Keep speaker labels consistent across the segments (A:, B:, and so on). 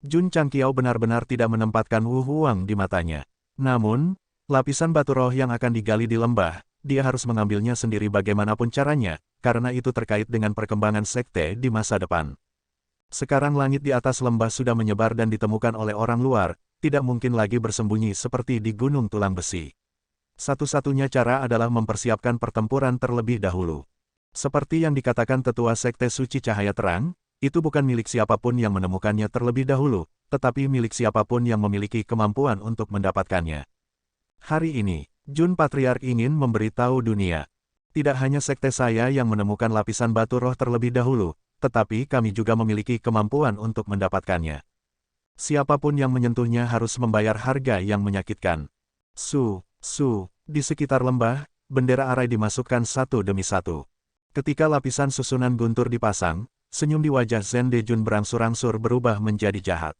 A: Jun Changqiao benar-benar tidak menempatkan Wu Huang di matanya. Namun, lapisan batu roh yang akan digali di lembah, dia harus mengambilnya sendiri bagaimanapun caranya, karena itu terkait dengan perkembangan sekte di masa depan. Sekarang langit di atas lembah sudah menyebar dan ditemukan oleh orang luar, tidak mungkin lagi bersembunyi seperti di gunung tulang besi. Satu-satunya cara adalah mempersiapkan pertempuran terlebih dahulu. Seperti yang dikatakan tetua sekte suci cahaya terang, itu bukan milik siapapun yang menemukannya terlebih dahulu, tetapi milik siapapun yang memiliki kemampuan untuk mendapatkannya. Hari ini, Jun Patriark ingin memberitahu dunia. Tidak hanya sekte saya yang menemukan lapisan batu roh terlebih dahulu, tetapi kami juga memiliki kemampuan untuk mendapatkannya. Siapapun yang menyentuhnya harus membayar harga yang menyakitkan. Di sekitar lembah, bendera arai dimasukkan satu demi satu. Ketika lapisan susunan guntur dipasang, senyum di wajah Zhen Dejun berangsur-angsur berubah menjadi jahat.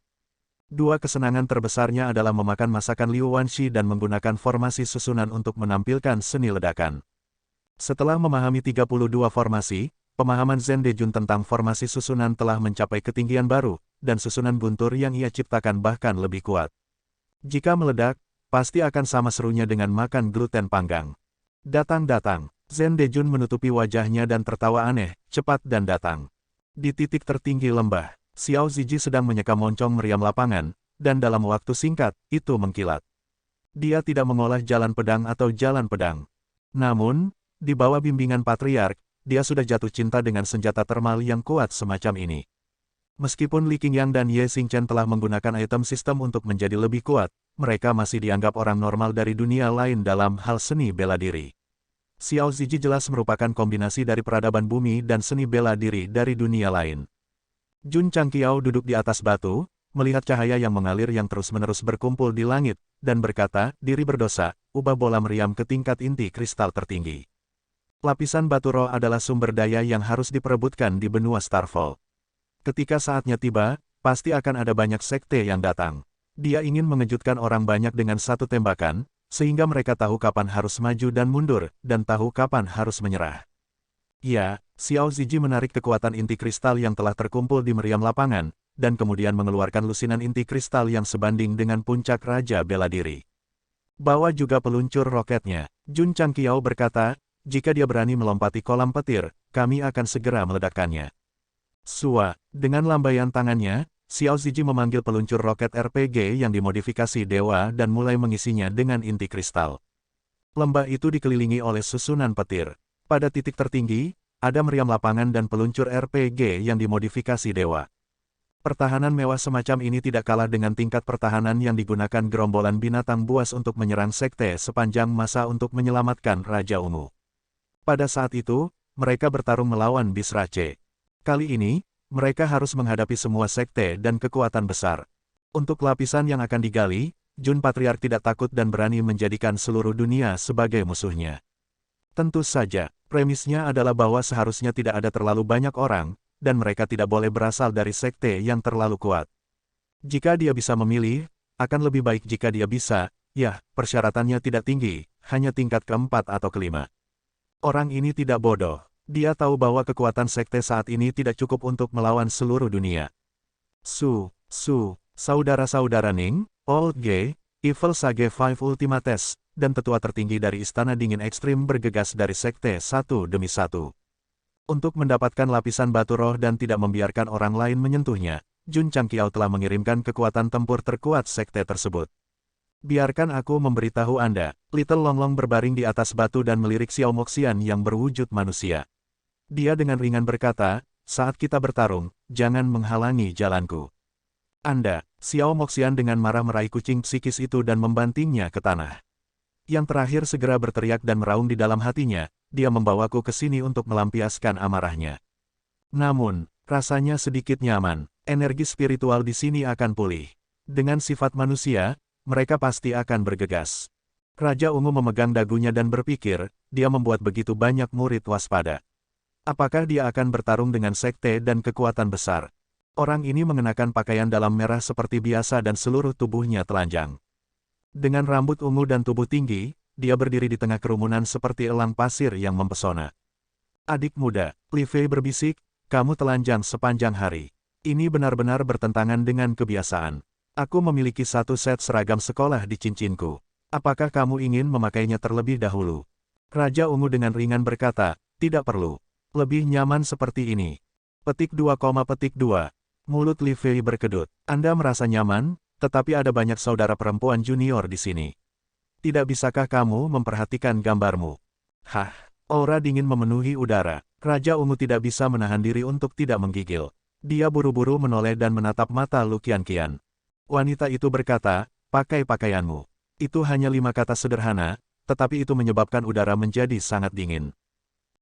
A: Dua kesenangan terbesarnya adalah memakan masakan Liu Wanshi dan menggunakan formasi susunan untuk menampilkan seni ledakan. Setelah memahami 32 formasi, pemahaman Zhen Dejun tentang formasi susunan telah mencapai ketinggian baru, dan susunan guntur yang ia ciptakan bahkan lebih kuat. Jika meledak, pasti akan sama serunya dengan makan gluten panggang. Datang. Zhen Dejun menutupi wajahnya dan tertawa aneh, cepat dan datang. Di titik tertinggi lembah, Xiao Ziji sedang menyeka moncong meriam lapangan, dan dalam waktu singkat, itu mengkilat. Dia tidak mengolah jalan pedang atau jalan pedang. Namun, di bawah bimbingan Patriark, dia sudah jatuh cinta dengan senjata termal yang kuat semacam ini. Meskipun Li Qingyang dan Ye Xingchen telah menggunakan item sistem untuk menjadi lebih kuat, mereka masih dianggap orang normal dari dunia lain dalam hal seni bela diri. Xiao Ziji jelas merupakan kombinasi dari peradaban bumi dan seni bela diri dari dunia lain. Jun Changqiao duduk di atas batu, melihat cahaya yang mengalir yang terus-menerus berkumpul di langit, dan berkata, diri berdosa, ubah bola meriam ke tingkat inti kristal tertinggi. Lapisan batu roh adalah sumber daya yang harus diperebutkan di benua Starfall. Ketika saatnya tiba, pasti akan ada banyak sekte yang datang. Dia ingin mengejutkan orang banyak dengan satu tembakan, sehingga mereka tahu kapan harus maju dan mundur, dan tahu kapan harus menyerah. Ya, Xiao Ziji menarik kekuatan inti kristal yang telah terkumpul di meriam lapangan, dan kemudian mengeluarkan lusinan inti kristal yang sebanding dengan puncak Raja Bela Diri. Bawa juga peluncur roketnya. Jun Changqiao berkata, jika dia berani melompati kolam petir, kami akan segera meledakkannya. Dengan lambaian tangannya, Xiao Ziji memanggil peluncur roket RPG yang dimodifikasi dewa dan mulai mengisinya dengan inti kristal. Lembah itu dikelilingi oleh susunan petir. Pada titik tertinggi, ada meriam lapangan dan peluncur RPG yang dimodifikasi dewa. Pertahanan mewah semacam ini tidak kalah dengan tingkat pertahanan yang digunakan gerombolan binatang buas untuk menyerang sekte sepanjang masa untuk menyelamatkan Raja Ungu. Pada saat itu, mereka bertarung melawan Bisrace. Kali ini, mereka harus menghadapi semua sekte dan kekuatan besar. Untuk lapisan yang akan digali, Jun Patriark tidak takut dan berani menjadikan seluruh dunia sebagai musuhnya. Tentu saja, premisnya adalah bahwa seharusnya tidak ada terlalu banyak orang, dan mereka tidak boleh berasal dari sekte yang terlalu kuat. Jika dia bisa memilih, akan lebih baik jika dia bisa, persyaratannya tidak tinggi, hanya tingkat keempat atau kelima. Orang ini tidak bodoh. Dia tahu bahwa kekuatan sekte saat ini tidak cukup untuk melawan seluruh dunia. Saudara-saudara Ning, Old Ge, Evil Sage 5 Ultimates, dan tetua tertinggi dari Istana Dingin Ekstrim bergegas dari sekte satu demi satu. Untuk mendapatkan lapisan batu roh dan tidak membiarkan orang lain menyentuhnya, Jun Changqiao telah mengirimkan kekuatan tempur terkuat sekte tersebut. Biarkan aku memberitahu Anda, Little Longlong berbaring di atas batu dan melirik Xiao Moxian yang berwujud manusia. Dia dengan ringan berkata, saat kita bertarung, jangan menghalangi jalanku. Anda, Xiao Moxian dengan marah meraih kucing psikis itu dan membantingnya ke tanah. Yang terakhir segera berteriak dan meraung di dalam hatinya, dia membawaku ke sini untuk melampiaskan amarahnya. Namun, rasanya sedikit nyaman, energi spiritual di sini akan pulih. Dengan sifat manusia, mereka pasti akan bergegas. Raja Ungu memegang dagunya dan berpikir, dia membuat begitu banyak murid waspada. Apakah dia akan bertarung dengan sekte dan kekuatan besar? Orang ini mengenakan pakaian dalam merah seperti biasa dan seluruh tubuhnya telanjang. Dengan rambut ungu dan tubuh tinggi, dia berdiri di tengah kerumunan seperti elang pasir yang mempesona. Adik muda, Li Fei berbisik, kamu telanjang sepanjang hari. Ini benar-benar bertentangan dengan kebiasaan. Aku memiliki satu set seragam sekolah di cincinku. Apakah kamu ingin memakainya terlebih dahulu? Raja Ungu dengan ringan berkata, tidak perlu. Lebih nyaman seperti ini. Petik 2, petik 2. Mulut Li Fei berkedut. Anda merasa nyaman, tetapi ada banyak saudara perempuan junior di sini. Tidak bisakah kamu memperhatikan gambarmu? Hah, aura dingin memenuhi udara. Raja Ungu tidak bisa menahan diri untuk tidak menggigil. Dia buru-buru menoleh dan menatap mata Lu Qianqian. Wanita itu berkata, pakai pakaianmu. Itu hanya 5 kata sederhana, tetapi itu menyebabkan udara menjadi sangat dingin.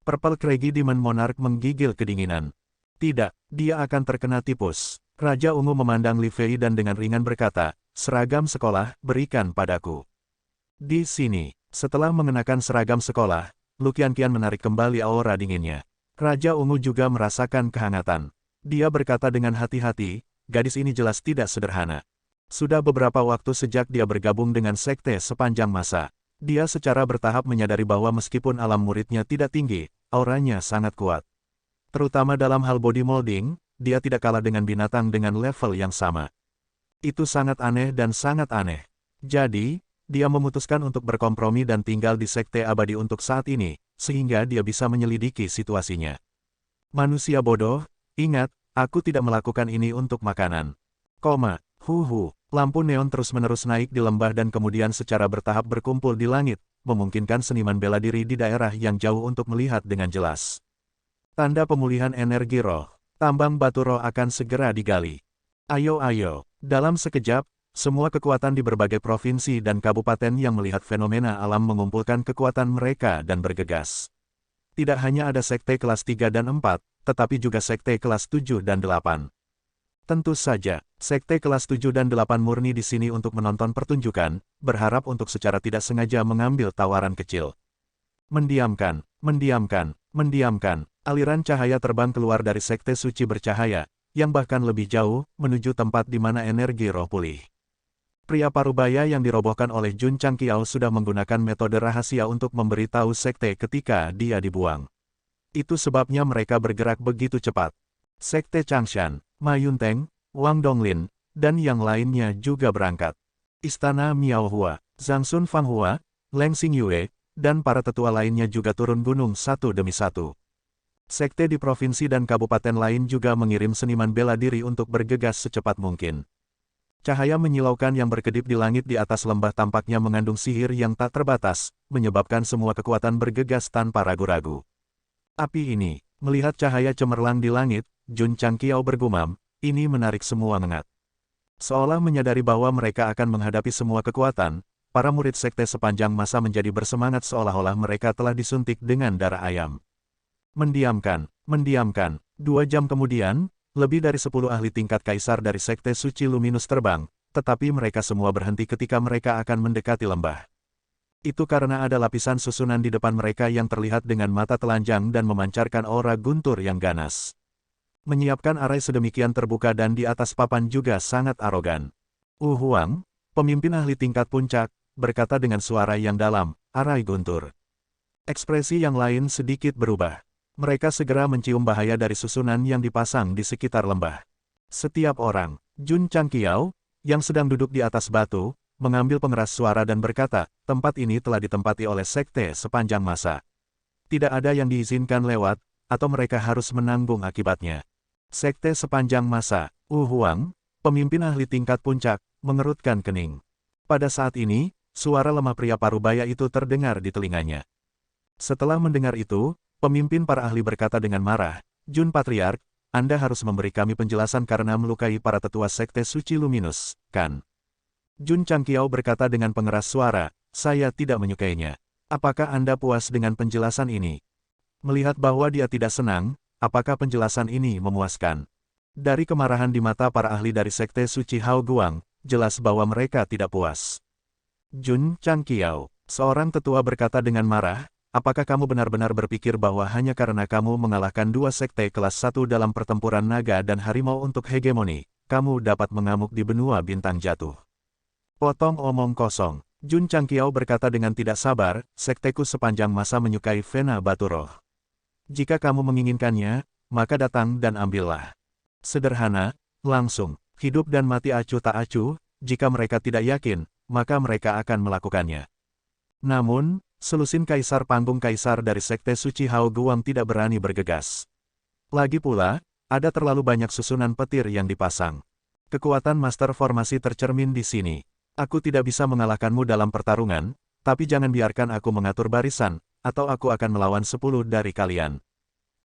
A: Purple Craggy Demon Monarch menggigil kedinginan. Tidak, dia akan terkena tipus. Raja Ungu memandang Li Fei dan dengan ringan berkata, seragam sekolah, berikan padaku. Di sini, setelah mengenakan seragam sekolah, Lu Qianqian menarik kembali aura dinginnya. Raja Ungu juga merasakan kehangatan. Dia berkata dengan hati-hati, gadis ini jelas tidak sederhana. Sudah beberapa waktu sejak dia bergabung dengan sekte sepanjang masa. Dia secara bertahap menyadari bahwa meskipun alam muridnya tidak tinggi, auranya sangat kuat. Terutama dalam hal body molding, dia tidak kalah dengan binatang dengan level yang sama. Itu sangat aneh dan sangat aneh. Jadi, dia memutuskan untuk berkompromi dan tinggal di sekte abadi untuk saat ini, sehingga dia bisa menyelidiki situasinya. Manusia bodoh, ingat, aku tidak melakukan ini untuk makanan. Lampu neon terus-menerus naik di lembah dan kemudian secara bertahap berkumpul di langit, memungkinkan seniman bela diri di daerah yang jauh untuk melihat dengan jelas. Tanda pemulihan energi roh. Tambang batu roh akan segera digali. Ayo, dalam sekejap, semua kekuatan di berbagai provinsi dan kabupaten yang melihat fenomena alam mengumpulkan kekuatan mereka dan bergegas. Tidak hanya ada sekte kelas 3 dan 4, tetapi juga sekte kelas 7 dan 8. Tentu saja, sekte kelas 7 dan 8 murni di sini untuk menonton pertunjukan, berharap untuk secara tidak sengaja mengambil tawaran kecil. Mendiamkan. Aliran cahaya terbang keluar dari sekte suci bercahaya, yang bahkan lebih jauh, menuju tempat di mana energi roh pulih. Pria parubaya yang dirobohkan oleh Jun Changqiao sudah menggunakan metode rahasia untuk memberitahu sekte ketika dia dibuang. Itu sebabnya mereka bergerak begitu cepat. Sekte Changshan, Ma Yunteng, Wang Donglin, dan yang lainnya juga berangkat. Istana Miao Hua, Zhangsun Fanghua, Leng Xingyue, dan para tetua lainnya juga turun gunung satu demi satu. Sekte di provinsi dan kabupaten lain juga mengirim seniman bela diri untuk bergegas secepat mungkin. Cahaya menyilaukan yang berkedip di langit di atas lembah tampaknya mengandung sihir yang tak terbatas, menyebabkan semua kekuatan bergegas tanpa ragu-ragu. Api ini, melihat cahaya cemerlang di langit, Jun Changqiao bergumam, ini menarik semua mengat. Seolah menyadari bahwa mereka akan menghadapi semua kekuatan, para murid sekte sepanjang masa menjadi bersemangat seolah-olah mereka telah disuntik dengan darah ayam. Mendiamkan. 2 jam kemudian, lebih dari 10 ahli tingkat kaisar dari sekte suci luminus terbang, tetapi mereka semua berhenti ketika mereka akan mendekati lembah. Itu karena ada lapisan susunan di depan mereka yang terlihat dengan mata telanjang dan memancarkan aura guntur yang ganas. Menyiapkan arai sedemikian terbuka dan di atas papan juga sangat arogan. Huang, pemimpin ahli tingkat puncak, berkata dengan suara yang dalam, arai guntur. Ekspresi yang lain sedikit berubah. Mereka segera mencium bahaya dari susunan yang dipasang di sekitar lembah. Setiap orang, Jun Changqiao, yang sedang duduk di atas batu, mengambil pengeras suara dan berkata, tempat ini telah ditempati oleh sekte sepanjang masa. Tidak ada yang diizinkan lewat, atau mereka harus menanggung akibatnya. Sekte sepanjang masa, Huang, pemimpin ahli tingkat puncak, mengerutkan kening. Pada saat ini, suara lemah pria parubaya itu terdengar di telinganya. Setelah mendengar itu, pemimpin para ahli berkata dengan marah, Jun Patriark, Anda harus memberi kami penjelasan karena melukai para tetua sekte suci luminus, kan? Jun Changqiao berkata dengan pengeras suara, saya tidak menyukainya. Apakah Anda puas dengan penjelasan ini? Melihat bahwa dia tidak senang, apakah penjelasan ini memuaskan? Dari kemarahan di mata para ahli dari sekte suci Hao Guang, jelas bahwa mereka tidak puas. Jun Changqiao, seorang tetua berkata dengan marah, apakah kamu benar-benar berpikir bahwa hanya karena kamu mengalahkan 2 sekte kelas 1 dalam pertempuran naga dan harimau untuk hegemoni, kamu dapat mengamuk di benua bintang jatuh? Potong omong kosong. Jun Changqiao berkata dengan tidak sabar, sekteku sepanjang masa menyukai vena batu roh. Jika kamu menginginkannya, maka datang dan ambillah. Sederhana, langsung, hidup dan mati acuh tak acuh, jika mereka tidak yakin, maka mereka akan melakukannya. Namun, selusin kaisar panggung kaisar dari Sekte Suci Hao Guang tidak berani bergegas. Lagi pula, ada terlalu banyak susunan petir yang dipasang. Kekuatan master formasi tercermin di sini. Aku tidak bisa mengalahkanmu dalam pertarungan, tapi jangan biarkan aku mengatur barisan, atau aku akan melawan 10 dari kalian.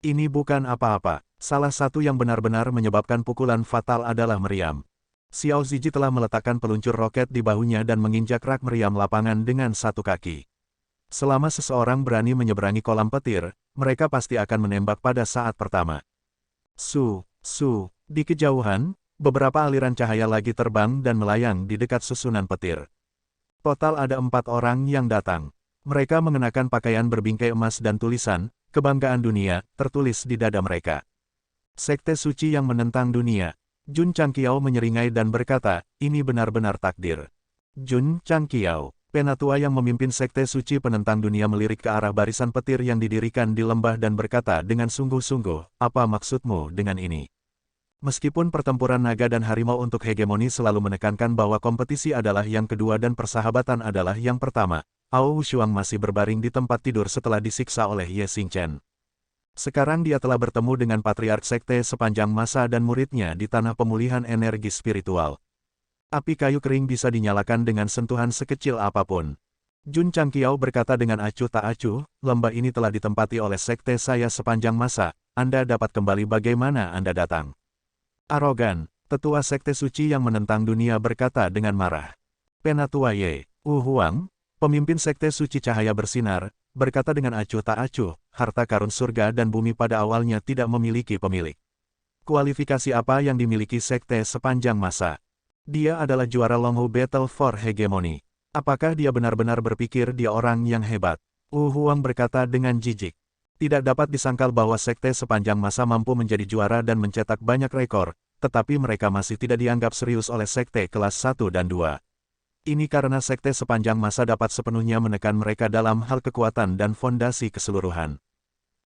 A: Ini bukan apa-apa. Salah satu yang benar-benar menyebabkan pukulan fatal adalah meriam. Xiao Ziji telah meletakkan peluncur roket di bahunya dan menginjak rak meriam lapangan dengan satu kaki. Selama seseorang berani menyeberangi kolam petir, mereka pasti akan menembak pada saat pertama. Di kejauhan, beberapa aliran cahaya lagi terbang dan melayang di dekat susunan petir. Total ada 4 orang yang datang. Mereka mengenakan pakaian berbingkai emas dan tulisan, "Kebanggaan Dunia," tertulis di dada mereka. Sekte Suci yang menentang dunia. Jun Changqiao menyeringai dan berkata, ini benar-benar takdir. Jun Changqiao, penatua yang memimpin Sekte Suci penentang dunia melirik ke arah barisan petir yang didirikan di lembah dan berkata dengan sungguh-sungguh, apa maksudmu dengan ini? Meskipun pertempuran naga dan harimau untuk hegemoni selalu menekankan bahwa kompetisi adalah yang kedua dan persahabatan adalah yang pertama, Ao Wushuang masih berbaring di tempat tidur setelah disiksa oleh Ye Xingchen. Sekarang dia telah bertemu dengan Patriark Sekte sepanjang masa dan muridnya di tanah pemulihan energi spiritual. Api kayu kering bisa dinyalakan dengan sentuhan sekecil apapun. Jun Changqiao berkata dengan acuh tak acuh, lembah ini telah ditempati oleh Sekte saya sepanjang masa, Anda dapat kembali bagaimana Anda datang. Arogan, tetua Sekte Suci yang menentang dunia berkata dengan marah. Penatua Ye Huang, pemimpin Sekte Suci Cahaya Bersinar, berkata dengan acuh tak acuh, harta karun surga dan bumi pada awalnya tidak memiliki pemilik. Kualifikasi apa yang dimiliki sekte sepanjang masa? Dia adalah juara Longhu Battle for Hegemony. Apakah dia benar-benar berpikir dia orang yang hebat? Huang berkata dengan jijik. Tidak dapat disangkal bahwa sekte sepanjang masa mampu menjadi juara dan mencetak banyak rekor, tetapi mereka masih tidak dianggap serius oleh sekte kelas 1 dan 2. Ini karena sekte sepanjang masa dapat sepenuhnya menekan mereka dalam hal kekuatan dan fondasi keseluruhan.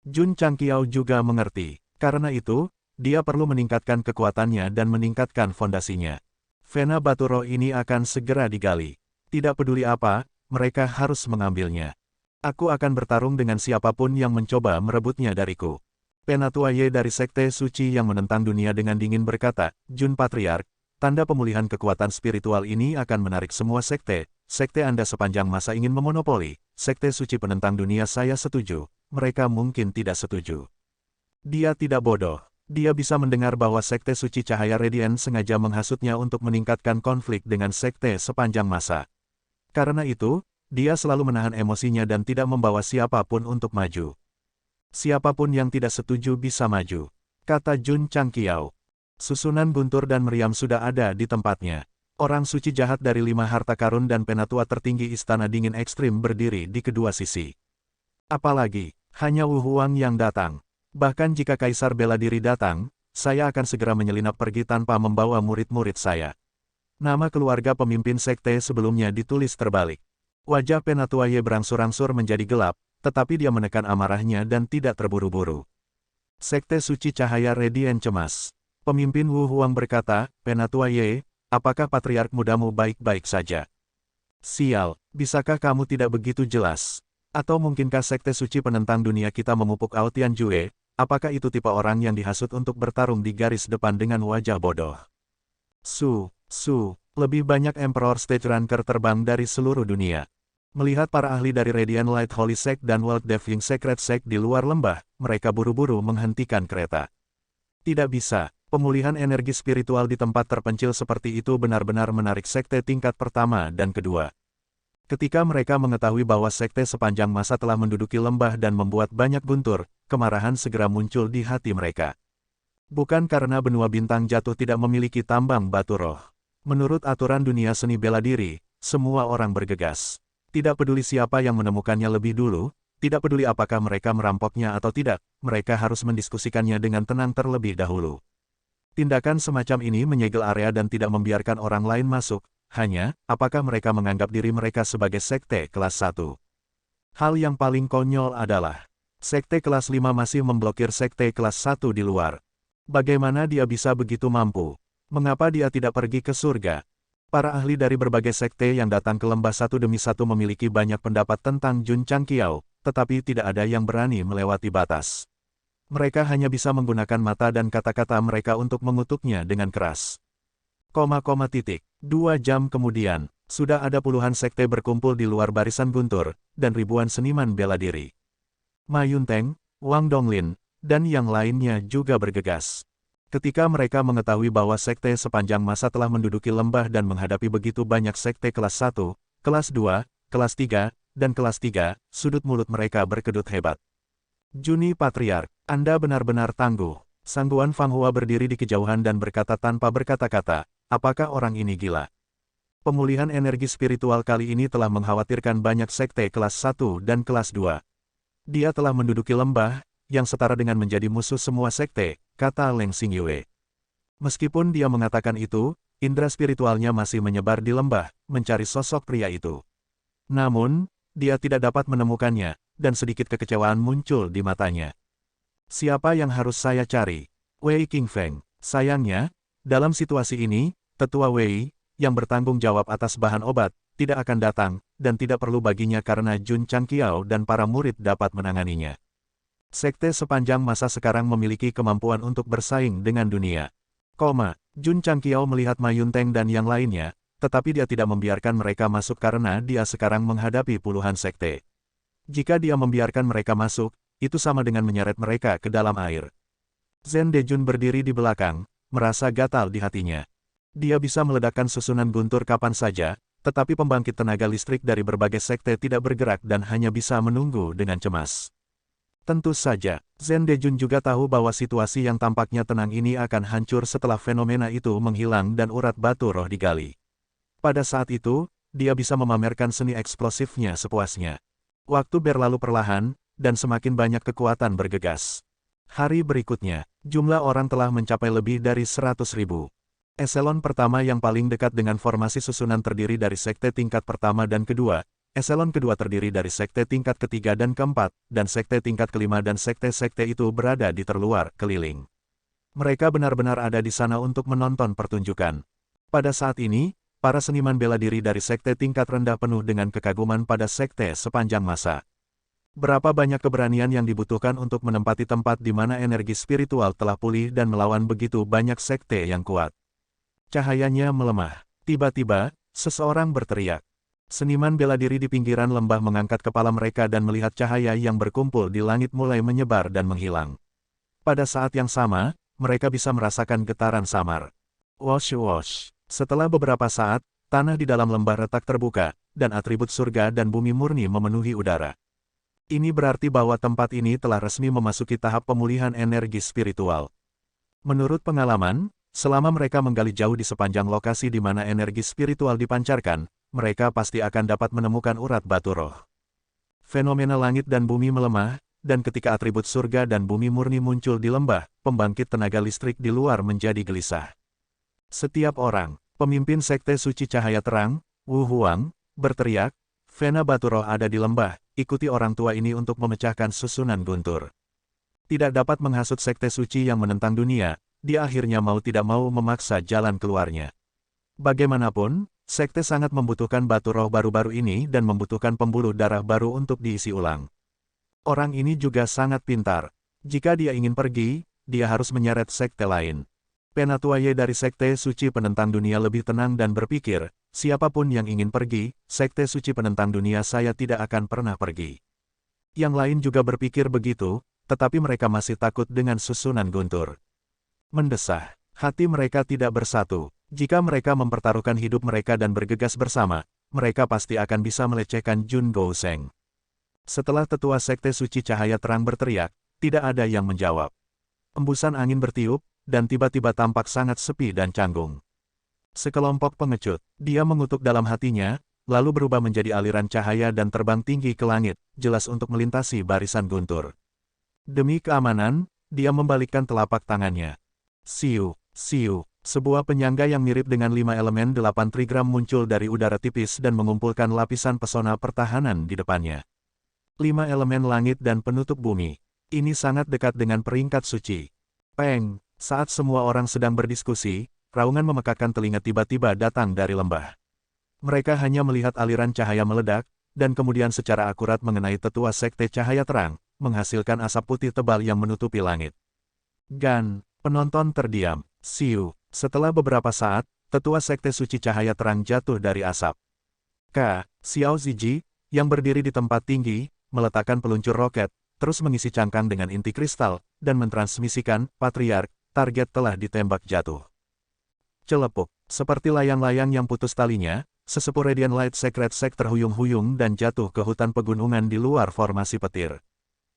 A: Jun Changqiao juga mengerti. Karena itu, dia perlu meningkatkan kekuatannya dan meningkatkan fondasinya. Vena batu roh ini akan segera digali. Tidak peduli apa, mereka harus mengambilnya. Aku akan bertarung dengan siapapun yang mencoba merebutnya dariku. Penatua Ye dari Sekte Suci yang menentang dunia dengan dingin berkata, Jun Patriark, tanda pemulihan kekuatan spiritual ini akan menarik semua sekte. Sekte Anda sepanjang masa ingin memonopoli. Sekte Suci penentang dunia saya setuju. Mereka mungkin tidak setuju. Dia tidak bodoh. Dia bisa mendengar bahwa Sekte Suci Cahaya Radiant sengaja menghasutnya untuk meningkatkan konflik dengan sekte sepanjang masa. Karena itu, dia selalu menahan emosinya dan tidak membawa siapapun untuk maju. Siapapun yang tidak setuju bisa maju, kata Jun Changqiao. Susunan guntur dan meriam sudah ada di tempatnya. Orang suci jahat dari 5 harta karun dan penatua tertinggi istana dingin ekstrim berdiri di kedua sisi. Apalagi, hanya Huang yang datang. Bahkan jika Kaisar Bela Diri datang, saya akan segera menyelinap pergi tanpa membawa murid-murid saya. Nama keluarga pemimpin sekte sebelumnya ditulis terbalik. Wajah penatua Ye berangsur-angsur menjadi gelap, tetapi dia menekan amarahnya dan tidak terburu-buru. Sekte Suci Cahaya Radiant cemas. Pemimpin Huang berkata, Penatua Ye, apakah patriark mudamu baik-baik saja? Sial, bisakah kamu tidak begitu jelas? Atau mungkinkah sekte suci penentang dunia kita memupuk Ao Tianjue? Apakah itu tipe orang yang dihasut untuk bertarung di garis depan dengan wajah bodoh? Lebih banyak Emperor Stage Ranker terbang dari seluruh dunia. Melihat para ahli dari Radiant Light Holy Sect dan World Deving Secret Sect di luar lembah, mereka buru-buru menghentikan kereta. Tidak bisa. Pemulihan energi spiritual di tempat terpencil seperti itu benar-benar menarik sekte tingkat pertama dan kedua. Ketika mereka mengetahui bahwa sekte sepanjang masa telah menduduki lembah dan membuat banyak guntur, kemarahan segera muncul di hati mereka. Bukan karena benua bintang jatuh tidak memiliki tambang batu roh. Menurut aturan dunia seni bela diri, semua orang bergegas. Tidak peduli siapa yang menemukannya lebih dulu, tidak peduli apakah mereka merampoknya atau tidak, mereka harus mendiskusikannya dengan tenang terlebih dahulu. Tindakan semacam ini menyegel area dan tidak membiarkan orang lain masuk, hanya, apakah mereka menganggap diri mereka sebagai sekte kelas 1. Hal yang paling konyol adalah, sekte kelas 5 masih memblokir sekte kelas 1 di luar. Bagaimana dia bisa begitu mampu? Mengapa dia tidak pergi ke surga? Para ahli dari berbagai sekte yang datang ke lembah satu demi satu memiliki banyak pendapat tentang Jun Changqiao, tetapi tidak ada yang berani melewati batas. Mereka hanya bisa menggunakan mata dan kata-kata mereka untuk mengutuknya dengan keras. 2 jam kemudian, sudah ada puluhan sekte berkumpul di luar barisan guntur, dan ribuan seniman bela diri. Ma Yunteng, Wang Donglin, dan yang lainnya juga bergegas. Ketika mereka mengetahui bahwa sekte sepanjang masa telah menduduki lembah dan menghadapi begitu banyak sekte kelas 1, kelas 2, kelas 3, dan kelas 3, sudut mulut mereka berkedut hebat. Juni Patriark, Anda benar-benar tangguh. Sangguan Fang Hua berdiri di kejauhan dan berkata tanpa berkata-kata, apakah orang ini gila? Pemulihan energi spiritual kali ini telah mengkhawatirkan banyak sekte kelas 1 dan kelas 2. Dia telah menduduki lembah, yang setara dengan menjadi musuh semua sekte, kata Leng Xingyue. Meskipun dia mengatakan itu, indera spiritualnya masih menyebar di lembah, mencari sosok pria itu. Namun, dia tidak dapat menemukannya, dan sedikit kekecewaan muncul di matanya. Siapa yang harus saya cari? Wei Qingfeng. Sayangnya, dalam situasi ini, Tetua Wei, yang bertanggung jawab atas bahan obat, tidak akan datang, dan tidak perlu baginya karena Jun Changqiao dan para murid dapat menanganinya. Sekte sepanjang masa sekarang memiliki kemampuan untuk bersaing dengan dunia. Jun Changqiao melihat Ma Yunteng dan yang lainnya, tetapi dia tidak membiarkan mereka masuk karena dia sekarang menghadapi puluhan sekte. Jika dia membiarkan mereka masuk, itu sama dengan menyeret mereka ke dalam air. Zhen Dejun berdiri di belakang, merasa gatal di hatinya. Dia bisa meledakkan susunan guntur kapan saja, tetapi pembangkit tenaga listrik dari berbagai sekte tidak bergerak dan hanya bisa menunggu dengan cemas. Tentu saja, Zhen Dejun juga tahu bahwa situasi yang tampaknya tenang ini akan hancur setelah fenomena itu menghilang dan urat batu roh digali. Pada saat itu, dia bisa memamerkan seni eksplosifnya sepuasnya. Waktu berlalu perlahan, dan semakin banyak kekuatan bergegas. Hari berikutnya, jumlah orang telah mencapai lebih dari 100.000. Eselon pertama yang paling dekat dengan formasi susunan terdiri dari sekte tingkat pertama dan kedua, eselon kedua terdiri dari sekte tingkat ketiga dan keempat, dan sekte tingkat kelima dan sekte-sekte itu berada di terluar, keliling. Mereka benar-benar ada di sana untuk menonton pertunjukan. Pada saat ini, para seniman bela diri dari sekte tingkat rendah penuh dengan kekaguman pada sekte sepanjang masa. Berapa banyak keberanian yang dibutuhkan untuk menempati tempat di mana energi spiritual telah pulih dan melawan begitu banyak sekte yang kuat. Cahayanya melemah. Tiba-tiba, seseorang berteriak. Seniman bela diri di pinggiran lembah mengangkat kepala mereka dan melihat cahaya yang berkumpul di langit mulai menyebar dan menghilang. Pada saat yang sama, mereka bisa merasakan getaran samar. Wosh-wosh. Setelah beberapa saat, tanah di dalam lembah retak terbuka, dan atribut surga dan bumi murni memenuhi udara. Ini berarti bahwa tempat ini telah resmi memasuki tahap pemulihan energi spiritual. Menurut pengalaman, selama mereka menggali jauh di sepanjang lokasi di mana energi spiritual dipancarkan, mereka pasti akan dapat menemukan urat batu roh. Fenomena langit dan bumi melemah, dan ketika atribut surga dan bumi murni muncul di lembah, pembangkit tenaga listrik di luar menjadi gelisah. Setiap orang, pemimpin sekte suci cahaya terang, Wu Huang, berteriak, Vena batu roh ada di lembah, ikuti orang tua ini untuk memecahkan susunan guntur. Tidak dapat menghasut sekte suci yang menentang dunia, dia akhirnya mau tidak mau memaksa jalan keluarnya. Bagaimanapun, sekte sangat membutuhkan batu roh baru-baru ini dan membutuhkan pembuluh darah baru untuk diisi ulang. Orang ini juga sangat pintar. Jika dia ingin pergi, dia harus menyeret sekte lain. Penatuaye dari sekte suci penentang dunia lebih tenang dan berpikir, siapapun yang ingin pergi, sekte suci penentang dunia saya tidak akan pernah pergi. Yang lain juga berpikir begitu, tetapi mereka masih takut dengan susunan guntur. Mendesah, hati mereka tidak bersatu. Jika mereka mempertaruhkan hidup mereka dan bergegas bersama, mereka pasti akan bisa melecehkan Jun Gouseng. Setelah tetua sekte suci cahaya terang berteriak, tidak ada yang menjawab. Embusan angin bertiup, dan tiba-tiba tampak sangat sepi dan canggung. Sekelompok pengecut, dia mengutuk dalam hatinya, lalu berubah menjadi aliran cahaya dan terbang tinggi ke langit, jelas untuk melintasi barisan guntur. Demi keamanan, dia membalikkan telapak tangannya. Siu, siu, sebuah penyangga yang mirip dengan 5 elemen 8 trigram muncul dari udara tipis dan mengumpulkan lapisan pesona pertahanan di depannya. 5 elemen langit dan penutup bumi. Ini sangat dekat dengan peringkat suci. Peng! Saat semua orang sedang berdiskusi, raungan memekakkan telinga tiba-tiba datang dari lembah. Mereka hanya melihat aliran cahaya meledak, dan kemudian secara akurat mengenai tetua sekte cahaya terang, menghasilkan asap putih tebal yang menutupi langit. Gan, penonton terdiam. Siu, setelah beberapa saat, tetua sekte suci cahaya terang jatuh dari asap. Xiao Ziji, yang berdiri di tempat tinggi, meletakkan peluncur roket, terus mengisi cangkang dengan inti kristal, dan mentransmisikan, Patriark, target telah ditembak jatuh. Celepuk, seperti layang-layang yang putus talinya, sesepuh Radiant Light Secret Sect terhuyung-huyung dan jatuh ke hutan pegunungan di luar formasi petir.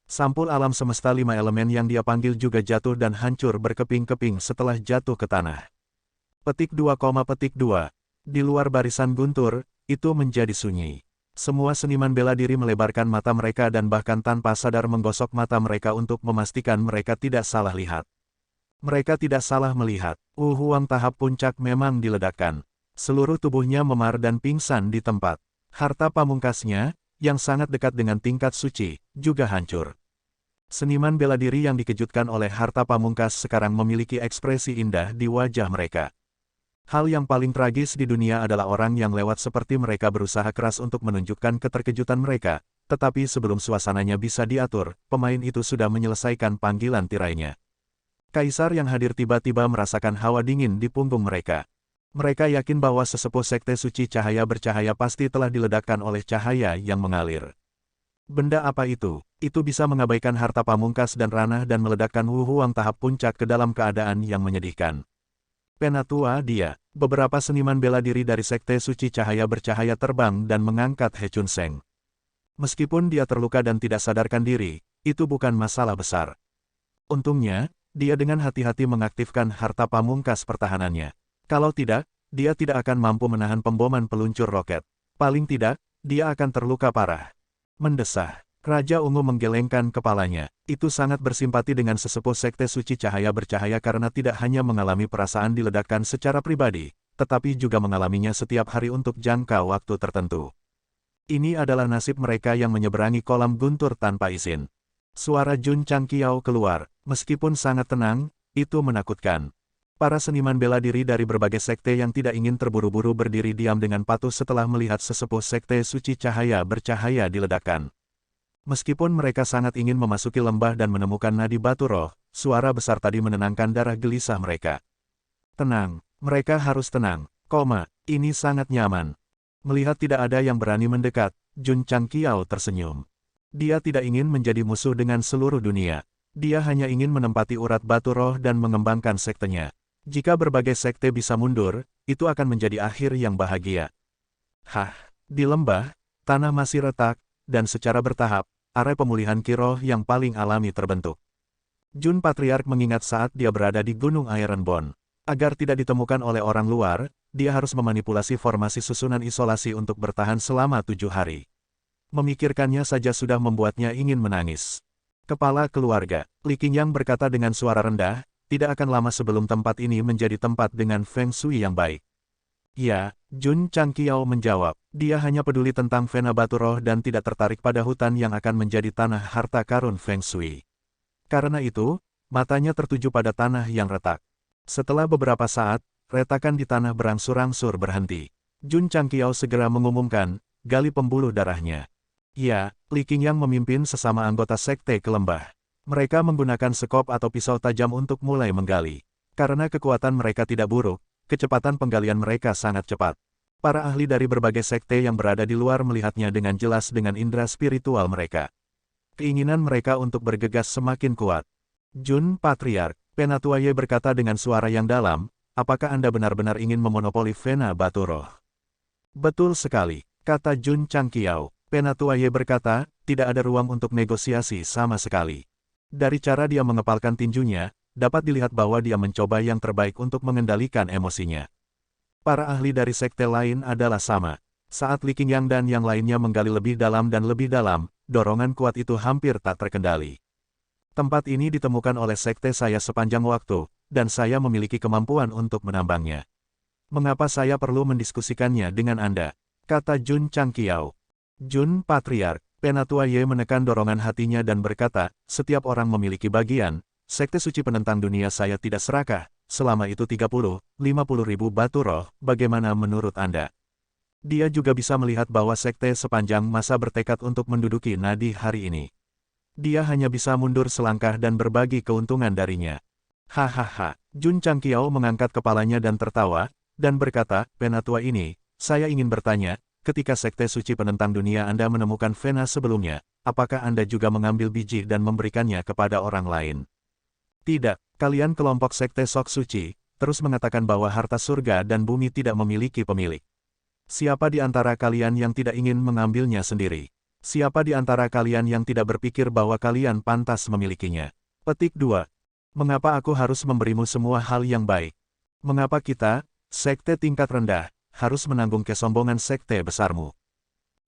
A: Sampul alam semesta 5 elemen yang dia panggil juga jatuh dan hancur berkeping-keping setelah jatuh ke tanah. Petik 2, di luar barisan guntur, itu menjadi sunyi. Semua seniman bela diri melebarkan mata mereka dan bahkan tanpa sadar menggosok mata mereka untuk memastikan mereka tidak salah lihat. Mereka tidak salah melihat. Huang tahap puncak memang diledakkan. Seluruh tubuhnya memar dan pingsan di tempat. Harta pamungkasnya, yang sangat dekat dengan tingkat suci, juga hancur. Seniman bela diri yang dikejutkan oleh harta pamungkas sekarang memiliki ekspresi indah di wajah mereka. Hal yang paling tragis di dunia adalah orang yang lewat seperti mereka berusaha keras untuk menunjukkan keterkejutan mereka, tetapi sebelum suasananya bisa diatur, pemain itu sudah menyelesaikan panggilan tirainya. Kaisar yang hadir tiba-tiba merasakan hawa dingin di punggung mereka. Mereka yakin bahwa sesepuh sekte suci cahaya bercahaya pasti telah diledakkan oleh cahaya yang mengalir. Benda apa itu? Itu bisa mengabaikan harta pamungkas dan ranah dan meledakkan Huang tahap puncak ke dalam keadaan yang menyedihkan. Penatua dia, beberapa seniman bela diri dari sekte suci cahaya bercahaya terbang dan mengangkat He Chun Seng. Meskipun dia terluka dan tidak sadarkan diri, itu bukan masalah besar. Untungnya, dia dengan hati-hati mengaktifkan harta pamungkas pertahanannya. Kalau tidak, dia tidak akan mampu menahan pemboman peluncur roket. Paling tidak, dia akan terluka parah. Mendesah. Raja Ungu menggelengkan kepalanya. Itu sangat bersimpati dengan sesepuh sekte suci cahaya bercahaya karena tidak hanya mengalami perasaan diledakkan secara pribadi, tetapi juga mengalaminya setiap hari untuk jangka waktu tertentu. Ini adalah nasib mereka yang menyeberangi kolam guntur tanpa izin. Suara Jun Changqiao keluar, meskipun sangat tenang, itu menakutkan. Para seniman bela diri dari berbagai sekte yang tidak ingin terburu-buru berdiri diam dengan patuh setelah melihat sesepuh sekte suci cahaya bercahaya diledakkan. Meskipun mereka sangat ingin memasuki lembah dan menemukan nadi batu roh, suara besar tadi menenangkan darah gelisah mereka. Tenang, mereka harus tenang, ini sangat nyaman. Melihat tidak ada yang berani mendekat, Jun Changqiao tersenyum. Dia tidak ingin menjadi musuh dengan seluruh dunia. Dia hanya ingin menempati urat batu roh dan mengembangkan sektenya. Jika berbagai sekte bisa mundur, itu akan menjadi akhir yang bahagia. Di lembah, tanah masih retak, dan secara bertahap, area pemulihan ki roh yang paling alami terbentuk. Jun Patriark mengingat saat dia berada di Gunung Ironbone. Agar tidak ditemukan oleh orang luar, dia harus memanipulasi formasi susunan isolasi untuk bertahan selama 7 hari. Memikirkannya saja sudah membuatnya ingin menangis. Kepala keluarga, Li Qingyang berkata dengan suara rendah, tidak akan lama sebelum tempat ini menjadi tempat dengan feng shui yang baik. Ya, Jun Changqiao menjawab, dia hanya peduli tentang vena batu roh dan tidak tertarik pada hutan yang akan menjadi tanah harta karun feng shui. Karena itu, matanya tertuju pada tanah yang retak. Setelah beberapa saat, retakan di tanah berangsur-angsur berhenti. Jun Changqiao segera mengumumkan, gali pembuluh darahnya. Ya, Li Qingyang memimpin sesama anggota sekte ke lembah. Mereka menggunakan sekop atau pisau tajam untuk mulai menggali. Karena kekuatan mereka tidak buruk, kecepatan penggalian mereka sangat cepat. Para ahli dari berbagai sekte yang berada di luar melihatnya dengan jelas dengan indera spiritual mereka. Keinginan mereka untuk bergegas semakin kuat. Jun Patriark, Penatua Ye berkata dengan suara yang dalam, apakah Anda benar-benar ingin memonopoli vena batu roh? Betul sekali, kata Jun Changqiao. Penatua Ye berkata, tidak ada ruang untuk negosiasi sama sekali. Dari cara dia mengepalkan tinjunya, dapat dilihat bahwa dia mencoba yang terbaik untuk mengendalikan emosinya. Para ahli dari sekte lain adalah sama. Saat Li Qingyang dan yang lainnya menggali lebih dalam dan lebih dalam, dorongan kuat itu hampir tak terkendali. Tempat ini ditemukan oleh sekte saya sepanjang waktu, dan saya memiliki kemampuan untuk menambangnya. Mengapa saya perlu mendiskusikannya dengan Anda? Kata Jun Changqiao. Jun Patriark, Penatua Ye menekan dorongan hatinya dan berkata, setiap orang memiliki bagian, Sekte Suci Penentang Dunia saya tidak serakah, selama itu 30-50 ribu batu roh, bagaimana menurut Anda? Dia juga bisa melihat bahwa sekte sepanjang masa bertekad untuk menduduki nadi hari ini. Dia hanya bisa mundur selangkah dan berbagi keuntungan darinya. Hahaha, Jun Changqiao mengangkat kepalanya dan tertawa, dan berkata, Penatua ini, saya ingin bertanya, ketika Sekte Suci Penentang Dunia Anda menemukan Vena sebelumnya, apakah Anda juga mengambil biji dan memberikannya kepada orang lain? Tidak, kalian kelompok Sekte Sok Suci, terus mengatakan bahwa harta surga dan bumi tidak memiliki pemilik. Siapa di antara kalian yang tidak ingin mengambilnya sendiri? Siapa di antara kalian yang tidak berpikir bahwa kalian pantas memilikinya? Petik 2. Mengapa aku harus memberimu semua hal yang baik? Mengapa kita, sekte tingkat rendah, harus menanggung kesombongan sekte besarmu?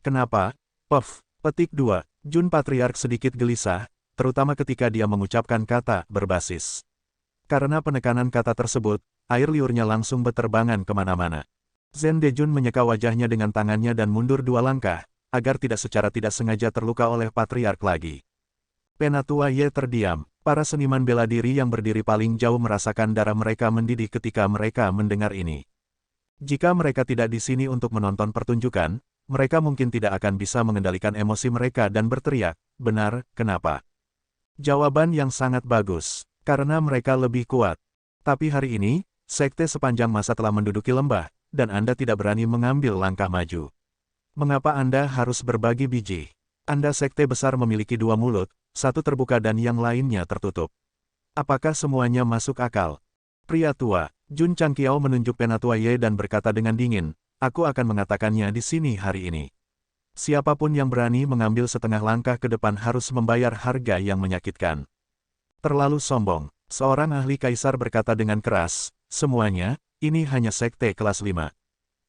A: Kenapa? Puff. Petik 2. Jun Patriark sedikit gelisah, terutama ketika dia mengucapkan kata berbasis. Karena penekanan kata tersebut, air liurnya langsung berterbangan kemana-mana. Zhen Dejun menyeka wajahnya dengan tangannya dan mundur 2 langkah, agar tidak secara tidak sengaja terluka oleh Patriark lagi. Penatua Ye terdiam. Para seniman bela diri yang berdiri paling jauh merasakan darah mereka mendidih ketika mereka mendengar ini. Jika mereka tidak di sini untuk menonton pertunjukan, mereka mungkin tidak akan bisa mengendalikan emosi mereka dan berteriak, benar, kenapa? Jawaban yang sangat bagus, karena mereka lebih kuat. Tapi hari ini, sekte sepanjang masa telah menduduki lembah, dan Anda tidak berani mengambil langkah maju. Mengapa Anda harus berbagi biji? Anda sekte besar memiliki 2 mulut, satu terbuka dan yang lainnya tertutup. Apakah semuanya masuk akal? Pria tua, Jun Changqiao menunjuk Penatua Ye dan berkata dengan dingin, aku akan mengatakannya di sini hari ini. Siapapun yang berani mengambil setengah langkah ke depan harus membayar harga yang menyakitkan. Terlalu sombong, seorang ahli kaisar berkata dengan keras, semuanya, ini hanya sekte kelas 5.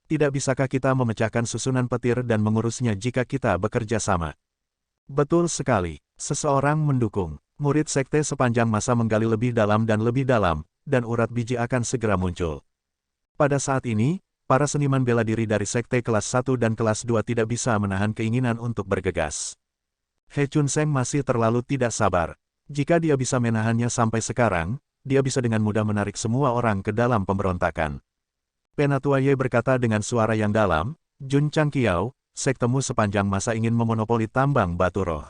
A: Tidak bisakah kita memecahkan susunan petir dan mengurusnya jika kita bekerja sama? Betul sekali, seseorang mendukung. Murid sekte sepanjang masa menggali lebih dalam, dan urat biji akan segera muncul. Pada saat ini, para seniman bela diri dari sekte kelas 1 dan kelas 2 tidak bisa menahan keinginan untuk bergegas. He Chun Seng masih terlalu tidak sabar. Jika dia bisa menahannya sampai sekarang, dia bisa dengan mudah menarik semua orang ke dalam pemberontakan. Penatua Ye berkata dengan suara yang dalam, Jun Changqiao, sektemu sepanjang masa ingin memonopoli tambang batu roh.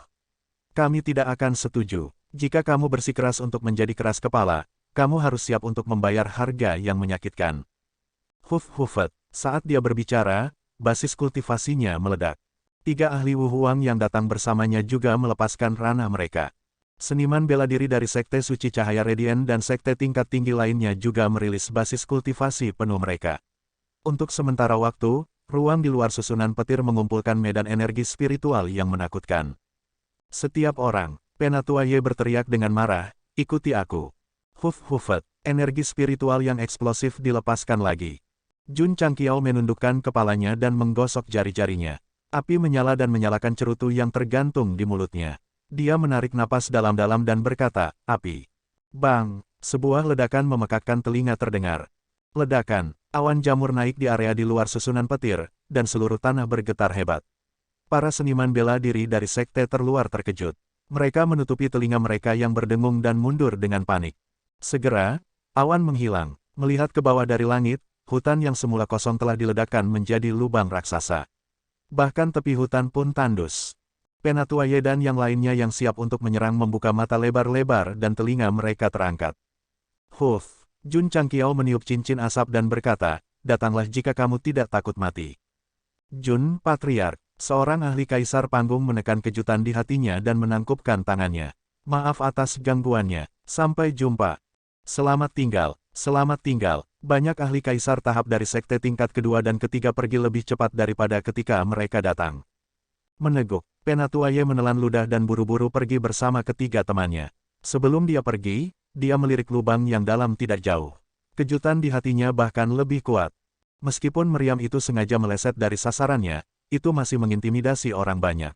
A: Kami tidak akan setuju. Jika kamu bersikeras untuk menjadi keras kepala, kamu harus siap untuk membayar harga yang menyakitkan. Huf-hufet. Saat dia berbicara, basis kultivasinya meledak. 3 ahli Wu Huang yang datang bersamanya juga melepaskan ranah mereka. Seniman bela diri dari Sekte Suci Cahaya Radiant dan sekte tingkat tinggi lainnya juga merilis basis kultivasi penuh mereka. Untuk sementara waktu, ruang di luar susunan petir mengumpulkan medan energi spiritual yang menakutkan. Setiap orang, Penatua Ye berteriak dengan marah, ikuti aku. Huf-hufet, energi spiritual yang eksplosif dilepaskan lagi. Jun Changqiao menundukkan kepalanya dan menggosok jari-jarinya. Api menyala dan menyalakan cerutu yang tergantung di mulutnya. Dia menarik napas dalam-dalam dan berkata, api. Bang, sebuah ledakan memekakkan telinga terdengar. Ledakan, awan jamur naik di area di luar susunan petir, dan seluruh tanah bergetar hebat. Para seniman bela diri dari sekte terluar terkejut. Mereka menutupi telinga mereka yang berdengung dan mundur dengan panik. Segera, awan menghilang. Melihat ke bawah dari langit, hutan yang semula kosong telah diledakkan menjadi lubang raksasa. Bahkan tepi hutan pun tandus. Penatua Ye dan yang lainnya yang siap untuk menyerang membuka mata lebar-lebar dan telinga mereka terangkat. Huf, Jun Changqiao meniup cincin asap dan berkata, datanglah jika kamu tidak takut mati. Jun Patriark, seorang ahli kaisar panggung menekan kejutan di hatinya dan menangkupkan tangannya. Maaf atas gangguannya, sampai jumpa. Selamat tinggal, selamat tinggal. Banyak ahli kaisar tahap dari sekte tingkat kedua dan ketiga pergi lebih cepat daripada ketika mereka datang. Meneguk, Penatua Ye menelan ludah dan buru-buru pergi bersama ketiga temannya. Sebelum dia pergi, dia melirik lubang yang dalam tidak jauh. Kejutan di hatinya bahkan lebih kuat. Meskipun meriam itu sengaja meleset dari sasarannya, itu masih mengintimidasi orang banyak.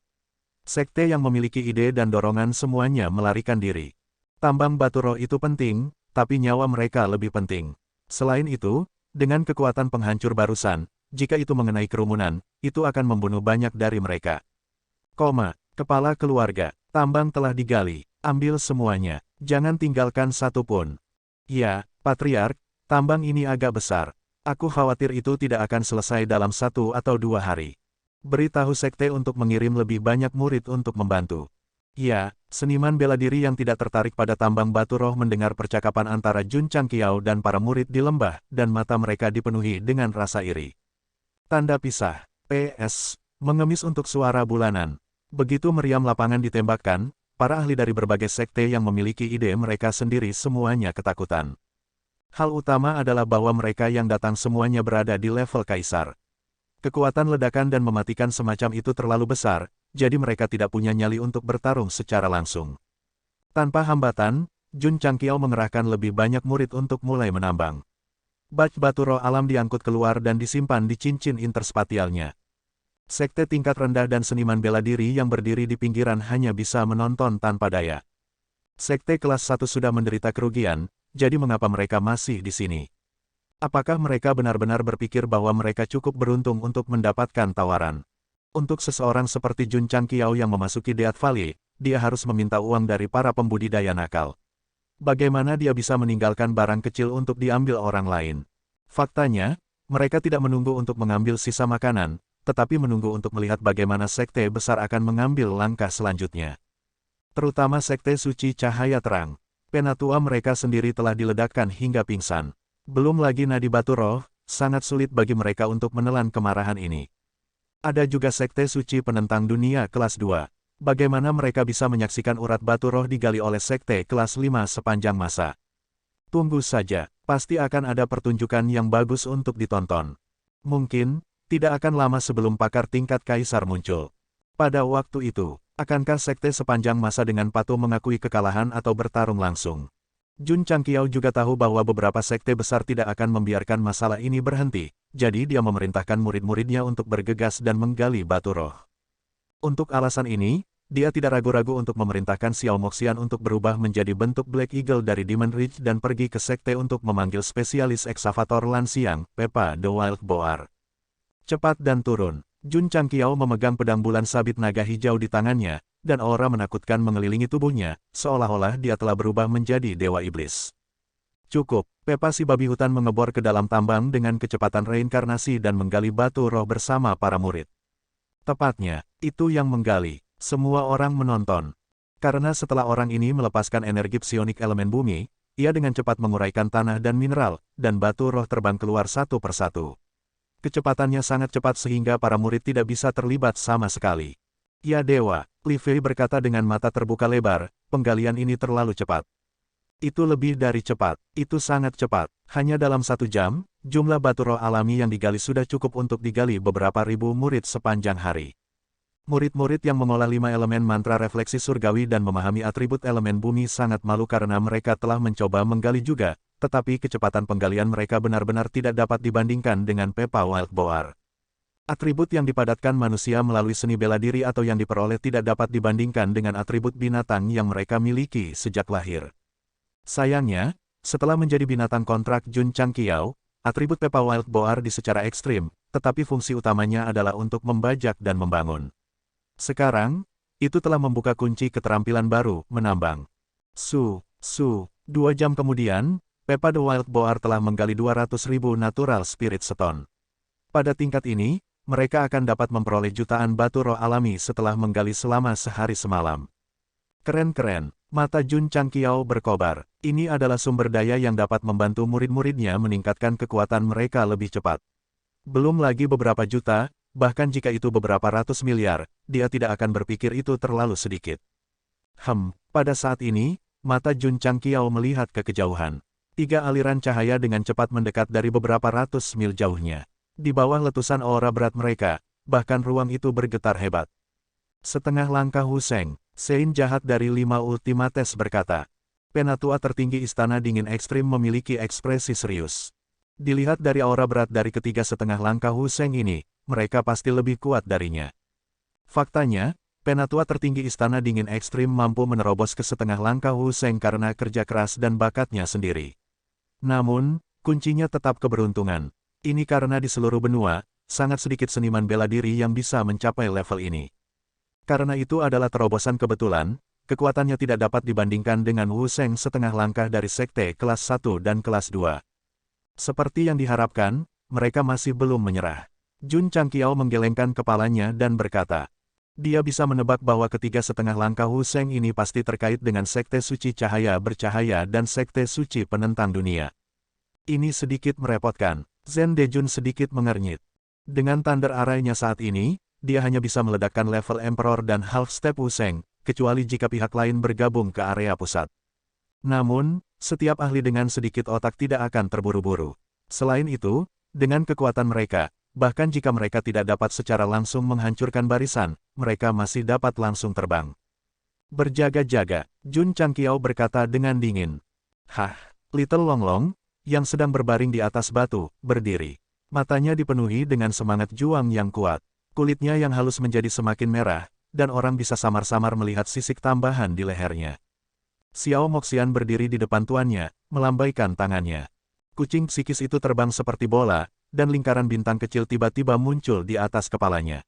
A: Sekte yang memiliki ide dan dorongan semuanya melarikan diri. Tambang batu roh itu penting, tapi nyawa mereka lebih penting. Selain itu, dengan kekuatan penghancur barusan, jika itu mengenai kerumunan, itu akan membunuh banyak dari mereka. Kepala keluarga, tambang telah digali. Ambil semuanya, jangan tinggalkan satu pun. Ya, Patriark, tambang ini agak besar. Aku khawatir itu tidak akan selesai dalam 1 atau 2 hari. Beritahu sekte untuk mengirim lebih banyak murid untuk membantu. Ya, seniman bela diri yang tidak tertarik pada tambang batu roh mendengar percakapan antara Jun Changqiao dan para murid di lembah, dan mata mereka dipenuhi dengan rasa iri. Tanda pisah. PS. Mengemis untuk suara bulanan. Begitu meriam lapangan ditembakkan, para ahli dari berbagai sekte yang memiliki ide mereka sendiri semuanya ketakutan. Hal utama adalah bahwa mereka yang datang semuanya berada di level kaisar. Kekuatan ledakan dan mematikan semacam itu terlalu besar, jadi mereka tidak punya nyali untuk bertarung secara langsung. Tanpa hambatan, Jun Changqiao mengerahkan lebih banyak murid untuk mulai menambang. Baj batu roh alam diangkut keluar dan disimpan di cincin interspatialnya. Sekte tingkat rendah dan seniman bela diri yang berdiri di pinggiran hanya bisa menonton tanpa daya. Sekte kelas 1 sudah menderita kerugian, jadi mengapa mereka masih di sini? Apakah mereka benar-benar berpikir bahwa mereka cukup beruntung untuk mendapatkan tawaran? Untuk seseorang seperti Jun Changqiao yang memasuki Death Valley, dia harus meminta uang dari para pembudidaya nakal. Bagaimana dia bisa meninggalkan barang kecil untuk diambil orang lain? Faktanya, mereka tidak menunggu untuk mengambil sisa makanan, tetapi menunggu untuk melihat bagaimana sekte besar akan mengambil langkah selanjutnya. Terutama sekte suci cahaya terang. Penatua mereka sendiri telah diledakkan hingga pingsan. Belum lagi nadi batu roh, sangat sulit bagi mereka untuk menelan kemarahan ini. Ada juga sekte suci penentang dunia kelas 2. Bagaimana mereka bisa menyaksikan urat batu roh digali oleh sekte kelas 5 sepanjang masa? Tunggu saja, pasti akan ada pertunjukan yang bagus untuk ditonton. Mungkin, tidak akan lama sebelum pakar tingkat kaisar muncul. Pada waktu itu, akankah sekte sepanjang masa dengan patuh mengakui kekalahan atau bertarung langsung? Jun Changqiao juga tahu bahwa beberapa sekte besar tidak akan membiarkan masalah ini berhenti, jadi dia memerintahkan murid-muridnya untuk bergegas dan menggali batu roh. Untuk alasan ini, dia tidak ragu-ragu untuk memerintahkan Xiao Moxian untuk berubah menjadi bentuk Black Eagle dari Demon Ridge dan pergi ke sekte untuk memanggil spesialis eksavator Lansiang, Peppa the Wild Boar. Cepat dan turun. Jun Changqiao memegang pedang bulan sabit naga hijau di tangannya, dan aura menakutkan mengelilingi tubuhnya, seolah-olah dia telah berubah menjadi dewa iblis. Cukup, Peppa si babi hutan mengebor ke dalam tambang dengan kecepatan reinkarnasi dan menggali batu roh bersama para murid. Tepatnya, itu yang menggali. Semua orang menonton. Karena setelah orang ini melepaskan energi psionik elemen bumi, ia dengan cepat menguraikan tanah dan mineral, dan batu roh terbang keluar satu persatu. Kecepatannya sangat cepat sehingga para murid tidak bisa terlibat sama sekali. Ya dewa, Li Fei berkata dengan mata terbuka lebar, penggalian ini terlalu cepat. Itu lebih dari cepat, itu sangat cepat. Hanya dalam 1 jam, jumlah batu roh alami yang digali sudah cukup untuk digali beberapa ribu murid sepanjang hari. Murid-murid yang mengolah 5 elemen mantra refleksi surgawi dan memahami atribut elemen bumi sangat malu karena mereka telah mencoba menggali juga, tetapi kecepatan penggalian mereka benar-benar tidak dapat dibandingkan dengan Peppa Wild Boar. Atribut yang dipadatkan manusia melalui seni bela diri atau yang diperoleh tidak dapat dibandingkan dengan atribut binatang yang mereka miliki sejak lahir. Sayangnya, setelah menjadi binatang kontrak Jun Changqiao, atribut Peppa Wild Boar di secara ekstrim, tetapi fungsi utamanya adalah untuk membajak dan membangun. Sekarang, itu telah membuka kunci keterampilan baru, menambang. 2 jam kemudian, Peppa the Wild Boar telah menggali 200.000 natural spirit stone. Pada tingkat ini, mereka akan dapat memperoleh jutaan batu roh alami setelah menggali selama sehari semalam. Keren-keren, mata Jun Changqiao berkobar. Ini adalah sumber daya yang dapat membantu murid-muridnya meningkatkan kekuatan mereka lebih cepat. Belum lagi beberapa juta, bahkan jika itu beberapa ratus miliar, dia tidak akan berpikir itu terlalu sedikit. Pada saat ini, mata Jun Changqiao melihat ke kejauhan. 3 aliran cahaya dengan cepat mendekat dari beberapa ratus mil jauhnya. Di bawah letusan aura berat mereka, bahkan ruang itu bergetar hebat. Setengah langkah Hu Sheng, Sein jahat dari 5 Ultimates berkata. Penatua tertinggi Istana Dingin Ekstrim memiliki ekspresi serius. Dilihat dari aura berat dari ketiga setengah langkah Hu Sheng ini, mereka pasti lebih kuat darinya. Faktanya, Penatua tertinggi Istana Dingin Ekstrim mampu menerobos ke setengah langkah Hu Sheng karena kerja keras dan bakatnya sendiri. Namun, kuncinya tetap keberuntungan. Ini karena di seluruh benua, sangat sedikit seniman bela diri yang bisa mencapai level ini. Karena itu adalah terobosan kebetulan, kekuatannya tidak dapat dibandingkan dengan Wu Sheng setengah langkah dari sekte kelas 1 dan kelas 2. Seperti yang diharapkan, mereka masih belum menyerah. Jun Changqiao menggelengkan kepalanya dan berkata, dia bisa menebak bahwa ketiga setengah langkah Wu Sheng ini pasti terkait dengan sekte suci cahaya bercahaya dan sekte suci penentang dunia. Ini sedikit merepotkan. Zhen Dejun sedikit mengernyit. Dengan Thunder Array-nya saat ini, dia hanya bisa meledakkan level Emperor dan Half Step Wu Sheng, kecuali jika pihak lain bergabung ke area pusat. Namun, setiap ahli dengan sedikit otak tidak akan terburu-buru. Selain itu, dengan kekuatan mereka, bahkan jika mereka tidak dapat secara langsung menghancurkan barisan, mereka masih dapat langsung terbang. Berjaga-jaga, Jun Changqiao berkata dengan dingin. Hah, Little Longlong, yang sedang berbaring di atas batu, berdiri. Matanya dipenuhi dengan semangat juang yang kuat. Kulitnya yang halus menjadi semakin merah, dan orang bisa samar-samar melihat sisik tambahan di lehernya. Xiao Moxian berdiri di depan tuannya, melambaikan tangannya. Kucing psikis itu terbang seperti bola, dan lingkaran bintang kecil tiba-tiba muncul di atas kepalanya.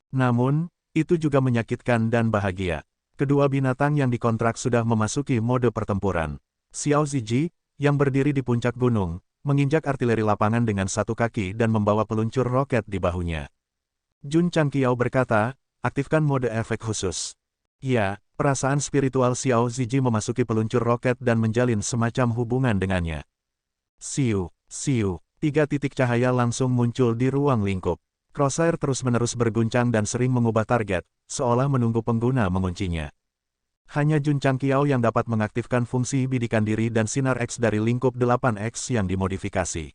A: Namun, itu juga menyakitkan dan bahagia. Kedua binatang yang dikontrak sudah memasuki mode pertempuran. Xiao Ziji, yang berdiri di puncak gunung, menginjak artileri lapangan dengan satu kaki dan membawa peluncur roket di bahunya. Jun Changqiao berkata, aktifkan mode efek khusus. Ya, perasaan spiritual Xiao Ziji memasuki peluncur roket dan menjalin semacam hubungan dengannya. Siu, siu, 3 titik cahaya langsung muncul di ruang lingkup. Crosshair terus-menerus berguncang dan sering mengubah target, seolah menunggu pengguna menguncinya. Hanya Jun Changqiao yang dapat mengaktifkan fungsi bidikan diri dan sinar X dari lingkup 8X yang dimodifikasi.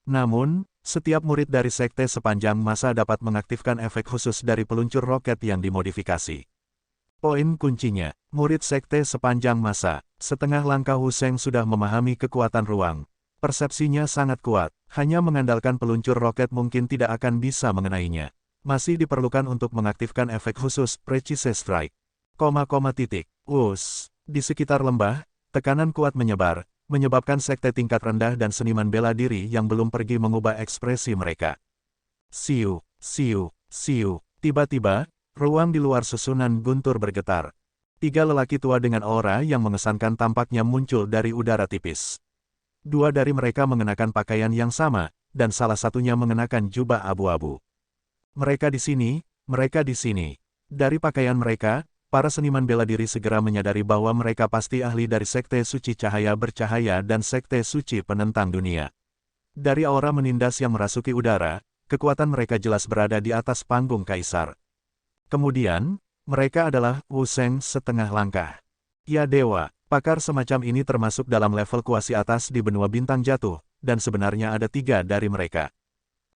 A: Namun, setiap murid dari sekte sepanjang masa dapat mengaktifkan efek khusus dari peluncur roket yang dimodifikasi. Poin kuncinya, murid sekte sepanjang masa, setengah langkah Wu Sheng sudah memahami kekuatan ruang. Persepsinya sangat kuat, hanya mengandalkan peluncur roket mungkin tidak akan bisa mengenainya. Masih diperlukan untuk mengaktifkan efek khusus Precise Strike. Wus. Di sekitar lembah, tekanan kuat menyebar, menyebabkan sekte tingkat rendah dan seniman bela diri yang belum pergi mengubah ekspresi mereka. Siu, siu, siu. Tiba-tiba, ruang di luar susunan guntur bergetar. 3 lelaki tua dengan aura yang mengesankan tampaknya muncul dari udara tipis. 2 dari mereka mengenakan pakaian yang sama, dan salah satunya mengenakan jubah abu-abu. Mereka di sini, mereka di sini. Dari pakaian mereka, para seniman bela diri segera menyadari bahwa mereka pasti ahli dari sekte suci cahaya bercahaya dan sekte suci penentang dunia. Dari aura menindas yang merasuki udara, kekuatan mereka jelas berada di atas panggung kaisar. Kemudian, mereka adalah Wu Sheng setengah langkah. Ya dewa, pakar semacam ini termasuk dalam level kuasi atas di benua bintang jatuh, dan sebenarnya ada 3 dari mereka.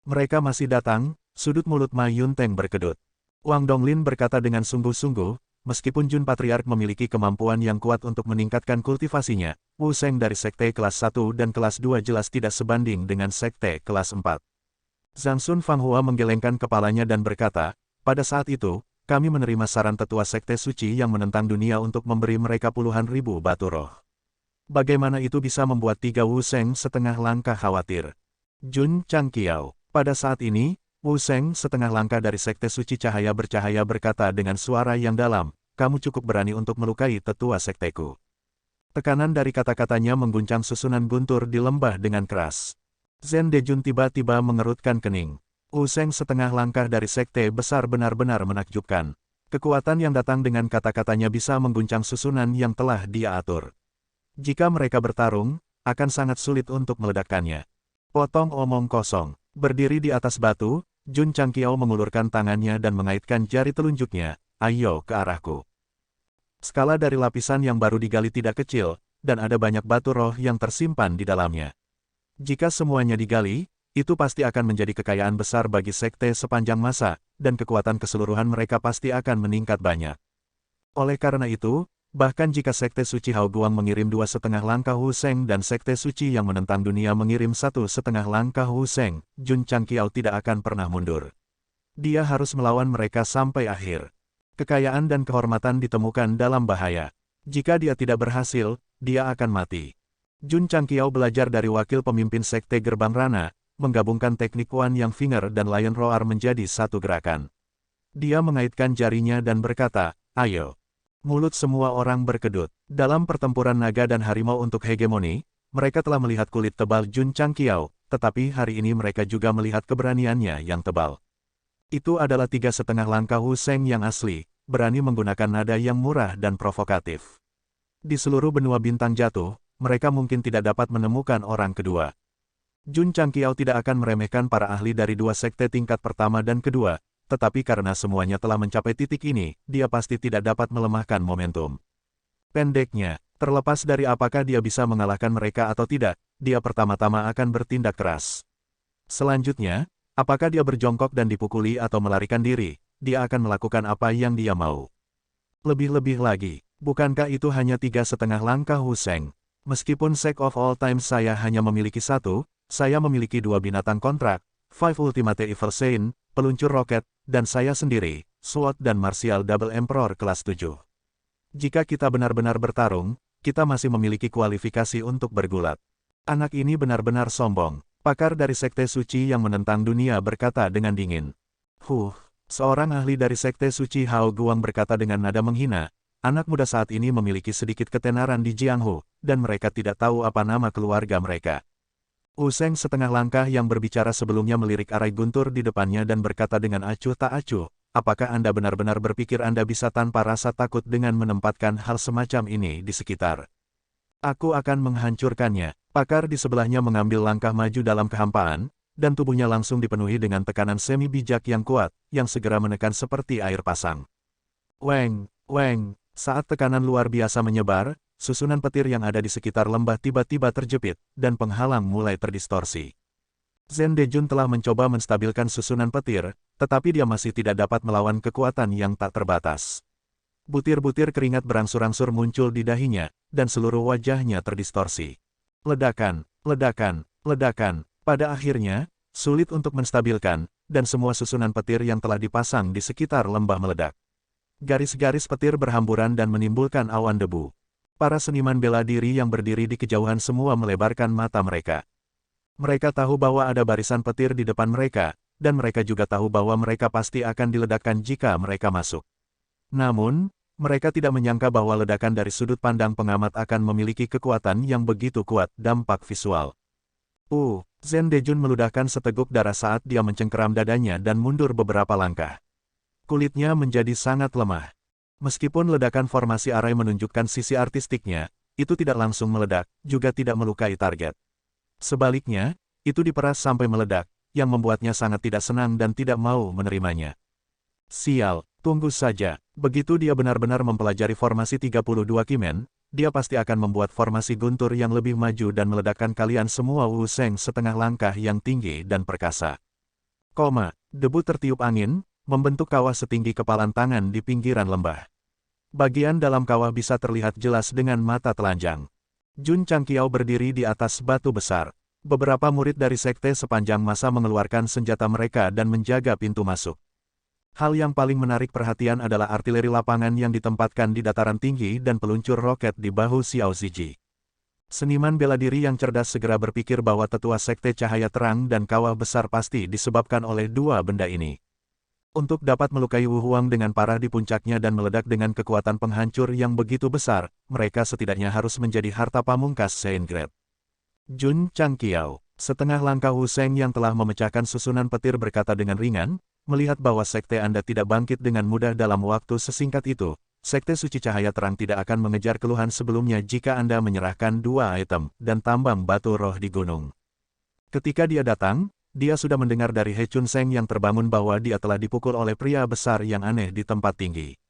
A: Mereka masih datang, sudut mulut Ma Yunteng berkedut. Wang Donglin berkata dengan sungguh-sungguh, meskipun Jun Patriark memiliki kemampuan yang kuat untuk meningkatkan kultivasinya, Wu Sheng dari sekte kelas 1 dan kelas 2 jelas tidak sebanding dengan sekte kelas 4. Zhang Sun Fanghua menggelengkan kepalanya dan berkata, pada saat itu, kami menerima saran tetua sekte suci yang menentang dunia untuk memberi mereka puluhan ribu batu roh. Bagaimana itu bisa membuat 3 Wu Sheng setengah langkah khawatir? Jun Changqiao, pada saat ini, Wu Sheng setengah langkah dari sekte suci cahaya bercahaya berkata dengan suara yang dalam, kamu cukup berani untuk melukai tetua sekteku. Tekanan dari kata-katanya mengguncang susunan guntur di lembah dengan keras. Zhen Dejun tiba-tiba mengerutkan kening. Wu Sheng setengah langkah dari sekte besar benar-benar menakjubkan. Kekuatan yang datang dengan kata-katanya bisa mengguncang susunan yang telah dia atur. Jika mereka bertarung, akan sangat sulit untuk meledakkannya. Potong omong kosong. Berdiri di atas batu, Jun Changqiao mengulurkan tangannya dan mengaitkan jari telunjuknya, ayo ke arahku. Skala dari lapisan yang baru digali tidak kecil, dan ada banyak batu roh yang tersimpan di dalamnya. Jika semuanya digali, itu pasti akan menjadi kekayaan besar bagi sekte sepanjang masa, dan kekuatan keseluruhan mereka pasti akan meningkat banyak. Oleh karena itu, bahkan jika sekte suci Hao Guang mengirim 2,5 langkah Wu Sheng dan sekte suci yang menentang dunia mengirim 1,5 langkah Wu Sheng, Jun Changqiao tidak akan pernah mundur. Dia harus melawan mereka sampai akhir. Kekayaan dan kehormatan ditemukan dalam bahaya. Jika dia tidak berhasil, dia akan mati. Jun Changqiao belajar dari wakil pemimpin sekte Gerbang Rana, menggabungkan teknik Wan Yang Finger dan Lion Roar menjadi satu gerakan. Dia mengaitkan jarinya dan berkata, ayo. Mulut semua orang berkedut. Dalam pertempuran naga dan harimau untuk hegemoni, mereka telah melihat kulit tebal Jun Changqiao, tetapi hari ini mereka juga melihat keberaniannya yang tebal. Itu adalah 3,5 langkah Wu Sheng yang asli, berani menggunakan nada yang murah dan provokatif. Di seluruh benua bintang jatuh, mereka mungkin tidak dapat menemukan orang kedua. Jun Changqiao tidak akan meremehkan para ahli dari dua sekte tingkat pertama dan kedua, tetapi karena semuanya telah mencapai titik ini, dia pasti tidak dapat melemahkan momentum. Pendeknya, terlepas dari apakah dia bisa mengalahkan mereka atau tidak, dia pertama-tama akan bertindak keras. Selanjutnya, apakah dia berjongkok dan dipukuli atau melarikan diri, dia akan melakukan apa yang dia mau. Lebih-lebih lagi, bukankah itu hanya 3,5 langkah Wu Sheng? Meskipun Sake of All Time saya hanya memiliki satu, saya memiliki dua binatang kontrak, Five Ultimate Evil Saint, peluncur roket, dan saya sendiri, Sword dan Martial Double Emperor kelas 7. Jika kita benar-benar bertarung, kita masih memiliki kualifikasi untuk bergulat. Anak ini benar-benar sombong. Pakar dari Sekte Suci yang menentang dunia berkata dengan dingin. Seorang ahli dari Sekte Suci Hao Guang berkata dengan nada menghina, anak muda saat ini memiliki sedikit ketenaran di Jianghu, dan mereka tidak tahu apa nama keluarga mereka. Wu Sheng setengah langkah yang berbicara sebelumnya melirik arai guntur di depannya dan berkata dengan acuh tak acuh, apakah Anda benar-benar berpikir Anda bisa tanpa rasa takut dengan menempatkan hal semacam ini di sekitar? Aku akan menghancurkannya. Pakar di sebelahnya mengambil langkah maju dalam kehampaan, dan tubuhnya langsung dipenuhi dengan tekanan semi bijak yang kuat, yang segera menekan seperti air pasang. Weng, weng, saat tekanan luar biasa menyebar, susunan petir yang ada di sekitar lembah tiba-tiba terjepit, dan penghalang mulai terdistorsi. Zhen Dejun telah mencoba menstabilkan susunan petir, tetapi dia masih tidak dapat melawan kekuatan yang tak terbatas. Butir-butir keringat berangsur-angsur muncul di dahinya, dan seluruh wajahnya terdistorsi. Ledakan, ledakan, ledakan, pada akhirnya, sulit untuk menstabilkan, dan semua susunan petir yang telah dipasang di sekitar lembah meledak. Garis-garis petir berhamburan dan menimbulkan awan debu. Para seniman bela diri yang berdiri di kejauhan semua melebarkan mata mereka. Mereka tahu bahwa ada barisan petir di depan mereka, dan mereka juga tahu bahwa mereka pasti akan diledakkan jika mereka masuk. Namun, mereka tidak menyangka bahwa ledakan dari sudut pandang pengamat akan memiliki kekuatan yang begitu kuat dampak visual. Zhen Dejun meludahkan seteguk darah saat dia mencengkeram dadanya dan mundur beberapa langkah. Kulitnya menjadi sangat lemah. Meskipun ledakan formasi arai menunjukkan sisi artistiknya, itu tidak langsung meledak, juga tidak melukai target. Sebaliknya, itu diperas sampai meledak, yang membuatnya sangat tidak senang dan tidak mau menerimanya. Sial, tunggu saja, begitu dia benar-benar mempelajari formasi 32 Kimen, dia pasti akan membuat formasi guntur yang lebih maju dan meledakkan kalian semua. Wu Sheng setengah langkah yang tinggi dan perkasa. Debu tertiup angin, membentuk kawah setinggi kepalan tangan di pinggiran lembah. Bagian dalam kawah bisa terlihat jelas dengan mata telanjang. Jun Changqiao berdiri di atas batu besar. Beberapa murid dari sekte sepanjang masa mengeluarkan senjata mereka dan menjaga pintu masuk. Hal yang paling menarik perhatian adalah artileri lapangan yang ditempatkan di dataran tinggi dan peluncur roket di bahu Xiao Ziji. Seniman bela diri yang cerdas segera berpikir bahwa tetua sekte cahaya terang dan kawah besar pasti disebabkan oleh dua benda ini. Untuk dapat melukai Wu Huang dengan parah di puncaknya dan meledak dengan kekuatan penghancur yang begitu besar, mereka setidaknya harus menjadi harta pamungkas Saint Grade. Jun Changqiao, setengah langkah Wu Sheng yang telah memecahkan susunan petir berkata dengan ringan, melihat bahwa sekte Anda tidak bangkit dengan mudah dalam waktu sesingkat itu, sekte suci cahaya terang tidak akan mengejar keluhan sebelumnya jika Anda menyerahkan dua item dan tambang batu roh di gunung. Ketika dia datang, dia sudah mendengar dari He Chun Seng yang terbangun bahwa dia telah dipukul oleh pria besar yang aneh di tempat tinggi.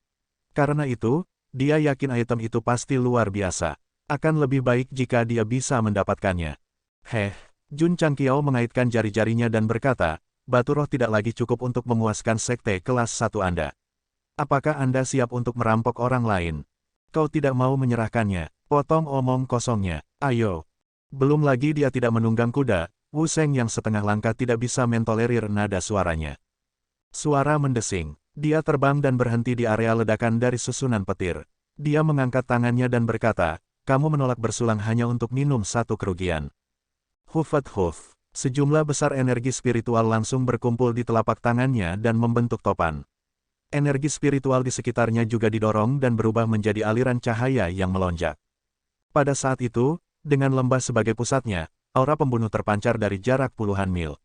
A: Karena itu, dia yakin item itu pasti luar biasa. Akan lebih baik jika dia bisa mendapatkannya. Jun Changqiao mengaitkan jari-jarinya dan berkata, batu roh tidak lagi cukup untuk memuaskan sekte kelas 1 Anda. Apakah Anda siap untuk merampok orang lain? Kau tidak mau menyerahkannya, potong omong kosongnya, ayo. Belum lagi dia tidak menunggang kuda, Wu Sheng yang setengah langkah tidak bisa mentolerir nada suaranya. Suara mendesing, dia terbang dan berhenti di area ledakan dari susunan petir. Dia mengangkat tangannya dan berkata, kamu menolak bersulang hanya untuk minum satu kerugian. Huf. Sejumlah besar energi spiritual langsung berkumpul di telapak tangannya dan membentuk topan. Energi spiritual di sekitarnya juga didorong dan berubah menjadi aliran cahaya yang melonjak. Pada saat itu, dengan lembah sebagai pusatnya, aura pembunuh terpancar dari jarak puluhan mil.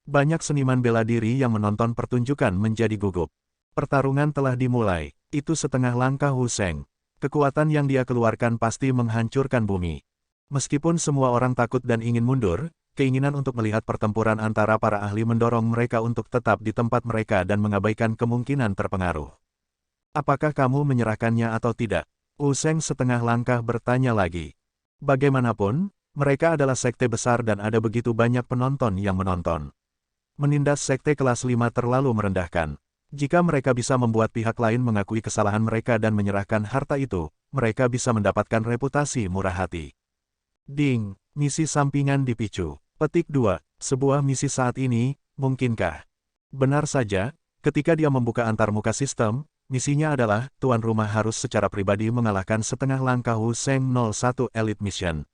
A: Banyak seniman bela diri yang menonton pertunjukan menjadi gugup. Pertarungan telah dimulai. Itu setengah langkah Wu Sheng. Kekuatan yang dia keluarkan pasti menghancurkan bumi. Meskipun semua orang takut dan ingin mundur, keinginan untuk melihat pertempuran antara para ahli mendorong mereka untuk tetap di tempat mereka dan mengabaikan kemungkinan terpengaruh. Apakah kamu menyerahkannya atau tidak? Wu Sheng setengah langkah bertanya lagi. Bagaimanapun, mereka adalah sekte besar dan ada begitu banyak penonton yang menonton. Menindas sekte kelas 5 terlalu merendahkan. Jika mereka bisa membuat pihak lain mengakui kesalahan mereka dan menyerahkan harta itu, mereka bisa mendapatkan reputasi murah hati. Ding, misi sampingan dipicu. Petik 2. Sebuah misi saat ini, mungkinkah? Benar saja, ketika dia membuka antarmuka sistem, misinya adalah, tuan rumah harus secara pribadi mengalahkan setengah langkah Wu Sheng 01 Elite Mission.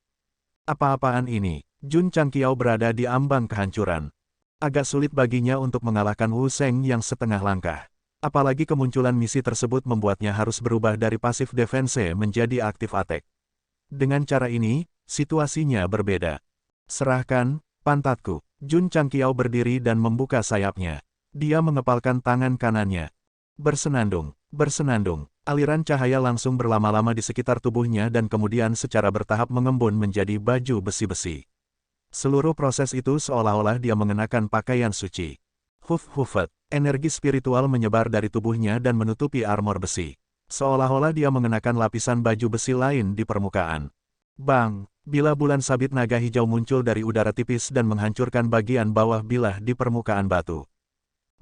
A: Apa-apaan ini? Jun Changqiao berada di ambang kehancuran. Agak sulit baginya untuk mengalahkan Wu Sheng yang setengah langkah. Apalagi kemunculan misi tersebut membuatnya harus berubah dari pasif defense menjadi aktif attack. Dengan cara ini, situasinya berbeda. Serahkan, pantatku. Jun Changqiao berdiri dan membuka sayapnya. Dia mengepalkan tangan kanannya. Bersenandung, bersenandung. Aliran cahaya langsung berlama-lama di sekitar tubuhnya dan kemudian secara bertahap mengembun menjadi baju besi-besi. Seluruh proses itu seolah-olah dia mengenakan pakaian suci. Huf-hufet, energi spiritual menyebar dari tubuhnya dan menutupi armor besi. Seolah-olah dia mengenakan lapisan baju besi lain di permukaan. Bang, bilah bulan sabit naga hijau muncul dari udara tipis dan menghancurkan bagian bawah bilah di permukaan batu.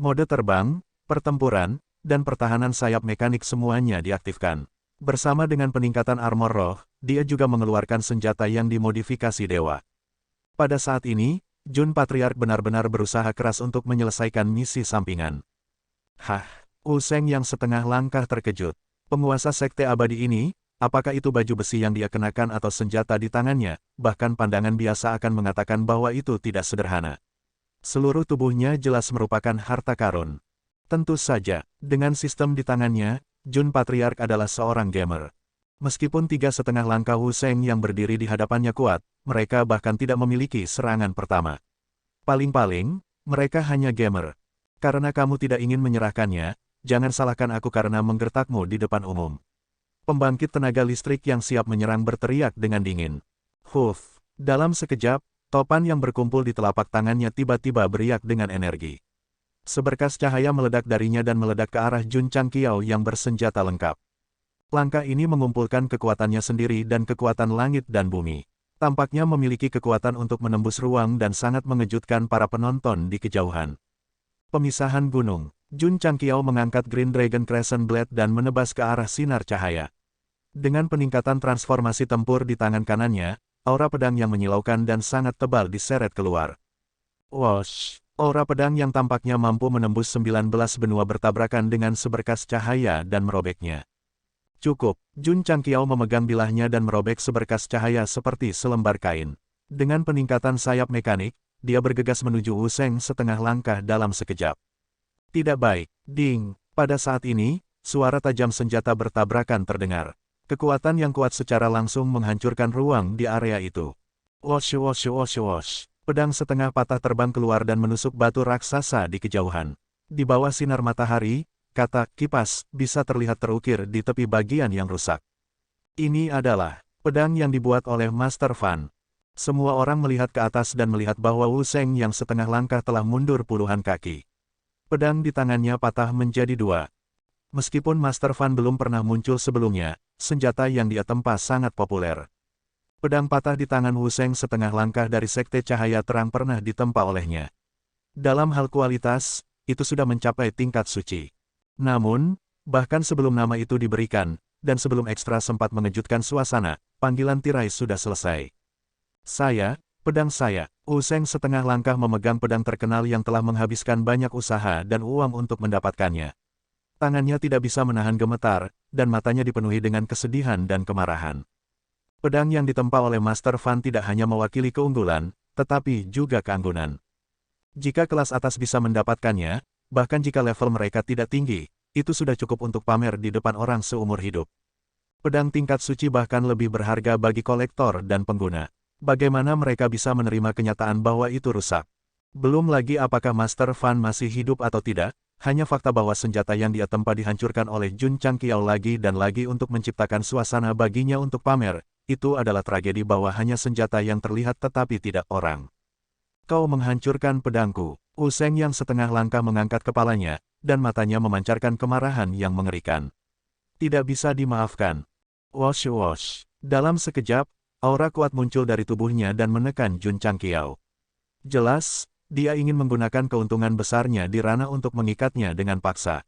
A: Mode terbang, pertempuran, dan pertahanan sayap mekanik semuanya diaktifkan. Bersama dengan peningkatan armor roh, dia juga mengeluarkan senjata yang dimodifikasi dewa. Pada saat ini, Jun Patriark benar-benar berusaha keras untuk menyelesaikan misi sampingan. Hah, Wu Sheng yang setengah langkah terkejut. Penguasa sekte abadi ini, apakah itu baju besi yang dia kenakan atau senjata di tangannya, bahkan pandangan biasa akan mengatakan bahwa itu tidak sederhana. Seluruh tubuhnya jelas merupakan harta karun. Tentu saja, dengan sistem di tangannya, Jun Patriark adalah seorang gamer. Meskipun 3,5 langkah Wu Sheng yang berdiri di hadapannya kuat, mereka bahkan tidak memiliki serangan pertama. Paling-paling, mereka hanya gamer. Karena kamu tidak ingin menyerahkannya, jangan salahkan aku karena menggertakmu di depan umum. Pembangkit tenaga listrik yang siap menyerang berteriak dengan dingin. Huf, dalam sekejap, topan yang berkumpul di telapak tangannya tiba-tiba beriak dengan energi. Seberkas cahaya meledak darinya dan meledak ke arah Jun Changqiao yang bersenjata lengkap. Langkah ini mengumpulkan kekuatannya sendiri dan kekuatan langit dan bumi. Tampaknya memiliki kekuatan untuk menembus ruang dan sangat mengejutkan para penonton di kejauhan. Pemisahan gunung. Jun Changqiao mengangkat Green Dragon Crescent Blade dan menebas ke arah sinar cahaya. Dengan peningkatan transformasi tempur di tangan kanannya, aura pedang yang menyilaukan dan sangat tebal diseret keluar. Wosh! Aura pedang yang tampaknya mampu menembus 19 benua bertabrakan dengan seberkas cahaya dan merobeknya. Cukup, Jun Changqiao memegang bilahnya dan merobek seberkas cahaya seperti selembar kain. Dengan peningkatan sayap mekanik, dia bergegas menuju Wu Sheng setengah langkah dalam sekejap. Tidak baik, ding. Pada saat ini, suara tajam senjata bertabrakan terdengar. Kekuatan yang kuat secara langsung menghancurkan ruang di area itu. Wosh wosh wosh wosh. Pedang setengah patah terbang keluar dan menusuk batu raksasa di kejauhan. Di bawah sinar matahari, kata kipas bisa terlihat terukir di tepi bagian yang rusak. Ini adalah pedang yang dibuat oleh Master Fan. Semua orang melihat ke atas dan melihat bahwa Wu Sheng yang setengah langkah telah mundur puluhan kaki. Pedang di tangannya patah menjadi dua. Meskipun Master Fan belum pernah muncul sebelumnya, senjata yang dia tempa sangat populer. Pedang patah di tangan Wu Sheng setengah langkah dari Sekte Cahaya Terang pernah ditempa olehnya. Dalam hal kualitas, itu sudah mencapai tingkat suci. Namun, bahkan sebelum nama itu diberikan, dan sebelum ekstra sempat mengejutkan suasana, panggilan tirai sudah selesai. Pedang saya, Wu Sheng setengah langkah memegang pedang terkenal yang telah menghabiskan banyak usaha dan uang untuk mendapatkannya. Tangannya tidak bisa menahan gemetar, dan matanya dipenuhi dengan kesedihan dan kemarahan. Pedang yang ditempa oleh Master Fan tidak hanya mewakili keunggulan, tetapi juga keanggunan. Jika kelas atas bisa mendapatkannya, bahkan jika level mereka tidak tinggi, itu sudah cukup untuk pamer di depan orang seumur hidup. Pedang tingkat suci bahkan lebih berharga bagi kolektor dan pengguna. Bagaimana mereka bisa menerima kenyataan bahwa itu rusak? Belum lagi apakah Master Fan masih hidup atau tidak, hanya fakta bahwa senjata yang dia tempa dihancurkan oleh Jun Changqiao lagi dan lagi untuk menciptakan suasana baginya untuk pamer, itu adalah tragedi bahwa hanya senjata yang terlihat tetapi tidak orang. Kau menghancurkan pedangku. Wu Sheng yang setengah langkah mengangkat kepalanya, dan matanya memancarkan kemarahan yang mengerikan. Tidak bisa dimaafkan. Wosh wosh. Dalam sekejap, aura kuat muncul dari tubuhnya dan menekan Jun Changqiao. Jelas, dia ingin menggunakan keuntungan besarnya di ranah untuk mengikatnya dengan paksa.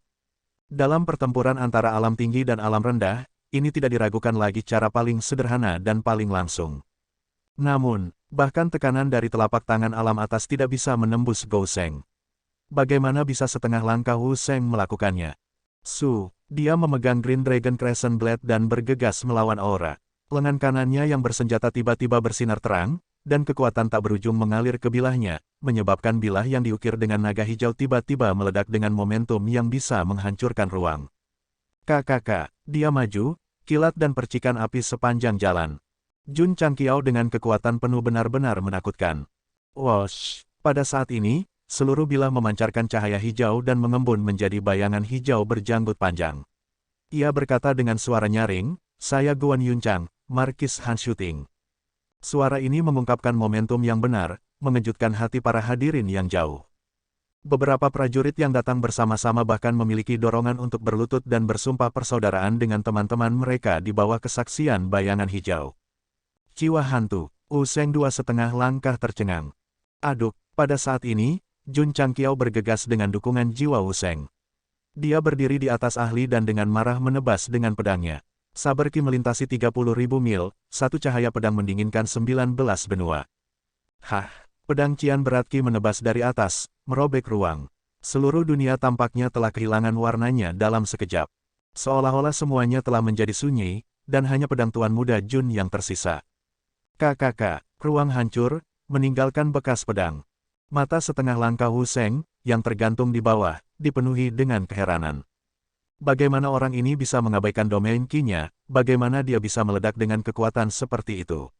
A: Dalam pertempuran antara alam tinggi dan alam rendah, ini tidak diragukan lagi cara paling sederhana dan paling langsung. Namun, bahkan tekanan dari telapak tangan alam atas tidak bisa menembus Gou Sheng. Bagaimana bisa setengah langkah Wu Sheng melakukannya? Dia memegang Green Dragon Crescent Blade dan bergegas melawan aura. Lengan kanannya yang bersenjata tiba-tiba bersinar terang, dan kekuatan tak berujung mengalir ke bilahnya, menyebabkan bilah yang diukir dengan naga hijau tiba-tiba meledak dengan momentum yang bisa menghancurkan ruang. Kakak, dia maju, kilat dan percikan api sepanjang jalan. Jun Changqiao dengan kekuatan penuh benar-benar menakutkan. Wosh! Pada saat ini, seluruh bilah memancarkan cahaya hijau dan mengembun menjadi bayangan hijau berjanggut panjang. Ia berkata dengan suara nyaring, "Saya Guan Yunchang, Markis Han Shooting." Suara ini mengungkapkan momentum yang benar, mengejutkan hati para hadirin yang jauh. Beberapa prajurit yang datang bersama-sama bahkan memiliki dorongan untuk berlutut dan bersumpah persaudaraan dengan teman-teman mereka di bawah kesaksian bayangan hijau. Jiwa hantu, Wu Sheng 2,5 langkah tercengang. Aduk, pada saat ini, Jun Changqiao bergegas dengan dukungan jiwa Wu Sheng. Dia berdiri di atas ahli dan dengan marah menebas dengan pedangnya. Saber Ki melintasi 30.000 mil, satu cahaya pedang mendinginkan 19 benua. Hah, pedang cian berat Ki menebas dari atas, merobek ruang. Seluruh dunia tampaknya telah kehilangan warnanya dalam sekejap. Seolah-olah semuanya telah menjadi sunyi, dan hanya pedang tuan muda Jun yang tersisa. Kakak, ruang hancur, meninggalkan bekas pedang. Mata setengah langkah Wu Sheng, yang tergantung di bawah, dipenuhi dengan keheranan. Bagaimana orang ini bisa mengabaikan domain Qi-nya, bagaimana dia bisa meledak dengan kekuatan seperti itu?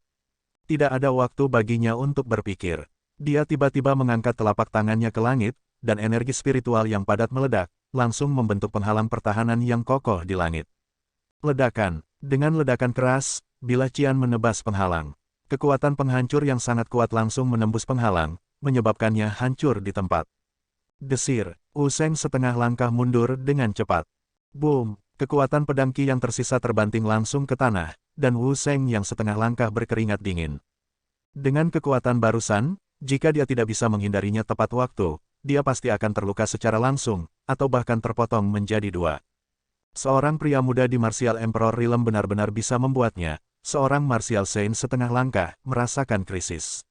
A: Tidak ada waktu baginya untuk berpikir. Dia tiba-tiba mengangkat telapak tangannya ke langit, dan energi spiritual yang padat meledak, langsung membentuk penghalang pertahanan yang kokoh di langit. Ledakan. Dengan ledakan keras, bilah cian menebas penghalang. Kekuatan penghancur yang sangat kuat langsung menembus penghalang, menyebabkannya hancur di tempat. Desir, Wu Sheng setengah langkah mundur dengan cepat. Boom, kekuatan pedang Qi yang tersisa terbanting langsung ke tanah, dan Wu Sheng yang setengah langkah berkeringat dingin. Dengan kekuatan barusan, jika dia tidak bisa menghindarinya tepat waktu, dia pasti akan terluka secara langsung, atau bahkan terpotong menjadi dua. Seorang pria muda di Martial Emperor Realm benar-benar bisa membuatnya, seorang Martial Saint setengah langkah, merasakan krisis.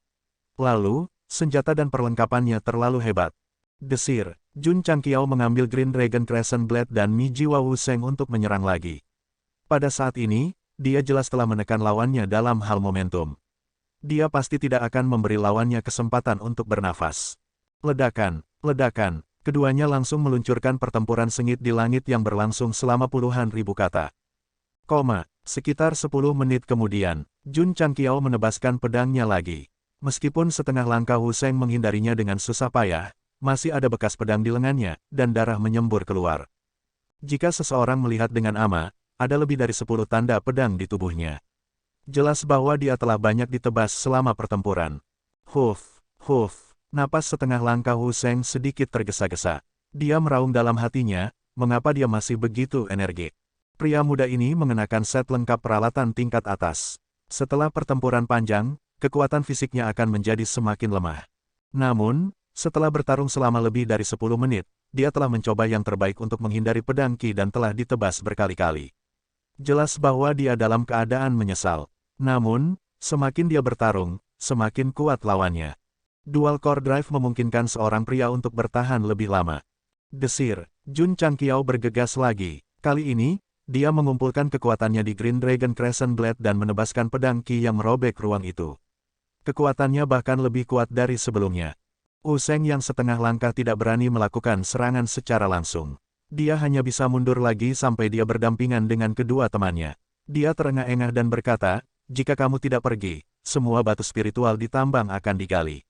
A: Lalu, senjata dan perlengkapannya terlalu hebat. Desir, Jun Changqiao mengambil Green Dragon Crescent Blade dan Mi Jiwa Wu Sheng untuk menyerang lagi. Pada saat ini, dia jelas telah menekan lawannya dalam hal momentum. Dia pasti tidak akan memberi lawannya kesempatan untuk bernafas. Ledakan, keduanya langsung meluncurkan pertempuran sengit di langit yang berlangsung selama puluhan ribu kata. Sekitar 10 menit kemudian, Jun Changqiao menebaskan pedangnya lagi. Meskipun setengah langkah Wu Sheng menghindarinya dengan susah payah, masih ada bekas pedang di lengannya, dan darah menyembur keluar. Jika seseorang melihat dengan ama, ada lebih dari 10 tanda pedang di tubuhnya. Jelas bahwa dia telah banyak ditebas selama pertempuran. Huf, napas setengah langkah Wu Sheng sedikit tergesa-gesa. Dia meraung dalam hatinya, mengapa dia masih begitu energik. Pria muda ini mengenakan set lengkap peralatan tingkat atas. Setelah pertempuran panjang, kekuatan fisiknya akan menjadi semakin lemah. Namun, setelah bertarung selama lebih dari 10 menit, dia telah mencoba yang terbaik untuk menghindari pedang Qi dan telah ditebas berkali-kali. Jelas bahwa dia dalam keadaan menyesal. Namun, semakin dia bertarung, semakin kuat lawannya. Dual Core Drive memungkinkan seorang pria untuk bertahan lebih lama. Desir, Jun Changqiao bergegas lagi. Kali ini, dia mengumpulkan kekuatannya di Green Dragon Crescent Blade dan menebaskan pedang Qi yang merobek ruang itu. Kekuatannya bahkan lebih kuat dari sebelumnya. Wu Sheng yang setengah langkah tidak berani melakukan serangan secara langsung. Dia hanya bisa mundur lagi sampai dia berdampingan dengan kedua temannya. Dia terengah-engah dan berkata, jika kamu tidak pergi, semua batu spiritual di tambang akan digali.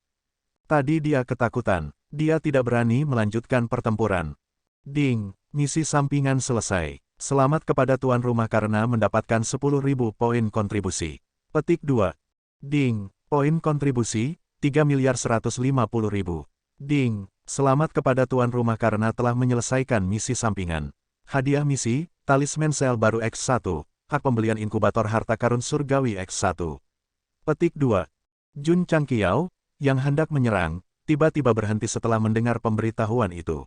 A: Tadi dia ketakutan. Dia tidak berani melanjutkan pertempuran. Ding, misi sampingan selesai. Selamat kepada tuan rumah karena mendapatkan 10.000 poin kontribusi. Petik 2. Ding, poin kontribusi, 3.150.000. Ding, selamat kepada tuan rumah karena telah menyelesaikan misi sampingan. Hadiah misi, talisman sel baru X1, hak pembelian inkubator harta karun surgawi X1. Petik 2. Jun Changqiao, yang hendak menyerang, tiba-tiba berhenti setelah mendengar pemberitahuan itu.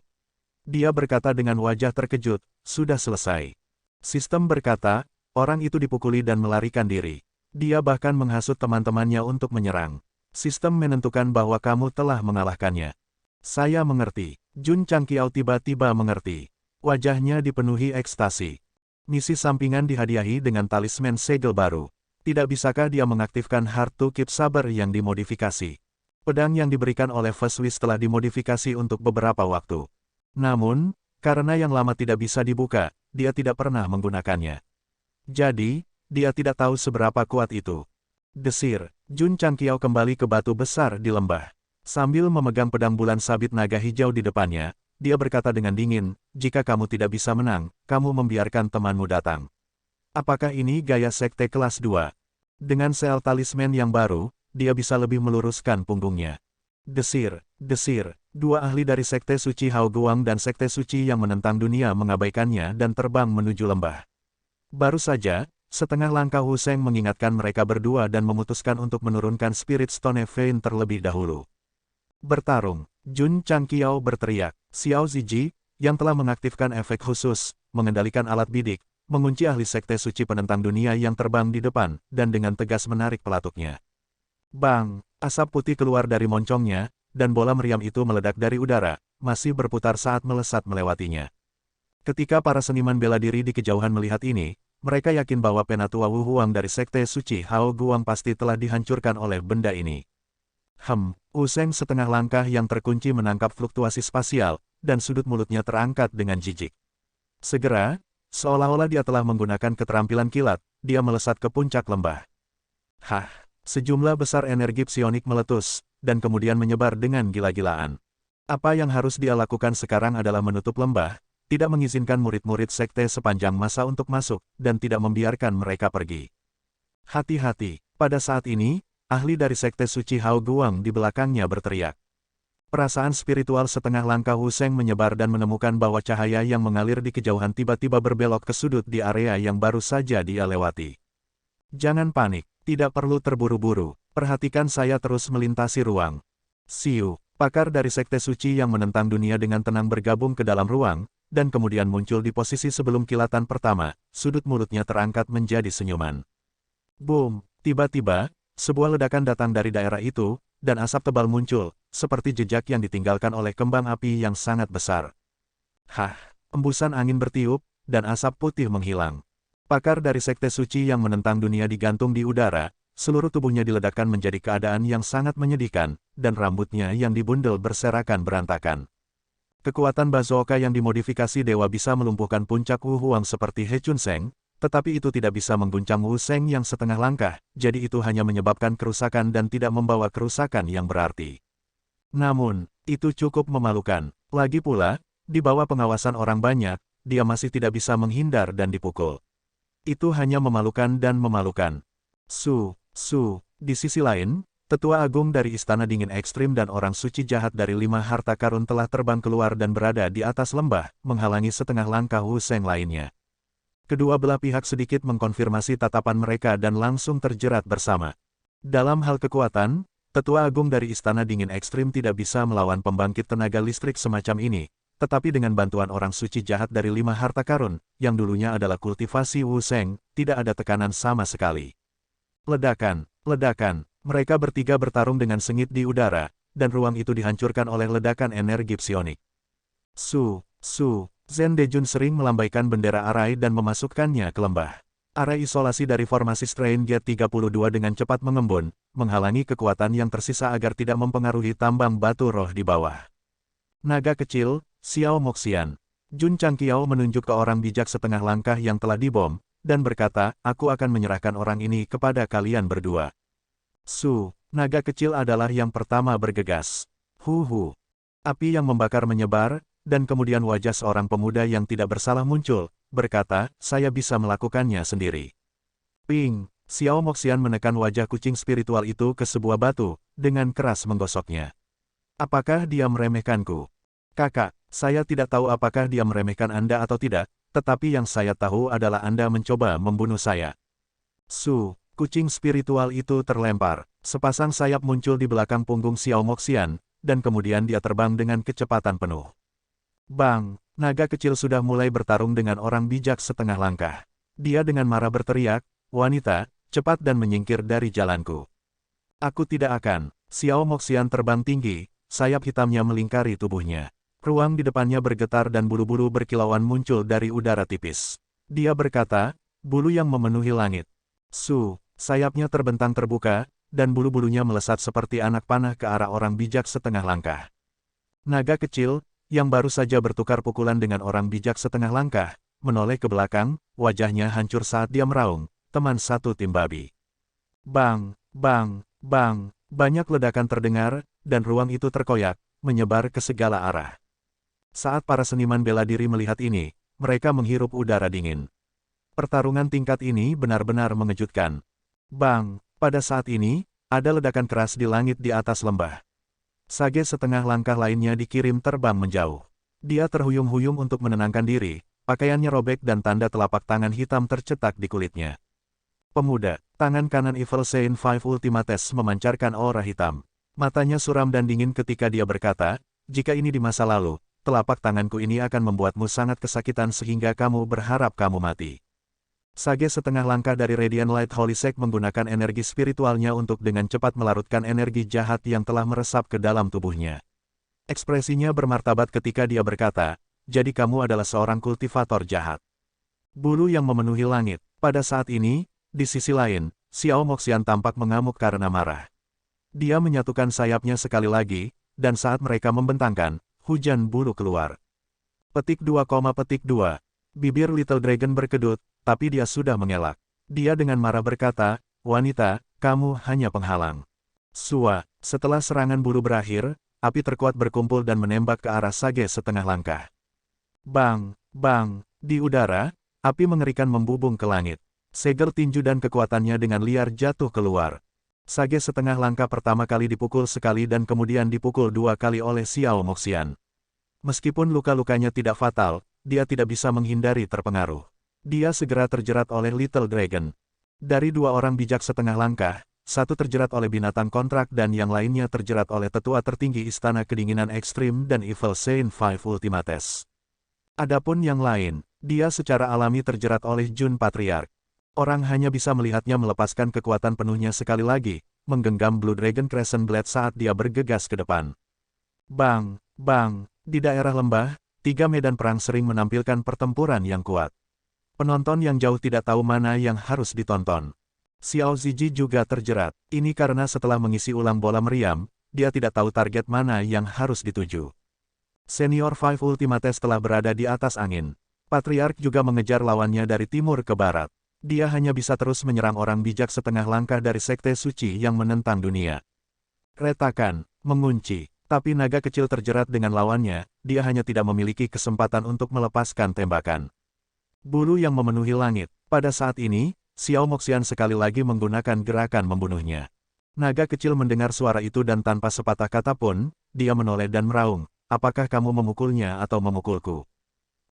A: Dia berkata dengan wajah terkejut, sudah selesai. Sistem berkata, orang itu dipukuli dan melarikan diri. Dia bahkan menghasut teman-temannya untuk menyerang. Sistem menentukan bahwa kamu telah mengalahkannya. Saya mengerti. Jun Changqiao tiba-tiba mengerti. Wajahnya dipenuhi ekstasi. Misi sampingan dihadiahi dengan talisman segel baru. Tidak bisakah dia mengaktifkan Heart to Keep Saber yang dimodifikasi? Pedang yang diberikan oleh Veswis telah dimodifikasi untuk beberapa waktu. Namun, karena yang lama tidak bisa dibuka, dia tidak pernah menggunakannya. Jadi, dia tidak tahu seberapa kuat itu. Desir, Jun Changqiao kembali ke batu besar di lembah. Sambil memegang pedang bulan sabit naga hijau di depannya, dia berkata dengan dingin, jika kamu tidak bisa menang, kamu membiarkan temanmu datang. Apakah ini gaya sekte kelas 2? Dengan sel talisman yang baru, dia bisa lebih meluruskan punggungnya. Desir, dua ahli dari Sekte Suci Hao Guang dan Sekte Suci yang menentang dunia mengabaikannya dan terbang menuju lembah. Baru saja, setengah langkah Wu Sheng mengingatkan mereka berdua dan memutuskan untuk menurunkan Spirit Stone Vein terlebih dahulu. Bertarung, Jun Changqiao berteriak. Xiao Ziji, yang telah mengaktifkan efek khusus, mengendalikan alat bidik, mengunci ahli Sekte Suci penentang dunia yang terbang di depan, dan dengan tegas menarik pelatuknya. Bang! Asap putih keluar dari moncongnya, dan bola meriam itu meledak dari udara, masih berputar saat melesat melewatinya. Ketika para seniman bela diri di kejauhan melihat ini, mereka yakin bahwa penatua Wu Huang dari Sekte Suci Hao Guang pasti telah dihancurkan oleh benda ini. Wu Sheng setengah langkah yang terkunci menangkap fluktuasi spasial, dan sudut mulutnya terangkat dengan jijik. Segera, seolah-olah dia telah menggunakan keterampilan kilat, dia melesat ke puncak lembah. Sejumlah besar energi psionik meletus, dan kemudian menyebar dengan gila-gilaan. Apa yang harus dia lakukan sekarang adalah menutup lembah, tidak mengizinkan murid-murid sekte sepanjang masa untuk masuk, dan tidak membiarkan mereka pergi. Hati-hati, pada saat ini, ahli dari Sekte Suci Hao Guang di belakangnya berteriak. Perasaan spiritual setengah langkah Wu Sheng menyebar dan menemukan bahwa cahaya yang mengalir di kejauhan tiba-tiba berbelok ke sudut di area yang baru saja dia lewati. Jangan panik. Tidak perlu terburu-buru, perhatikan saya terus melintasi ruang. Xiu, pakar dari Sekte Suci yang menentang dunia dengan tenang bergabung ke dalam ruang, dan kemudian muncul di posisi sebelum kilatan pertama, sudut mulutnya terangkat menjadi senyuman. Boom, tiba-tiba, sebuah ledakan datang dari daerah itu, dan asap tebal muncul, seperti jejak yang ditinggalkan oleh kembang api yang sangat besar. Embusan angin bertiup, dan asap putih menghilang. Pakar dari Sekte Suci yang menentang dunia digantung di udara, seluruh tubuhnya diledakkan menjadi keadaan yang sangat menyedihkan, dan rambutnya yang dibundel berserakan berantakan. Kekuatan bazooka yang dimodifikasi dewa bisa melumpuhkan puncak Wu Huang seperti He Chun Seng, tetapi itu tidak bisa mengguncang Wu Sheng yang setengah langkah, jadi itu hanya menyebabkan kerusakan dan tidak membawa kerusakan yang berarti. Namun, itu cukup memalukan. Lagi pula, di bawah pengawasan orang banyak, dia masih tidak bisa menghindar dan dipukul. Itu hanya memalukan dan memalukan. Di sisi lain, Tetua Agung dari Istana Dingin Ekstrim dan orang suci jahat dari 5 harta karun telah terbang keluar dan berada di atas lembah, menghalangi setengah langkah Wu Sheng lainnya. Kedua belah pihak sedikit mengkonfirmasi tatapan mereka dan langsung terjerat bersama. Dalam hal kekuatan, Tetua Agung dari Istana Dingin Ekstrim tidak bisa melawan pembangkit tenaga listrik semacam ini. Tetapi dengan bantuan orang suci jahat dari 5 harta karun, yang dulunya adalah kultivasi Wu Sheng, tidak ada tekanan sama sekali. Ledakan, mereka bertiga bertarung dengan sengit di udara, dan ruang itu dihancurkan oleh ledakan energi psionik. Zhen Dejun sering melambaikan bendera arai dan memasukkannya ke lembah. Arai isolasi dari formasi Strain Gate 32 dengan cepat mengembun, menghalangi kekuatan yang tersisa agar tidak mempengaruhi tambang batu roh di bawah. Naga kecil, Xiao Moxian. Jun Changqiao menunjuk ke orang bijak setengah langkah yang telah dibom, dan berkata, aku akan menyerahkan orang ini kepada kalian berdua. Su, naga kecil adalah yang pertama bergegas. Hu. Api yang membakar menyebar, dan kemudian wajah seorang pemuda yang tidak bersalah muncul, berkata, saya bisa melakukannya sendiri. Ping, Xiao Moxian menekan wajah kucing spiritual itu ke sebuah batu, dengan keras menggosoknya. Apakah dia meremehkanku? Kakak, saya tidak tahu apakah dia meremehkan Anda atau tidak, tetapi yang saya tahu adalah Anda mencoba membunuh saya. Su, kucing spiritual itu terlempar, sepasang sayap muncul di belakang punggung Xiao Moxian, dan kemudian dia terbang dengan kecepatan penuh. Bang, naga kecil sudah mulai bertarung dengan orang bijak setengah langkah. Dia dengan marah berteriak, wanita, cepat dan menyingkir dari jalanku. Aku tidak akan. Xiao Moxian terbang tinggi, sayap hitamnya melingkari tubuhnya. Ruang di depannya bergetar dan bulu-bulu berkilauan muncul dari udara tipis. Dia berkata, bulu yang memenuhi langit. Su, sayapnya terbentang terbuka, dan bulu-bulunya melesat seperti anak panah ke arah orang bijak setengah langkah. Naga kecil, yang baru saja bertukar pukulan dengan orang bijak setengah langkah, menoleh ke belakang, wajahnya hancur saat dia meraung, teman satu tim babi. Bang, bang, bang, banyak ledakan terdengar, dan ruang itu terkoyak, menyebar ke segala arah. Saat para seniman bela diri melihat ini, mereka menghirup udara dingin. Pertarungan tingkat ini benar-benar mengejutkan. Bang, pada saat ini, ada ledakan keras di langit di atas lembah. Sage setengah langkah lainnya dikirim terbang menjauh. Dia terhuyung-huyung untuk menenangkan diri, pakaiannya robek dan tanda telapak tangan hitam tercetak di kulitnya. Pemuda, tangan kanan Evil Saint Five Ultimates memancarkan aura hitam. Matanya suram dan dingin ketika dia berkata, jika ini di masa lalu, telapak tanganku ini akan membuatmu sangat kesakitan sehingga kamu berharap kamu mati. Sage setengah langkah dari Radiant Light Holy Sect menggunakan energi spiritualnya untuk dengan cepat melarutkan energi jahat yang telah meresap ke dalam tubuhnya. Ekspresinya bermartabat ketika dia berkata, jadi kamu adalah seorang kultivator jahat. Bulu yang memenuhi langit. Pada saat ini, di sisi lain, Xiao Moxian tampak mengamuk karena marah. Dia menyatukan sayapnya sekali lagi, dan saat mereka membentangkan, hujan bulu keluar. Petik 2, petik 2. Bibir Little Dragon berkedut, tapi dia sudah mengelak. Dia dengan marah berkata, wanita, kamu hanya penghalang. Sua, setelah serangan bulu berakhir, api terkuat berkumpul dan menembak ke arah Sage setengah langkah. Bang, bang, di udara, api mengerikan membubung ke langit. Segel tinju dan kekuatannya dengan liar jatuh keluar. Sage setengah langkah pertama kali dipukul sekali dan kemudian dipukul 2 kali oleh Xiao Moxian. Meskipun luka-lukanya tidak fatal, dia tidak bisa menghindari terpengaruh. Dia segera terjerat oleh Little Dragon. Dari 2 orang bijak setengah langkah, satu terjerat oleh binatang kontrak dan yang lainnya terjerat oleh tetua tertinggi Istana Kedinginan Ekstrim dan Evil Saint Five Ultimates. Adapun yang lain, dia secara alami terjerat oleh Jun Patriarch. Orang hanya bisa melihatnya melepaskan kekuatan penuhnya sekali lagi, menggenggam Blue Dragon Crescent Blade saat dia bergegas ke depan. Bang, bang, di daerah lembah, 3 medan perang sering menampilkan pertempuran yang kuat. Penonton yang jauh tidak tahu mana yang harus ditonton. Xiao Ziji juga terjerat. Ini karena setelah mengisi ulang bola meriam, dia tidak tahu target mana yang harus dituju. Senior Five Ultimates telah berada di atas angin. Patriarch juga mengejar lawannya dari timur ke barat. Dia hanya bisa terus menyerang orang bijak setengah langkah dari Sekte Suci yang menentang dunia. Retakan, mengunci, tapi naga kecil terjerat dengan lawannya, dia hanya tidak memiliki kesempatan untuk melepaskan tembakan. Bulu yang memenuhi langit. Pada saat ini, Xiao Moxian sekali lagi menggunakan gerakan membunuhnya. Naga kecil mendengar suara itu dan tanpa sepatah kata pun, dia menoleh dan meraung, apakah kamu memukulnya atau memukulku?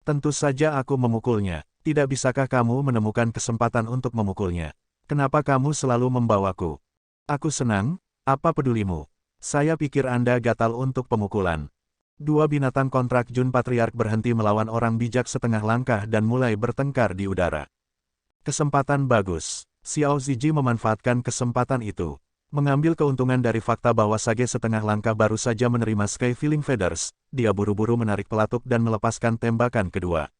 A: Tentu saja aku memukulnya. Tidak bisakah kamu menemukan kesempatan untuk memukulnya? Kenapa kamu selalu membawaku? Aku senang, apa pedulimu? Saya pikir Anda gatal untuk pemukulan. 2 binatang kontrak Jun Patriarch berhenti melawan orang bijak setengah langkah dan mulai bertengkar di udara. Kesempatan bagus. Xiao Ziji memanfaatkan kesempatan itu. Mengambil keuntungan dari fakta bahwa Sage setengah langkah baru saja menerima Sky Feeling Feathers, dia buru-buru menarik pelatuk dan melepaskan tembakan kedua.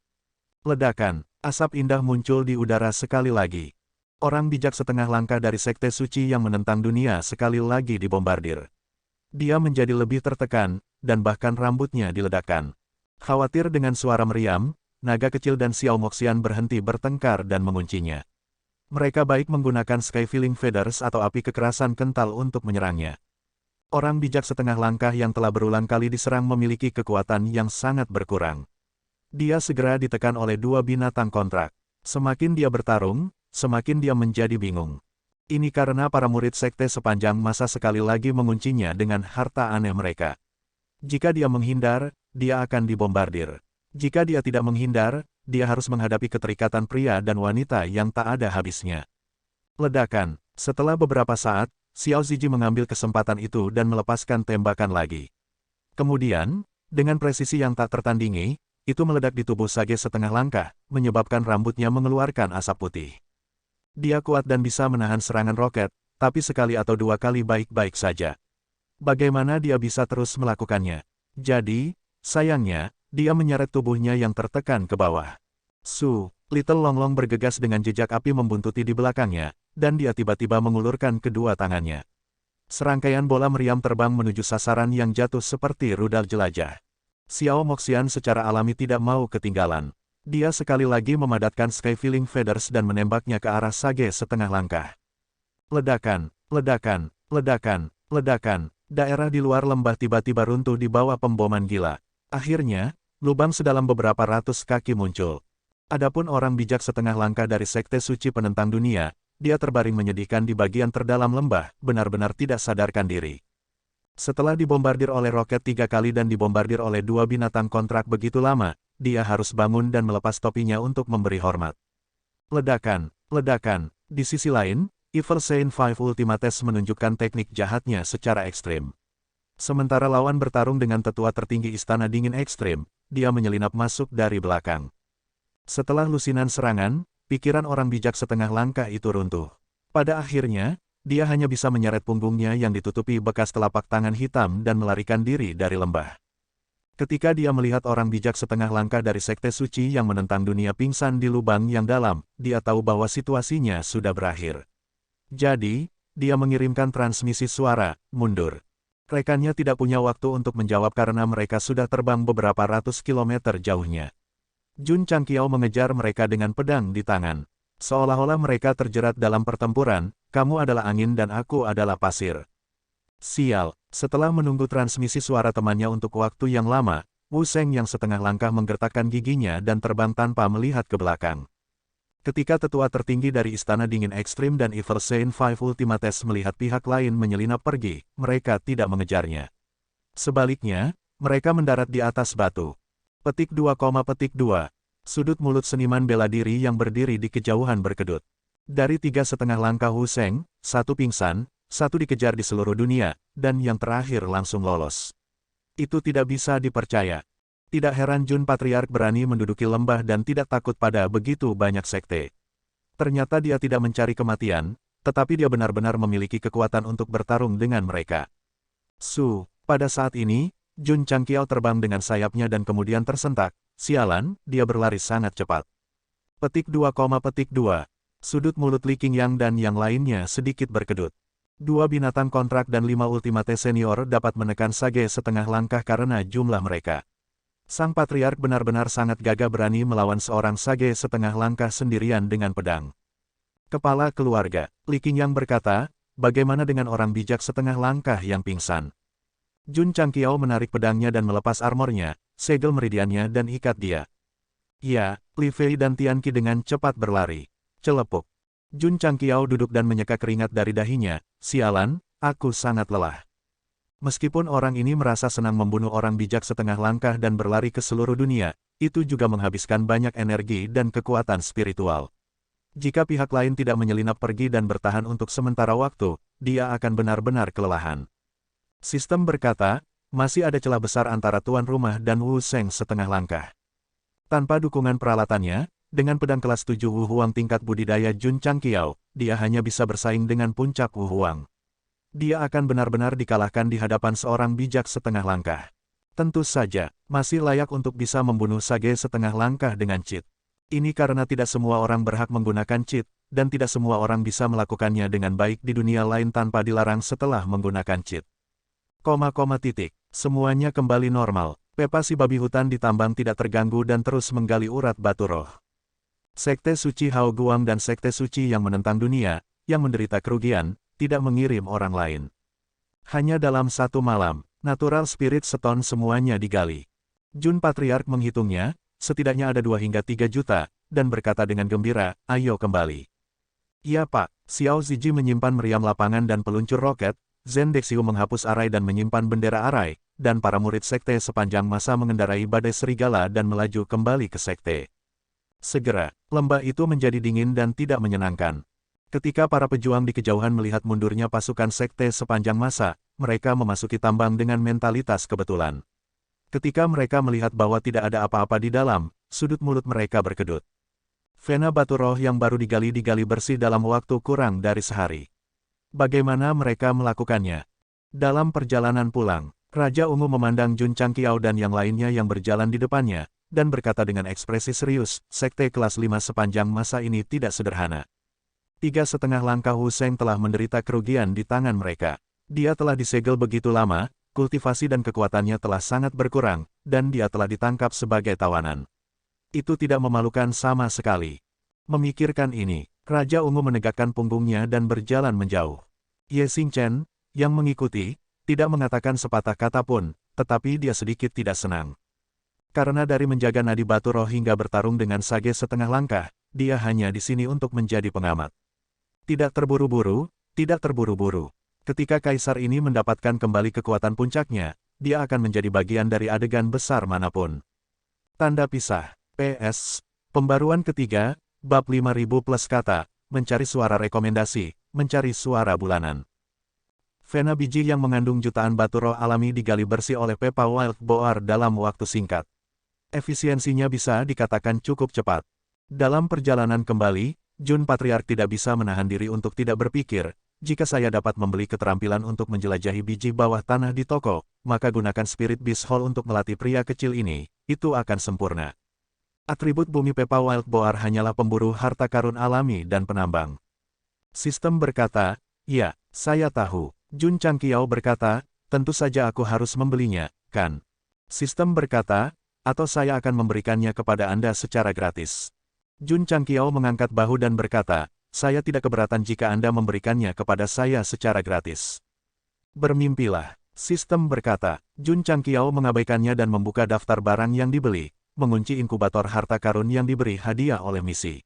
A: Ledakan, asap indah muncul di udara sekali lagi. Orang bijak setengah langkah dari Sekte Suci yang menentang dunia sekali lagi dibombardir. Dia menjadi lebih tertekan, dan bahkan rambutnya diledakkan. Khawatir dengan suara meriam, naga kecil dan Xiao Moxian berhenti bertengkar dan menguncinya. Mereka baik menggunakan Sky Filling Feathers atau api kekerasan kental untuk menyerangnya. Orang bijak setengah langkah yang telah berulang kali diserang memiliki kekuatan yang sangat berkurang. Dia segera ditekan oleh dua binatang kontrak. Semakin dia bertarung, semakin dia menjadi bingung. Ini karena para murid sekte sepanjang masa sekali lagi menguncinya dengan harta aneh mereka. Jika dia menghindar, dia akan dibombardir. Jika dia tidak menghindar, dia harus menghadapi keterikatan pria dan wanita yang tak ada habisnya. Ledakan. Setelah beberapa saat, Xiao Ziji mengambil kesempatan itu dan melepaskan tembakan lagi. Kemudian, dengan presisi yang tak tertandingi, itu meledak di tubuh Sage setengah langkah, menyebabkan rambutnya mengeluarkan asap putih. Dia kuat dan bisa menahan serangan roket, tapi sekali atau dua kali baik-baik saja. Bagaimana dia bisa terus melakukannya? Jadi, sayangnya, dia menyeret tubuhnya yang tertekan ke bawah. Little Longlong bergegas dengan jejak api membuntuti di belakangnya, dan dia tiba-tiba mengulurkan kedua tangannya. Serangkaian bola meriam terbang menuju sasaran yang jatuh seperti rudal jelajah. Xiao Moxian secara alami tidak mau ketinggalan. Dia sekali lagi memadatkan Sky Filling Feathers dan menembaknya ke arah Sage setengah langkah. Ledakan, ledakan, ledakan, ledakan. Daerah di luar lembah tiba-tiba runtuh di bawah pemboman gila. Akhirnya, lubang sedalam beberapa ratus kaki muncul. Adapun orang bijak setengah langkah dari Sekte Suci Penentang Dunia, dia terbaring menyedihkan di bagian terdalam lembah, benar-benar tidak sadarkan diri. Setelah dibombardir oleh roket 3 kali dan dibombardir oleh dua binatang kontrak begitu lama, dia harus bangun dan melepas topinya untuk memberi hormat. Ledakan, ledakan. Di sisi lain, Evil Saint 5 Ultimates menunjukkan teknik jahatnya secara ekstrim. Sementara lawan bertarung dengan tetua tertinggi Istana Dingin Ekstrim, dia menyelinap masuk dari belakang. Setelah lusinan serangan, pikiran orang bijak setengah langkah itu runtuh. Pada akhirnya, dia hanya bisa menyeret punggungnya yang ditutupi bekas telapak tangan hitam dan melarikan diri dari lembah. Ketika dia melihat orang bijak setengah langkah dari Sekte Suci yang menentang dunia pingsan di lubang yang dalam, dia tahu bahwa situasinya sudah berakhir. Jadi, dia mengirimkan transmisi suara, mundur. Rekannya tidak punya waktu untuk menjawab karena mereka sudah terbang beberapa ratus kilometer jauhnya. Jun Changqiao mengejar mereka dengan pedang di tangan. Seolah-olah mereka terjerat dalam pertempuran, kamu adalah angin dan aku adalah pasir. Sial, setelah menunggu transmisi suara temannya untuk waktu yang lama, Wu Sheng yang setengah langkah menggertakkan giginya dan terbang tanpa melihat ke belakang. Ketika tetua tertinggi dari Istana Dingin Ekstrim dan Evil Saint 5 Ultimates melihat pihak lain menyelinap pergi, mereka tidak mengejarnya. Sebaliknya, mereka mendarat di atas batu. Petik 2, Sudut mulut seniman bela diri yang berdiri di kejauhan berkedut. Dari 3,5 langkah Wu Sheng, 1 pingsan, 1 dikejar di seluruh dunia, dan yang terakhir langsung lolos. Itu tidak bisa dipercaya. Tidak heran Jun Patriark berani menduduki lembah dan tidak takut pada begitu banyak sekte. Ternyata dia tidak mencari kematian, tetapi dia benar-benar memiliki kekuatan untuk bertarung dengan mereka. Pada saat ini, Jun Changqiao terbang dengan sayapnya dan kemudian tersentak. Sialan, dia berlari sangat cepat. Petik 2, Sudut mulut Li Qingyang dan yang lainnya sedikit berkedut. 2 binatang kontrak dan 5 ultimate senior dapat menekan Sage setengah langkah karena jumlah mereka. Sang Patriark benar-benar sangat gagah berani melawan seorang Sage setengah langkah sendirian dengan pedang. Kepala keluarga, Li Qingyang berkata, bagaimana dengan orang bijak setengah langkah yang pingsan? Jun Changqiao menarik pedangnya dan melepas armornya, segel meridiannya dan ikat dia. Ya, Li Fei dan Tian Qi dengan cepat berlari. Celepuk. Jun Changqiao duduk dan menyeka keringat dari dahinya. Sialan, aku sangat lelah. Meskipun orang ini merasa senang membunuh orang bijak setengah langkah dan berlari ke seluruh dunia, itu juga menghabiskan banyak energi dan kekuatan spiritual. Jika pihak lain tidak menyelinap pergi dan bertahan untuk sementara waktu, dia akan benar-benar kelelahan. Sistem berkata, masih ada celah besar antara tuan rumah dan Wu Sheng setengah langkah. Tanpa dukungan peralatannya, dengan pedang kelas 7 Wu Huang tingkat budidaya Jun Changqiao, dia hanya bisa bersaing dengan puncak Wu Huang. Dia akan benar-benar dikalahkan di hadapan seorang bijak setengah langkah. Tentu saja, masih layak untuk bisa membunuh Sage setengah langkah dengan cheat. Ini karena tidak semua orang berhak menggunakan cheat, dan tidak semua orang bisa melakukannya dengan baik di dunia lain tanpa dilarang setelah menggunakan cheat. Semuanya kembali normal. Pepa si babi hutan ditambang tidak terganggu dan terus menggali urat batu roh. Sekte suci Hao Guang dan sekte suci yang menentang dunia, yang menderita kerugian, tidak mengirim orang lain. Hanya dalam satu malam, Natural Spirit Stone semuanya digali. Jun Patriark menghitungnya, setidaknya ada 2 hingga 3 juta, dan berkata dengan gembira, ayo kembali. Iya Pak, Xiao Ziji menyimpan meriam lapangan dan peluncur roket, Zhen Dexiu menghapus arai dan menyimpan bendera arai, dan para murid sekte sepanjang masa mengendarai badai serigala dan melaju kembali ke sekte. Segera, lembah itu menjadi dingin dan tidak menyenangkan. Ketika para pejuang di kejauhan melihat mundurnya pasukan sekte sepanjang masa, mereka memasuki tambang dengan mentalitas kebetulan. Ketika mereka melihat bahwa tidak ada apa-apa di dalam, sudut mulut mereka berkedut. Vena batu roh yang baru digali bersih dalam waktu kurang dari sehari. Bagaimana mereka melakukannya? Dalam perjalanan pulang, Raja Ungu memandang Jun Changqiao dan yang lainnya yang berjalan di depannya, dan berkata dengan ekspresi serius, sekte kelas 5 sepanjang masa ini tidak sederhana. 3,5 langkah Wu Sheng telah menderita kerugian di tangan mereka. Dia telah disegel begitu lama, kultivasi dan kekuatannya telah sangat berkurang, dan dia telah ditangkap sebagai tawanan. Itu tidak memalukan sama sekali. Memikirkan ini, Raja Ungu menegakkan punggungnya dan berjalan menjauh. Ye Xingchen, yang mengikuti, tidak mengatakan sepatah kata pun, tetapi dia sedikit tidak senang. Karena dari menjaga nadi batu roh hingga bertarung dengan Sage setengah langkah, dia hanya di sini untuk menjadi pengamat. Tidak terburu-buru, tidak terburu-buru. Ketika kaisar ini mendapatkan kembali kekuatan puncaknya, dia akan menjadi bagian dari adegan besar manapun. Tanda pisah. PS. Pembaruan ketiga, bab 5000 plus kata, mencari suara rekomendasi, mencari suara bulanan. Vena biji yang mengandung jutaan batu roh alami digali bersih oleh Pepa Wild Boar dalam waktu singkat. Efisiensinya bisa dikatakan cukup cepat. Dalam perjalanan kembali, Jun Patriark tidak bisa menahan diri untuk tidak berpikir, jika saya dapat membeli keterampilan untuk menjelajahi biji bawah tanah di toko, maka gunakan Spirit Beast Hall untuk melatih pria kecil ini, itu akan sempurna. Atribut bumi Pepa Wild Boar hanyalah pemburu harta karun alami dan penambang. Sistem berkata, ya, saya tahu. Jun Changqiao berkata, tentu saja aku harus membelinya, kan? Sistem berkata, atau saya akan memberikannya kepada Anda secara gratis. Jun Changqiao mengangkat bahu dan berkata, saya tidak keberatan jika Anda memberikannya kepada saya secara gratis. Bermimpilah. Sistem berkata, Jun Changqiao mengabaikannya dan membuka daftar barang yang dibeli, mengunci inkubator harta karun yang diberi hadiah oleh misi.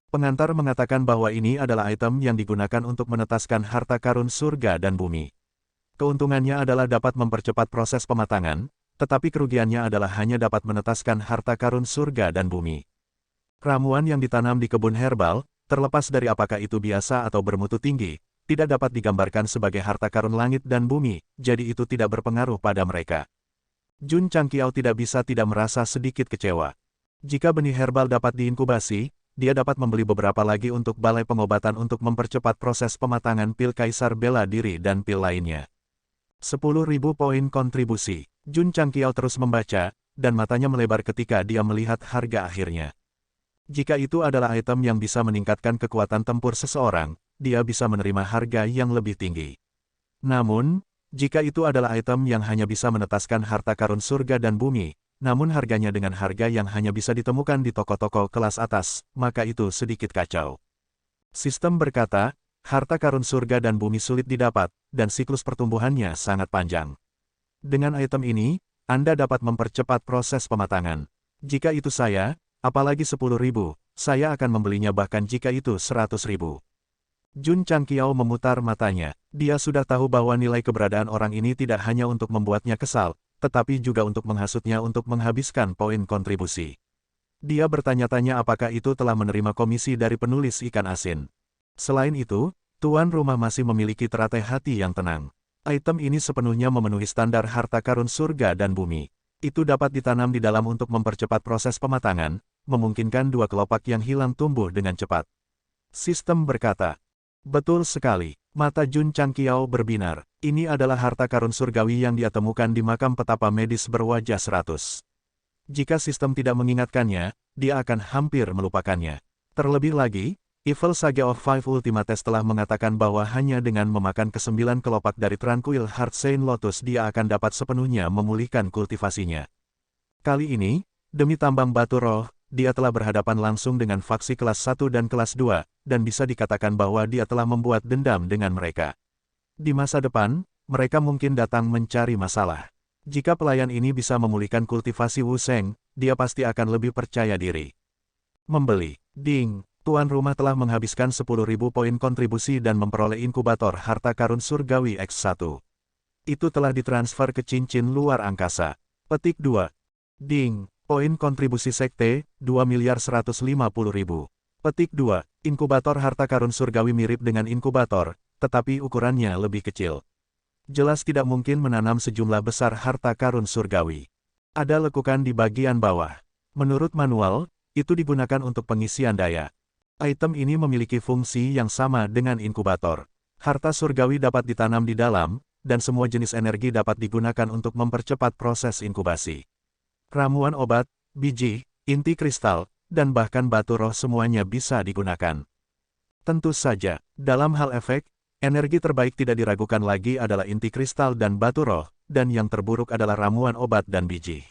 A: Pengantar mengatakan bahwa ini adalah item yang digunakan untuk menetaskan harta karun surga dan bumi. Keuntungannya adalah dapat mempercepat proses pematangan, tetapi kerugiannya adalah hanya dapat menetaskan harta karun surga dan bumi. Ramuan yang ditanam di kebun herbal, terlepas dari apakah itu biasa atau bermutu tinggi, tidak dapat digambarkan sebagai harta karun langit dan bumi, jadi itu tidak berpengaruh pada mereka. Jun Changqiao tidak bisa tidak merasa sedikit kecewa. Jika benih herbal dapat diinkubasi, dia dapat membeli beberapa lagi untuk balai pengobatan untuk mempercepat proses pematangan pil kaisar bela diri dan pil lainnya. 10.000 poin kontribusi. Jun Changqiao terus membaca, dan matanya melebar ketika dia melihat harga akhirnya. Jika itu adalah item yang bisa meningkatkan kekuatan tempur seseorang, dia bisa menerima harga yang lebih tinggi. Namun, jika itu adalah item yang hanya bisa menetaskan harta karun surga dan bumi, namun harganya dengan harga yang hanya bisa ditemukan di toko-toko kelas atas, maka itu sedikit kacau. Sistem berkata, harta karun surga dan bumi sulit didapat, dan siklus pertumbuhannya sangat panjang. Dengan item ini, Anda dapat mempercepat proses pematangan. Jika itu saya, apalagi 10.000, saya akan membelinya bahkan jika itu 100.000. Jun Changqiao memutar matanya. Dia sudah tahu bahwa nilai keberadaan orang ini tidak hanya untuk membuatnya kesal, tetapi juga untuk menghasutnya untuk menghabiskan poin kontribusi. Dia bertanya-tanya apakah itu telah menerima komisi dari penulis ikan asin. Selain itu, tuan rumah masih memiliki teratai hati yang tenang. Item ini sepenuhnya memenuhi standar harta karun surga dan bumi. Itu dapat ditanam di dalam untuk mempercepat proses pematangan, memungkinkan 2 kelopak yang hilang tumbuh dengan cepat. Sistem berkata, betul sekali. Mata Jun Changqiao berbinar. Ini adalah harta karun surgawi yang dia temukan di makam petapa medis berwajah 100. Jika sistem tidak mengingatkannya, dia akan hampir melupakannya. Terlebih lagi, Evil Saga of Five Ultimates telah mengatakan bahwa hanya dengan memakan ke-9 kelopak dari Tranquil Heart Saint Lotus dia akan dapat sepenuhnya memulihkan kultivasinya. Kali ini, demi tambang batu roh, dia telah berhadapan langsung dengan faksi kelas 1 dan kelas 2, dan bisa dikatakan bahwa dia telah membuat dendam dengan mereka. Di masa depan, mereka mungkin datang mencari masalah. Jika pelayan ini bisa memulihkan kultivasi Wu Sheng, dia pasti akan lebih percaya diri. Membeli. Ding. Tuan rumah telah menghabiskan 10.000 poin kontribusi dan memperoleh inkubator harta karun surgawi X1. Itu telah ditransfer ke cincin luar angkasa. Petik 2. Ding. Poin kontribusi sekte, 2.150.000. Petik 2. Inkubator harta karun surgawi mirip dengan inkubator, tetapi ukurannya lebih kecil. Jelas tidak mungkin menanam sejumlah besar harta karun surgawi. Ada lekukan di bagian bawah. Menurut manual, itu digunakan untuk pengisian daya. Item ini memiliki fungsi yang sama dengan inkubator. Harta surgawi dapat ditanam di dalam, dan semua jenis energi dapat digunakan untuk mempercepat proses inkubasi. Ramuan obat, biji, inti kristal, dan bahkan batu roh semuanya bisa digunakan. Tentu saja, dalam hal efek, energi terbaik tidak diragukan lagi adalah inti kristal dan batu roh, dan yang terburuk adalah ramuan obat dan biji.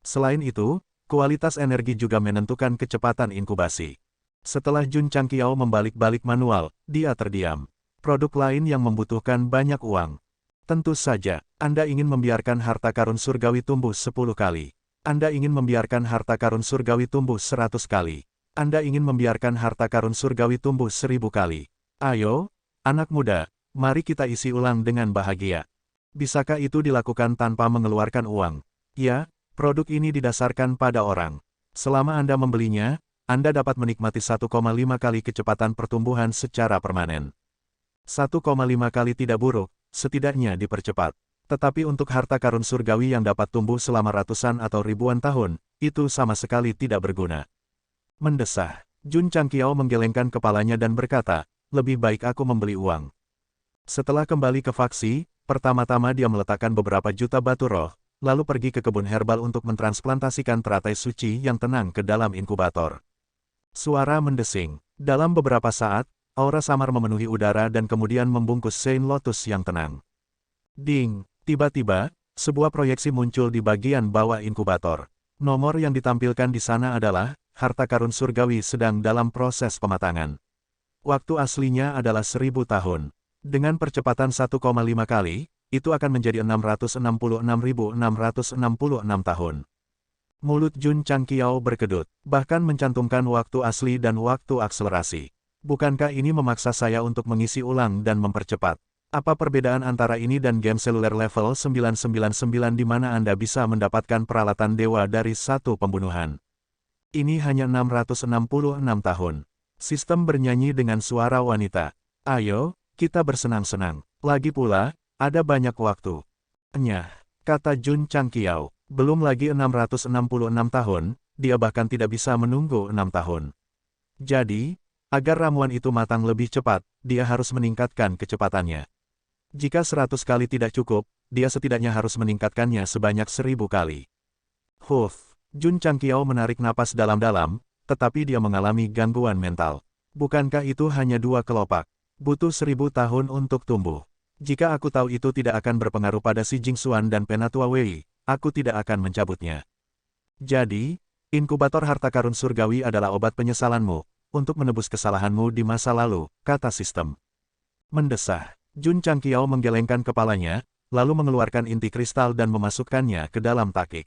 A: Selain itu, kualitas energi juga menentukan kecepatan inkubasi. Setelah Jun Changqiao membalik-balik manual, dia terdiam. Produk lain yang membutuhkan banyak uang. Tentu saja, Anda ingin membiarkan harta karun surgawi tumbuh 10 kali. Anda ingin membiarkan harta karun surgawi tumbuh 100 kali. Anda ingin membiarkan harta karun surgawi tumbuh 1000 kali. Ayo, anak muda, mari kita isi ulang dengan bahagia. Bisakah itu dilakukan tanpa mengeluarkan uang? Ya, produk ini didasarkan pada orang. Selama Anda membelinya, Anda dapat menikmati 1,5 kali kecepatan pertumbuhan secara permanen. 1,5 kali tidak buruk, setidaknya dipercepat. Tetapi untuk harta karun surgawi yang dapat tumbuh selama ratusan atau ribuan tahun, itu sama sekali tidak berguna. Mendesah, Jun Changqiao menggelengkan kepalanya dan berkata, lebih baik aku membeli uang. Setelah kembali ke faksi, pertama-tama dia meletakkan beberapa juta batu roh, lalu pergi ke kebun herbal untuk mentransplantasikan teratai suci yang tenang ke dalam inkubator. Suara mendesing. Dalam beberapa saat, aura samar memenuhi udara dan kemudian membungkus Saint Lotus yang tenang. Ding! Tiba-tiba, sebuah proyeksi muncul di bagian bawah inkubator. Nomor yang ditampilkan di sana adalah, harta karun surgawi sedang dalam proses pematangan. Waktu aslinya adalah 1000 tahun. Dengan percepatan 1,5 kali, itu akan menjadi 666.666 tahun. Mulut Jun Changqiao berkedut, bahkan mencantumkan waktu asli dan waktu akselerasi. Bukankah ini memaksa saya untuk mengisi ulang dan mempercepat? Apa perbedaan antara ini dan game seluler level 999 di mana Anda bisa mendapatkan peralatan dewa dari satu pembunuhan? Ini hanya 666 tahun. Sistem bernyanyi dengan suara wanita. Ayo, kita bersenang-senang. Lagi pula, ada banyak waktu. Nyah, kata Jun Changqiao. Belum lagi 666 tahun, dia bahkan tidak bisa menunggu 6 tahun. Jadi, agar ramuan itu matang lebih cepat, dia harus meningkatkan kecepatannya. Jika 100 kali tidak cukup, dia setidaknya harus meningkatkannya sebanyak 1000 kali. Jun Changqiao menarik napas dalam-dalam, tetapi dia mengalami gangguan mental. Bukankah itu hanya 2 kelopak? Butuh 1000 tahun untuk tumbuh. Jika aku tahu itu tidak akan berpengaruh pada si Jingxuan dan Penatua Wei, aku tidak akan mencabutnya. Jadi, inkubator harta karun surgawi adalah obat penyesalanmu, untuk menebus kesalahanmu di masa lalu, kata sistem. Mendesah, Jun Changqiao menggelengkan kepalanya, lalu mengeluarkan inti kristal dan memasukkannya ke dalam takik.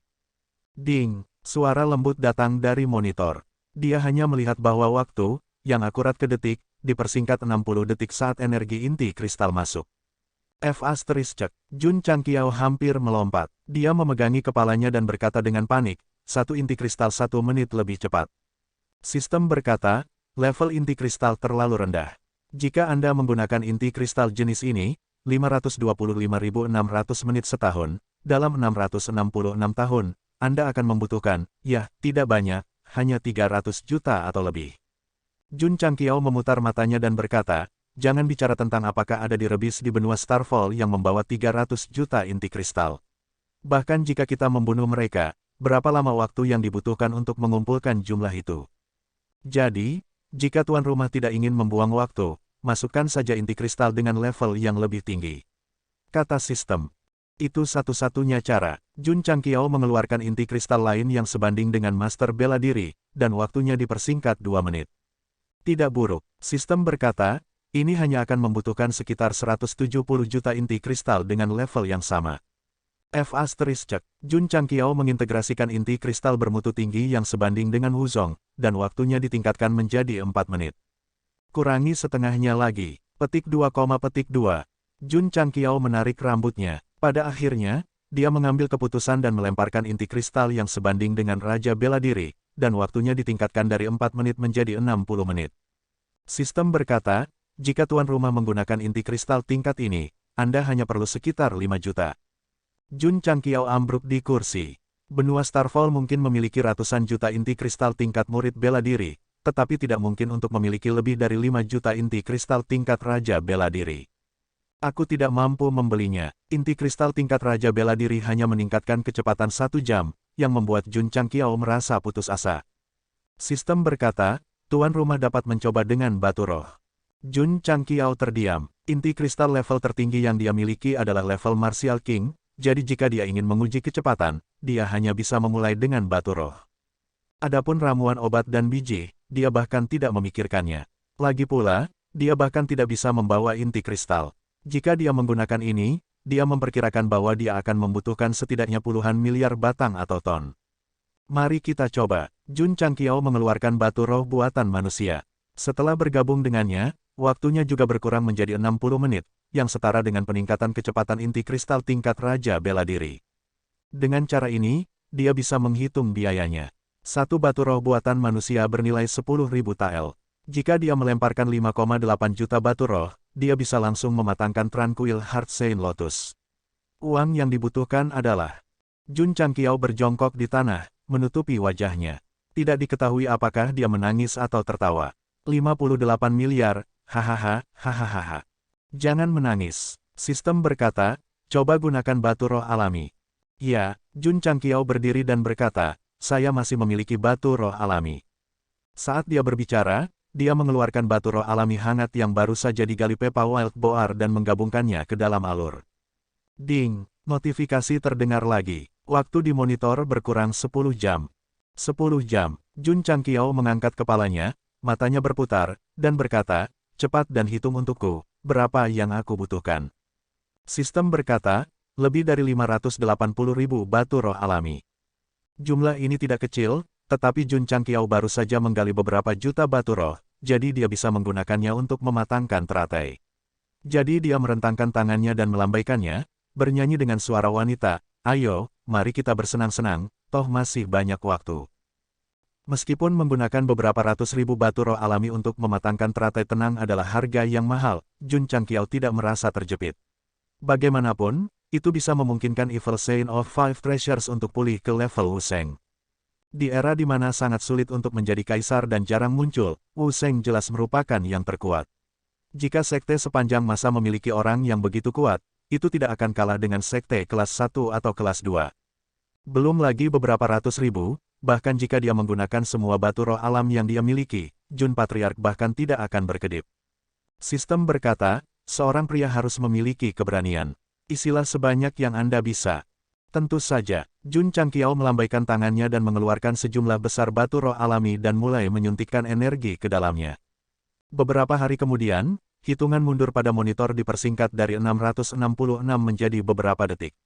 A: Ding, suara lembut datang dari monitor. Dia hanya melihat bahwa waktu, yang akurat ke detik, dipersingkat 60 detik saat energi inti kristal masuk. Jun Changqiao hampir melompat. Dia memegangi kepalanya dan berkata dengan panik, satu inti kristal 1 menit lebih cepat. Sistem berkata, level inti kristal terlalu rendah. Jika Anda menggunakan inti kristal jenis ini, 525.600 menit setahun, dalam 666 tahun, Anda akan membutuhkan, ya, tidak banyak, hanya 300 juta atau lebih. Jun Changqiao memutar matanya dan berkata, jangan bicara tentang apakah ada di rebis di benua Starfall yang membawa 300 juta inti kristal. Bahkan jika kita membunuh mereka, berapa lama waktu yang dibutuhkan untuk mengumpulkan jumlah itu? Jadi, Jika tuan rumah tidak ingin membuang waktu, masukkan saja inti kristal dengan level yang lebih tinggi. Kata sistem. Itu satu-satunya cara. Jun Changqiao mengeluarkan inti kristal lain yang sebanding dengan master bela diri, dan waktunya dipersingkat 2 menit. Tidak buruk. Sistem berkata, ini hanya akan membutuhkan sekitar 170 juta inti kristal dengan level yang sama. F***, Jun Changqiao mengintegrasikan inti kristal bermutu tinggi yang sebanding dengan Wuzong, dan waktunya ditingkatkan menjadi 4 menit. Kurangi setengahnya lagi. Petik 2, petik 2. Jun Changqiao menarik rambutnya. Pada akhirnya, dia mengambil keputusan dan melemparkan inti kristal yang sebanding dengan Raja Bela Diri, dan waktunya ditingkatkan dari 4 menit menjadi 60 menit. Sistem berkata, jika tuan rumah menggunakan inti kristal tingkat ini, Anda hanya perlu sekitar 5 juta. Jun Changqiao ambruk di kursi. Benua Starfall mungkin memiliki ratusan juta inti kristal tingkat murid bela diri, tetapi tidak mungkin untuk memiliki lebih dari 5 juta inti kristal tingkat Raja Bela Diri. Aku tidak mampu membelinya. Inti kristal tingkat Raja Bela Diri hanya meningkatkan kecepatan 1 jam, yang membuat Jun Changqiao merasa putus asa. Sistem berkata, tuan rumah dapat mencoba dengan batu roh. Jun Changqiao terdiam. Inti kristal level tertinggi yang dia miliki adalah level Martial King, jadi jika dia ingin menguji kecepatan, dia hanya bisa memulai dengan batu roh. Adapun ramuan obat dan biji, dia bahkan tidak memikirkannya. Lagi pula, dia bahkan tidak bisa membawa inti kristal. Jika dia menggunakan ini, dia memperkirakan bahwa dia akan membutuhkan setidaknya puluhan miliar batang atau ton. Mari kita coba. Jun Changqiao mengeluarkan batu roh buatan manusia. Setelah bergabung dengannya, waktunya juga berkurang menjadi 60 menit, yang setara dengan peningkatan kecepatan inti kristal tingkat Raja Bela Diri. Dengan cara ini, dia bisa menghitung biayanya. Satu batu roh buatan manusia bernilai 10.000 tael. Jika dia melemparkan 5,8 juta batu roh, dia bisa langsung mematangkan Tranquil Heart Saint Lotus. Uang yang dibutuhkan adalah... Jun Changqiao berjongkok di tanah, menutupi wajahnya. Tidak diketahui apakah dia menangis atau tertawa. 58 miliar, hahaha, hahaha. Jangan menangis. Sistem berkata, coba gunakan batu roh alami. Ya, Jun Changqiao berdiri dan berkata, saya masih memiliki batu roh alami. Saat dia berbicara, dia mengeluarkan batu roh alami hangat yang baru saja digali Pepa Wild Boar dan menggabungkannya ke dalam alur. Ding, notifikasi terdengar lagi. Waktu di monitor berkurang 10 jam. 10 jam. Jun Changqiao mengangkat kepalanya, matanya berputar, dan berkata, cepat dan hitung untukku. Berapa yang aku butuhkan? Sistem berkata, lebih dari 580.000 batu roh alami. Jumlah ini tidak kecil, tetapi Jun Changqiao baru saja menggali beberapa juta batu roh, jadi dia bisa menggunakannya untuk mematangkan teratai. Jadi dia merentangkan tangannya dan melambaikannya, bernyanyi dengan suara wanita, ayo, mari kita bersenang-senang, toh masih banyak waktu. Meskipun menggunakan beberapa ratus ribu batu roh alami untuk mematangkan teratai tenang adalah harga yang mahal, Jun Changqiao tidak merasa terjepit. Bagaimanapun, itu bisa memungkinkan Evil Saint of Five Treasures untuk pulih ke level Wu Sheng. Di era di mana sangat sulit untuk menjadi kaisar dan jarang muncul, Wu Sheng jelas merupakan yang terkuat. Jika sekte sepanjang masa memiliki orang yang begitu kuat, itu tidak akan kalah dengan sekte kelas 1 atau kelas 2. Belum lagi beberapa ratus ribu, bahkan jika dia menggunakan semua batu roh alam yang dia miliki, Jun Patriark bahkan tidak akan berkedip. Sistem berkata, seorang pria harus memiliki keberanian. Isilah sebanyak yang Anda bisa. Tentu saja, Jun Changqiao melambaikan tangannya dan mengeluarkan sejumlah besar batu roh alami dan mulai menyuntikkan energi ke dalamnya. Beberapa hari kemudian, hitungan mundur pada monitor dipersingkat dari 666 menjadi beberapa detik.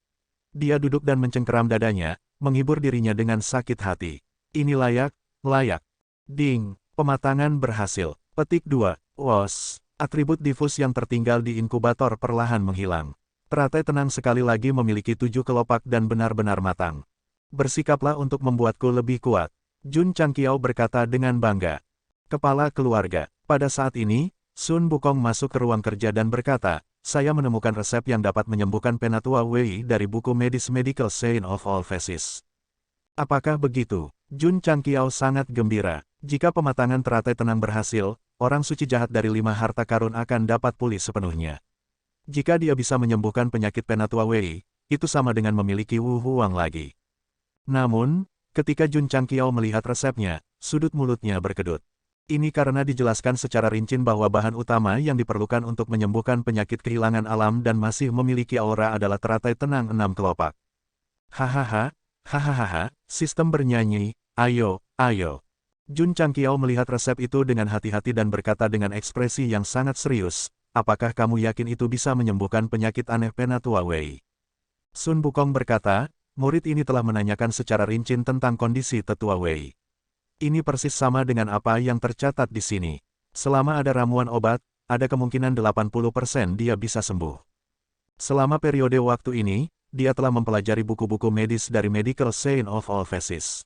A: Dia duduk dan mencengkeram dadanya, menghibur dirinya dengan sakit hati. Ini layak. Ding, pematangan berhasil. Petik 2. Wos. Atribut difus yang tertinggal di inkubator perlahan menghilang. Teratai tenang sekali lagi memiliki 7 kelopak dan benar-benar matang. Bersikaplah untuk membuatku lebih kuat. Jun Changqiao berkata dengan bangga. Kepala keluarga. Pada saat ini, Sun Wukong masuk ke ruang kerja dan berkata, saya menemukan resep yang dapat menyembuhkan Penatua Wei dari buku medis Medical Saint of All Faces. Apakah begitu? Jun Changqiao sangat gembira. Jika pematangan teratai tenang berhasil, orang suci jahat dari 5 harta karun akan dapat pulih sepenuhnya. Jika dia bisa menyembuhkan penyakit Penatua Wei, itu sama dengan memiliki Wu Huang lagi. Namun, ketika Jun Changqiao melihat resepnya, sudut mulutnya berkedut. Ini karena dijelaskan secara rinci bahwa bahan utama yang diperlukan untuk menyembuhkan penyakit kehilangan alam dan masih memiliki aura adalah teratai tenang 6 kelopak. Hahaha, hahaha, sistem bernyanyi, ayo, ayo. Jun Changqiao melihat resep itu dengan hati-hati dan berkata dengan ekspresi yang sangat serius, apakah kamu yakin itu bisa menyembuhkan penyakit aneh Penatua Wei? Sun Wukong berkata, murid ini telah menanyakan secara rinci tentang kondisi Tetua Wei. Ini persis sama dengan apa yang tercatat di sini. Selama ada ramuan obat, ada kemungkinan 80% dia bisa sembuh. Selama periode waktu ini, dia telah mempelajari buku-buku medis dari Medical Science of All Phases.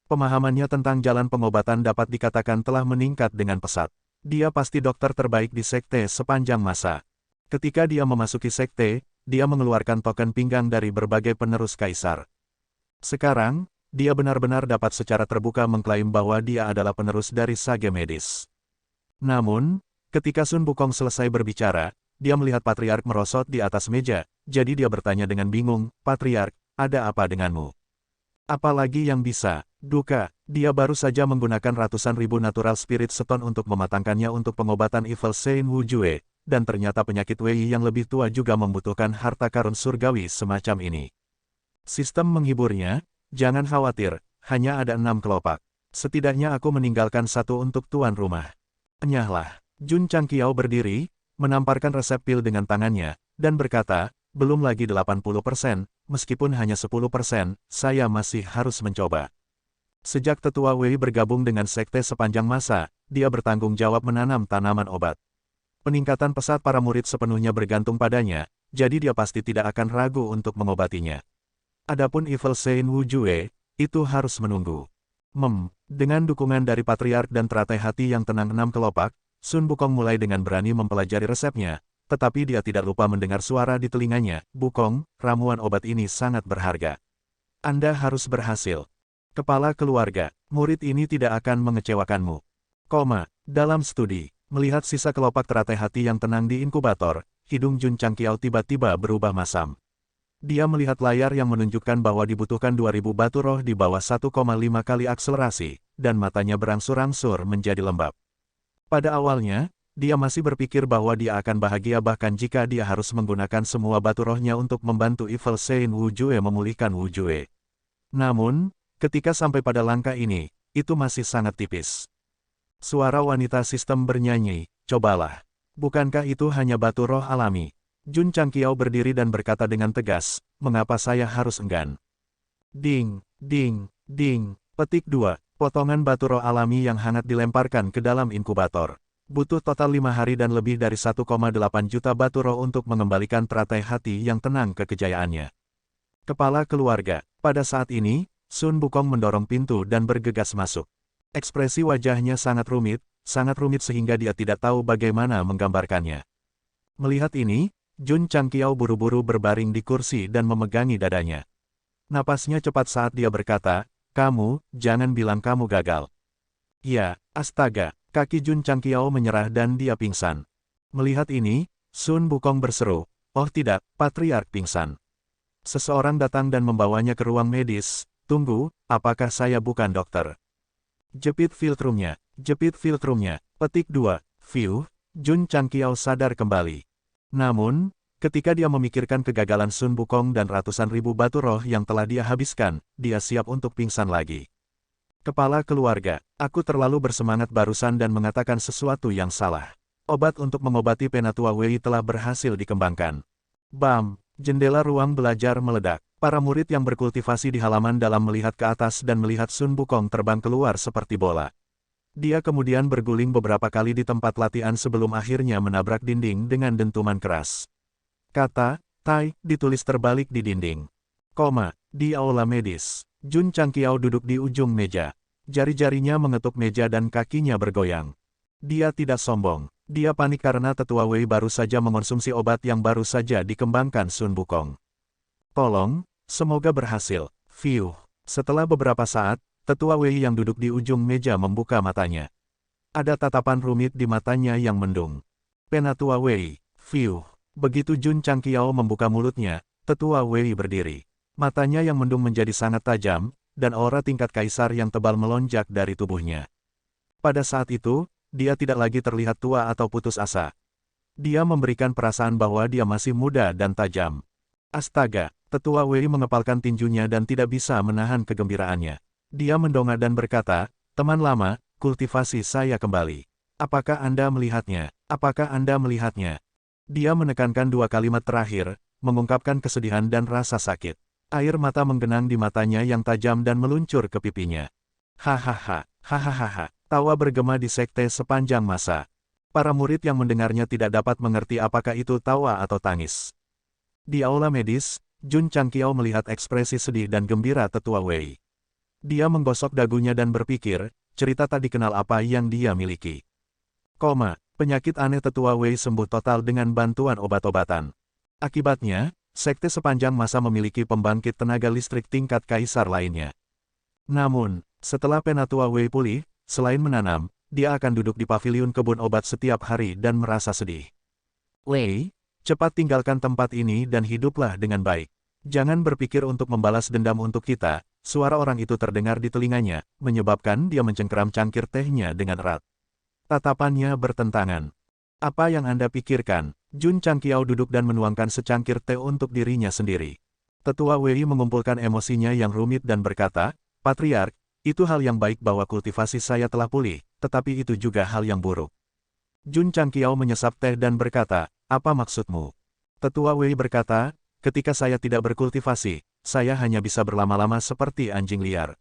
A: Pemahamannya tentang jalan pengobatan dapat dikatakan telah meningkat dengan pesat. Dia pasti dokter terbaik di sekte sepanjang masa. Ketika dia memasuki sekte, dia mengeluarkan token pinggang dari berbagai penerus kaisar. Sekarang, dia benar-benar dapat secara terbuka mengklaim bahwa dia adalah penerus dari sage medis. Namun, ketika Sun Wukong selesai berbicara, dia melihat Patriark merosot di atas meja, jadi dia bertanya dengan bingung, Patriark, ada apa denganmu? Apalagi yang bisa, duka, dia baru saja menggunakan ratusan ribu natural spirit stone untuk mematangkannya untuk pengobatan Evil Saint Wu Jue, dan ternyata penyakit Wei yang lebih tua juga membutuhkan harta karun surgawi semacam ini. Sistem menghiburnya, jangan khawatir, hanya ada 6 kelopak. Setidaknya aku meninggalkan satu untuk tuan rumah. Enyahlah. Jun Changqiao berdiri, menamparkan resep pil dengan tangannya, dan berkata, belum lagi 80%, meskipun hanya 10%, saya masih harus mencoba. Sejak Tetua Wei bergabung dengan sekte sepanjang masa, dia bertanggung jawab menanam tanaman obat. Peningkatan pesat para murid sepenuhnya bergantung padanya, jadi dia pasti tidak akan ragu untuk mengobatinya. Adapun Evil Saint Wu Jue, itu harus menunggu. Dengan dukungan dari Patriark dan teratai hati yang tenang 6 kelopak, Sun Wukong mulai dengan berani mempelajari resepnya, tetapi dia tidak lupa mendengar suara di telinganya, Wukong, ramuan obat ini sangat berharga. Anda harus berhasil. Kepala keluarga, murid ini tidak akan mengecewakanmu. Dalam studi, melihat sisa kelopak teratai hati yang tenang di inkubator, hidung Jun Changqiao tiba-tiba berubah masam. Dia melihat layar yang menunjukkan bahwa dibutuhkan 2000 batu roh di bawah 1,5 kali akselerasi, dan matanya berangsur-angsur menjadi lembab. Pada awalnya, dia masih berpikir bahwa dia akan bahagia bahkan jika dia harus menggunakan semua batu rohnya untuk membantu Evil Saint Wu Jue memulihkan Wu Jue. Namun, ketika sampai pada langkah ini, itu masih sangat tipis. Suara wanita sistem bernyanyi, cobalah. Bukankah itu hanya batu roh alami? Jun Changqiao berdiri dan berkata dengan tegas, mengapa saya harus enggan? Ding, ding, ding. Petik 2. Potongan batu roh alami yang hangat dilemparkan ke dalam inkubator. Butuh total 5 hari dan lebih dari 1,8 juta batu roh untuk mengembalikan teratai hati yang tenang ke kejayaannya. Kepala keluarga, pada saat ini, Sun Wukong mendorong pintu dan bergegas masuk. Ekspresi wajahnya sangat rumit sehingga dia tidak tahu bagaimana menggambarkannya. Melihat ini, Jun Changqiao buru-buru berbaring di kursi dan memegangi dadanya. Napasnya cepat saat dia berkata, kamu, jangan bilang kamu gagal. Ya, astaga, kaki Jun Changqiao menyerah dan dia pingsan. Melihat ini, Sun Wukong berseru, oh tidak, Patriark pingsan. Seseorang datang dan membawanya ke ruang medis, tunggu, apakah saya bukan dokter? Jepit filtrumnya, petik 2, View, Jun Changqiao sadar kembali. Namun, ketika dia memikirkan kegagalan Sun Wukong dan ratusan ribu batu roh yang telah dia habiskan, dia siap untuk pingsan lagi. Kepala keluarga, aku terlalu bersemangat barusan dan mengatakan sesuatu yang salah. Obat untuk mengobati Penatua Wei telah berhasil dikembangkan. Bam! Jendela ruang belajar meledak. Para murid yang berkultivasi di halaman dalam melihat ke atas dan melihat Sun Wukong terbang keluar seperti bola. Dia kemudian berguling beberapa kali di tempat latihan sebelum akhirnya menabrak dinding dengan dentuman keras. Kata, Tai, ditulis terbalik di dinding. Di aula medis. Jun Changqiao duduk di ujung meja. Jari-jarinya mengetuk meja dan kakinya bergoyang. Dia tidak sombong. Dia panik karena Tetua Wei baru saja mengonsumsi obat yang baru saja dikembangkan Sun Wukong. Tolong, semoga berhasil. View. Setelah beberapa saat, Tetua Wei yang duduk di ujung meja membuka matanya. Ada tatapan rumit di matanya yang mendung. Penatua Wei, View. Begitu Jun Changqiao membuka mulutnya, Tetua Wei berdiri. Matanya yang mendung menjadi sangat tajam, dan aura tingkat kaisar yang tebal melonjak dari tubuhnya. Pada saat itu, dia tidak lagi terlihat tua atau putus asa. Dia memberikan perasaan bahwa dia masih muda dan tajam. Astaga, Tetua Wei mengepalkan tinjunya dan tidak bisa menahan kegembiraannya. Dia mendongak dan berkata, "Teman lama, kultivasi saya kembali. Apakah Anda melihatnya? Apakah Anda melihatnya?" Dia menekankan dua kalimat terakhir, mengungkapkan kesedihan dan rasa sakit. Air mata menggenang di matanya yang tajam dan meluncur ke pipinya. Hahaha, hahaha, tawa bergema di sekte sepanjang masa. Para murid yang mendengarnya tidak dapat mengerti apakah itu tawa atau tangis. Di aula medis, Jun Changqiao melihat ekspresi sedih dan gembira Tetua Wei. Dia menggosok dagunya dan berpikir, cerita tak dikenal apa yang dia miliki. Penyakit aneh Tetua Wei sembuh total dengan bantuan obat-obatan. Akibatnya, sekte sepanjang masa memiliki pembangkit tenaga listrik tingkat kaisar lainnya. Namun, setelah Penatua Wei pulih, selain menanam, dia akan duduk di paviliun kebun obat setiap hari dan merasa sedih. "Wei, cepat tinggalkan tempat ini dan hiduplah dengan baik. Jangan berpikir untuk membalas dendam untuk kita." Suara orang itu terdengar di telinganya, menyebabkan dia mencengkeram cangkir tehnya dengan erat. Tatapannya bertentangan. "Apa yang Anda pikirkan?" Jun Changqiao duduk dan menuangkan secangkir teh untuk dirinya sendiri. Tetua Wei mengumpulkan emosinya yang rumit dan berkata, "Patriark, itu hal yang baik bahwa kultivasi saya telah pulih, tetapi itu juga hal yang buruk." Jun Changqiao menyesap teh dan berkata, "Apa maksudmu?" Tetua Wei berkata, "Ketika saya tidak berkultivasi, saya hanya bisa berlama-lama seperti anjing liar.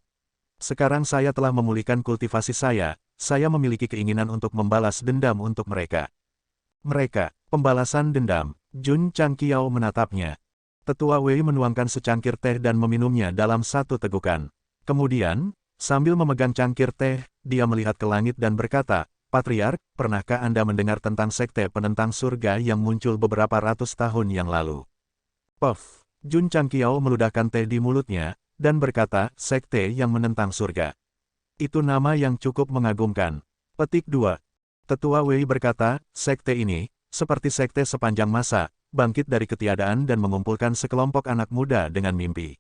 A: Sekarang saya telah memulihkan kultivasi saya memiliki keinginan untuk membalas dendam untuk mereka." "Mereka, pembalasan dendam." Jun Changqiao menatapnya. Tetua Wei menuangkan secangkir teh dan meminumnya dalam satu tegukan. Kemudian, sambil memegang cangkir teh, dia melihat ke langit dan berkata, "Patriark, pernahkah Anda mendengar tentang sekte penentang surga yang muncul beberapa ratus tahun yang lalu?" Puff. Jun Changqiao meludahkan teh di mulutnya, dan berkata, "Sekte yang menentang surga. Itu nama yang cukup mengagumkan." Petik 2. Tetua Wei berkata, "Sekte ini, seperti sekte sepanjang masa, bangkit dari ketiadaan dan mengumpulkan sekelompok anak muda dengan mimpi.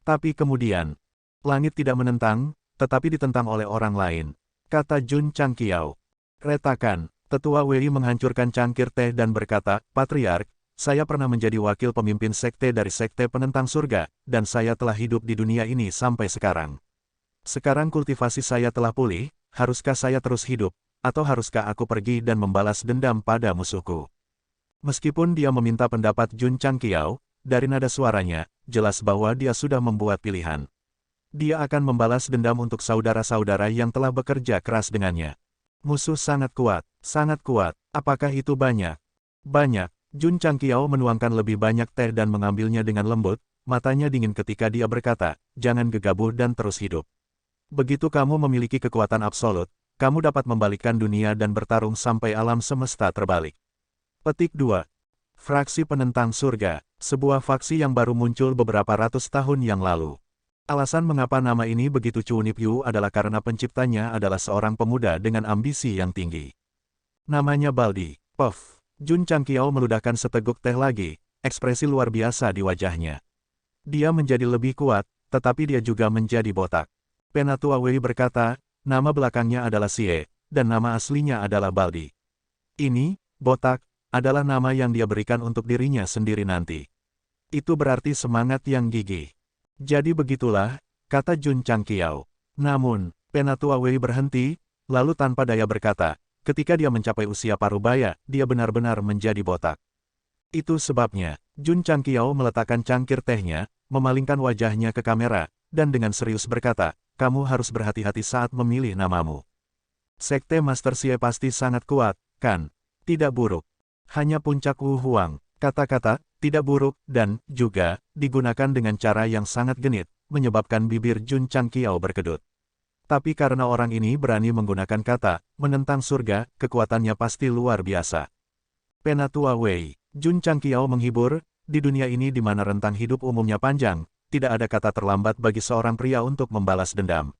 A: Tapi kemudian, langit tidak menentang, tetapi ditentang oleh orang lain," kata Jun Changqiao. Retakan. Tetua Wei menghancurkan cangkir teh dan berkata, "Patriark, saya pernah menjadi wakil pemimpin sekte dari sekte penentang surga, dan saya telah hidup di dunia ini sampai sekarang. Sekarang kultivasi saya telah pulih, haruskah saya terus hidup, atau haruskah aku pergi dan membalas dendam pada musuhku?" Meskipun dia meminta pendapat Jun Changqiao, dari nada suaranya, jelas bahwa dia sudah membuat pilihan. Dia akan membalas dendam untuk saudara-saudara yang telah bekerja keras dengannya. Musuh sangat kuat, apakah itu banyak? Banyak. Jun Changqiao menuangkan lebih banyak teh dan mengambilnya dengan lembut, matanya dingin ketika dia berkata, "Jangan gegabah dan terus hidup. Begitu kamu memiliki kekuatan absolut, kamu dapat membalikkan dunia dan bertarung sampai alam semesta terbalik." Petik 2. Fraksi Penentang Surga, sebuah faksi yang baru muncul beberapa ratus tahun yang lalu. Alasan mengapa nama ini begitu cuunip-yu adalah karena penciptanya adalah seorang pemuda dengan ambisi yang tinggi. Namanya Baldi. Puff. Jun Changqiao meludahkan seteguk teh lagi, ekspresi luar biasa di wajahnya. Dia menjadi lebih kuat, tetapi dia juga menjadi botak. Penatua Wei berkata, nama belakangnya adalah Xie, dan nama aslinya adalah Baldi. Ini, botak, adalah nama yang dia berikan untuk dirinya sendiri nanti. Itu berarti semangat yang gigih. Jadi begitulah, kata Jun Changqiao. Namun, Penatua Wei berhenti, lalu tanpa daya berkata, ketika dia mencapai usia parubaya, dia benar-benar menjadi botak. Itu sebabnya, Jun Changqiao meletakkan cangkir tehnya, memalingkan wajahnya ke kamera, dan dengan serius berkata, kamu harus berhati-hati saat memilih namamu. Sekte Master Xie pasti sangat kuat, kan? Tidak buruk. Hanya puncak Wu Huang. Kata-kata, tidak buruk, dan, juga, digunakan dengan cara yang sangat genit, menyebabkan bibir Jun Changqiao berkedut. Tapi karena orang ini berani menggunakan kata, menentang surga, kekuatannya pasti luar biasa. Penatua Wei. Jun Changqiao menghibur, di dunia ini di mana rentang hidup umumnya panjang, tidak ada kata terlambat bagi seorang pria untuk membalas dendam.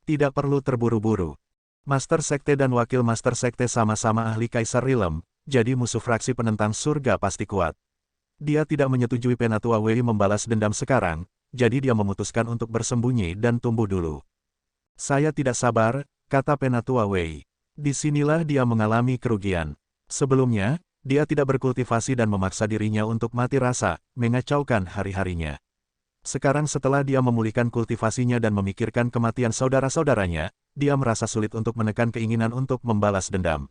A: Tidak perlu terburu-buru. Master Sekte dan Wakil Master Sekte sama-sama ahli Kaisar Rilem, jadi musuh fraksi penentang surga pasti kuat. Dia tidak menyetujui Penatua Wei membalas dendam sekarang, jadi dia memutuskan untuk bersembunyi dan tumbuh dulu. Saya tidak sabar, kata Penatua Wei. Disinilah dia mengalami kerugian. Sebelumnya, dia tidak berkultivasi dan memaksa dirinya untuk mati rasa, mengacaukan hari-harinya. Sekarang setelah dia memulihkan kultivasinya dan memikirkan kematian saudara-saudaranya, dia merasa sulit untuk menekan keinginan untuk membalas dendam.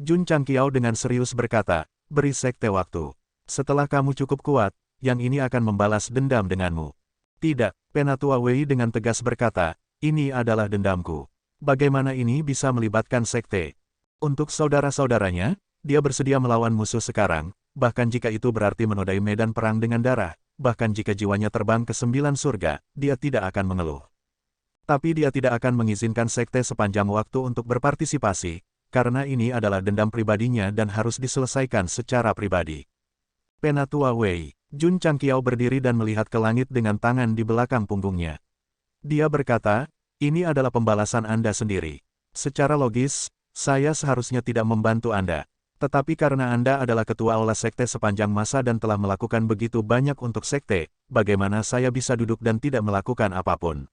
A: Jun Changqiao dengan serius berkata, beri sekte waktu. Setelah kamu cukup kuat, yang ini akan membalas dendam denganmu. Tidak, Penatua Wei dengan tegas berkata, ini adalah dendamku. Bagaimana ini bisa melibatkan sekte? Untuk saudara-saudaranya, dia bersedia melawan musuh sekarang, bahkan jika itu berarti menodai medan perang dengan darah. Bahkan jika jiwanya terbang ke 9 surga, dia tidak akan mengeluh. Tapi dia tidak akan mengizinkan sekte sepanjang waktu untuk berpartisipasi, karena ini adalah dendam pribadinya dan harus diselesaikan secara pribadi. Penatua Wei, Jun Changqiao berdiri dan melihat ke langit dengan tangan di belakang punggungnya. Dia berkata, ini adalah pembalasan Anda sendiri. Secara logis, saya seharusnya tidak membantu Anda. Tetapi karena Anda adalah ketua aula sekte sepanjang masa dan telah melakukan begitu banyak untuk sekte, bagaimana saya bisa duduk dan tidak melakukan apapun?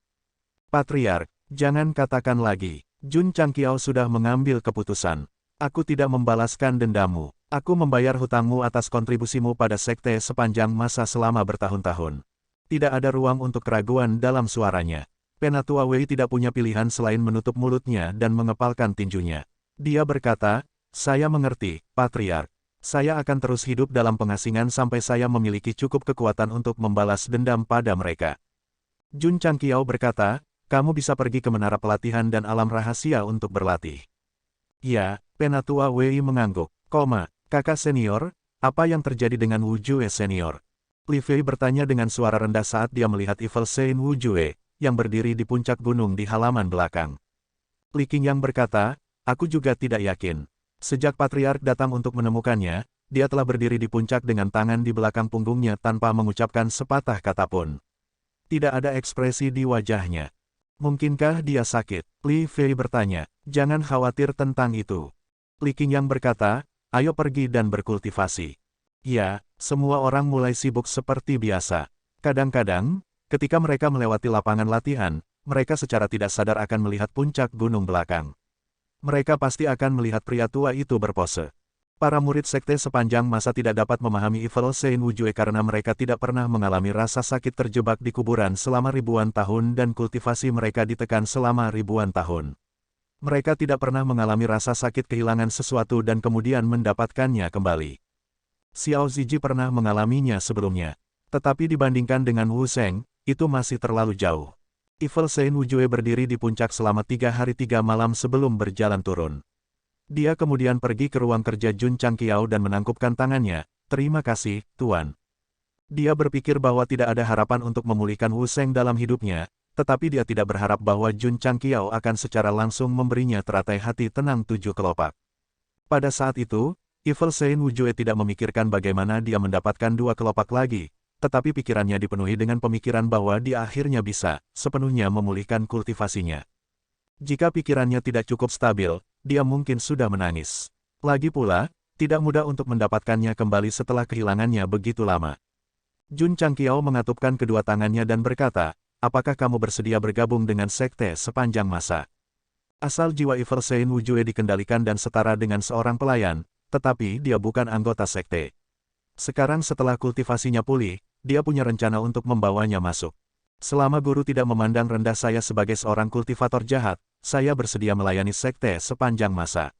A: Patriark, jangan katakan lagi. Jun Changqiao sudah mengambil keputusan. Aku tidak membalaskan dendammu. Aku membayar hutangmu atas kontribusimu pada sekte sepanjang masa selama bertahun-tahun. Tidak ada ruang untuk keraguan dalam suaranya. Penatua Wei tidak punya pilihan selain menutup mulutnya dan mengepalkan tinjunya. Dia berkata, saya mengerti, Patriark. Saya akan terus hidup dalam pengasingan sampai saya memiliki cukup kekuatan untuk membalas dendam pada mereka. Jun Changqiao berkata, kamu bisa pergi ke menara pelatihan dan alam rahasia untuk berlatih. Ya, Penatua Wei mengangguk. Kakak senior, apa yang terjadi dengan Wu Jue senior? Li Fei bertanya dengan suara rendah saat dia melihat Evil Saint Wu Jue, yang berdiri di puncak gunung di halaman belakang. Li Qingyang berkata, aku juga tidak yakin. Sejak Patriark datang untuk menemukannya, dia telah berdiri di puncak dengan tangan di belakang punggungnya tanpa mengucapkan sepatah kata pun. Tidak ada ekspresi di wajahnya. Mungkinkah dia sakit? Li Fei bertanya. Jangan khawatir tentang itu. Li Qingyang berkata, ayo pergi dan berkultivasi. Ya, semua orang mulai sibuk seperti biasa. Kadang-kadang, ketika mereka melewati lapangan latihan, mereka secara tidak sadar akan melihat puncak gunung belakang. Mereka pasti akan melihat pria tua itu berpose. Para murid sekte sepanjang masa tidak dapat memahami Evil Saint Wu Jue karena mereka tidak pernah mengalami rasa sakit terjebak di kuburan selama ribuan tahun dan kultivasi mereka ditekan selama ribuan tahun. Mereka tidak pernah mengalami rasa sakit kehilangan sesuatu dan kemudian mendapatkannya kembali. Xiao Ziji pernah mengalaminya sebelumnya. Tetapi dibandingkan dengan Wu Sheng, itu masih terlalu jauh. Evil Saint Wu Jue berdiri di puncak selama 3 hari 3 malam sebelum berjalan turun. Dia kemudian pergi ke ruang kerja Jun Changqiao dan menangkupkan tangannya, terima kasih, Tuan. Dia berpikir bahwa tidak ada harapan untuk memulihkan Wu Sheng dalam hidupnya, tetapi dia tidak berharap bahwa Jun Changqiao akan secara langsung memberinya teratai hati tenang 7 kelopak. Pada saat itu, Evil Saint Wu Jue tidak memikirkan bagaimana dia mendapatkan 2 kelopak lagi, tetapi pikirannya dipenuhi dengan pemikiran bahwa dia akhirnya bisa sepenuhnya memulihkan kultivasinya. Jika pikirannya tidak cukup stabil, dia mungkin sudah menangis. Lagi pula, tidak mudah untuk mendapatkannya kembali setelah kehilangannya begitu lama. Jun Changqiao mengatupkan kedua tangannya dan berkata, apakah kamu bersedia bergabung dengan sekte sepanjang masa? Asal jiwa Evil Saint Wu Jue dikendalikan dan setara dengan seorang pelayan, tetapi dia bukan anggota sekte. Sekarang setelah kultivasinya pulih, dia punya rencana untuk membawanya masuk. Selama guru tidak memandang rendah saya sebagai seorang kultivator jahat, saya bersedia melayani sekte sepanjang masa.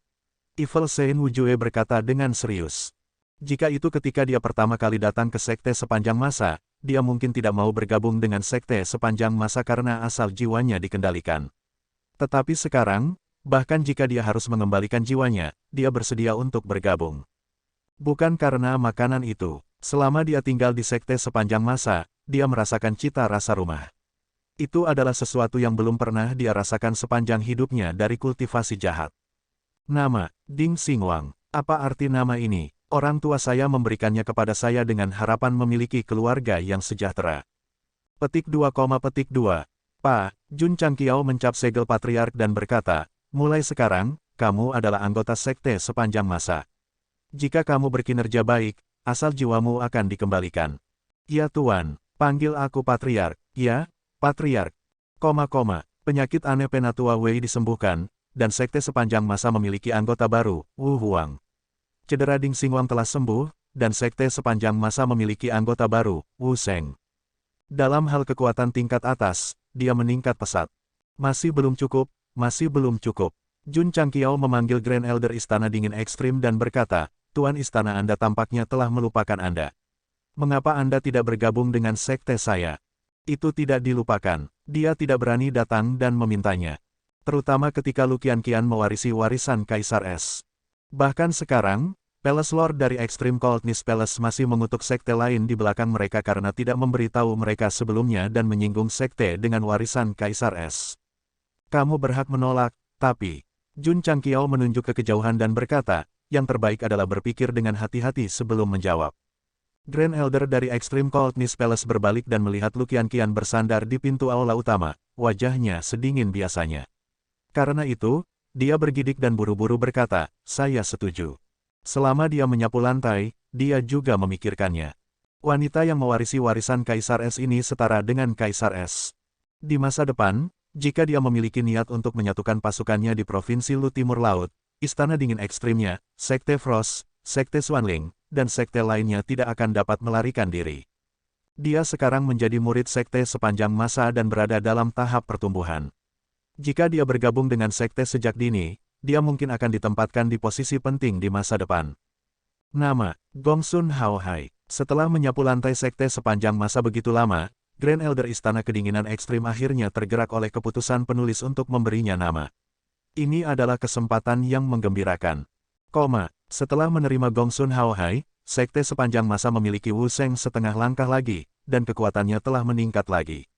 A: Evil Saint Wu Jue berkata dengan serius. Jika itu ketika dia pertama kali datang ke sekte sepanjang masa, dia mungkin tidak mau bergabung dengan sekte sepanjang masa karena asal jiwanya dikendalikan. Tetapi sekarang, bahkan jika dia harus mengembalikan jiwanya, dia bersedia untuk bergabung. Bukan karena makanan itu. Selama dia tinggal di sekte sepanjang masa, dia merasakan cita rasa rumah. Itu adalah sesuatu yang belum pernah dia rasakan sepanjang hidupnya dari kultivasi jahat. Nama, Ding Xingwang. Apa arti nama ini? Orang tua saya memberikannya kepada saya dengan harapan memiliki keluarga yang sejahtera. Petik 2, petik 2. Pa, Jun Changqiao mencap segel Patriark dan berkata, mulai sekarang, kamu adalah anggota sekte sepanjang masa. Jika kamu berkinerja baik, asal jiwamu akan dikembalikan. Ya Tuan, panggil aku Patriark. Ya, Patriark. Penyakit aneh Penatua Wei disembuhkan, dan sekte sepanjang masa memiliki anggota baru, Wu Huang. Cedera Ding Xinguang telah sembuh, dan sekte sepanjang masa memiliki anggota baru, Wu Sheng. Dalam hal kekuatan tingkat atas, dia meningkat pesat. Masih belum cukup, masih belum cukup. Jun Changqiao memanggil Grand Elder Istana Dingin Ekstrim dan berkata, Tuan Istana Anda tampaknya telah melupakan Anda. Mengapa Anda tidak bergabung dengan sekte saya? Itu tidak dilupakan. Dia tidak berani datang dan memintanya. Terutama ketika Lu Qianqian mewarisi warisan Kaisar S. Bahkan sekarang, Palace Lord dari Extreme Coldness Palace masih mengutuk sekte lain di belakang mereka karena tidak memberitahu mereka sebelumnya dan menyinggung sekte dengan warisan Kaisar S. Kamu berhak menolak, tapi... Jun Changqiao menunjuk ke kejauhan dan berkata, yang terbaik adalah berpikir dengan hati-hati sebelum menjawab. Grand Elder dari Extreme Coldness Palace berbalik dan melihat Lu Qianqian bersandar di pintu aula utama, wajahnya sedingin biasanya. Karena itu, dia bergidik dan buru-buru berkata, saya setuju. Selama dia menyapu lantai, dia juga memikirkannya. Wanita yang mewarisi warisan Kaisar S ini setara dengan Kaisar S. Di masa depan, jika dia memiliki niat untuk menyatukan pasukannya di Provinsi Lu Timur Laut, Istana Dingin Ekstrimnya, Sekte Frost, Sekte Swanling, dan sekte lainnya tidak akan dapat melarikan diri. Dia sekarang menjadi murid sekte sepanjang masa dan berada dalam tahap pertumbuhan. Jika dia bergabung dengan sekte sejak dini, dia mungkin akan ditempatkan di posisi penting di masa depan. Nama, Gongsun Haohai. Setelah menyapu lantai sekte sepanjang masa begitu lama, Grand Elder Istana Kedinginan Ekstrim akhirnya tergerak oleh keputusan penulis untuk memberinya nama. Ini adalah kesempatan yang menggembirakan. Setelah menerima Gongsun Haohai, sekte sepanjang masa memiliki Wu Sheng setengah langkah lagi, dan kekuatannya telah meningkat lagi.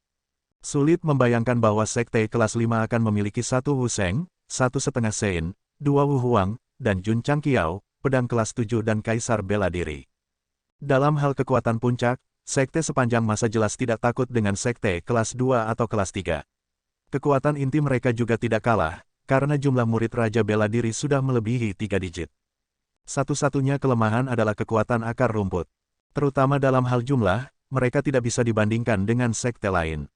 A: Sulit membayangkan bahwa sekte kelas 5 akan memiliki satu Wu Sheng, 1,5 Sein, 2 Wu Huang, dan Jun Changqiao, pedang kelas 7 dan Kaisar Bela Diri. Dalam hal kekuatan puncak, sekte sepanjang masa jelas tidak takut dengan sekte kelas 2 atau kelas 3. Kekuatan inti mereka juga tidak kalah, karena jumlah murid Raja Bela Diri sudah melebihi 3 digit. Satu-satunya kelemahan adalah kekuatan akar rumput. Terutama dalam hal jumlah, mereka tidak bisa dibandingkan dengan sekte lain.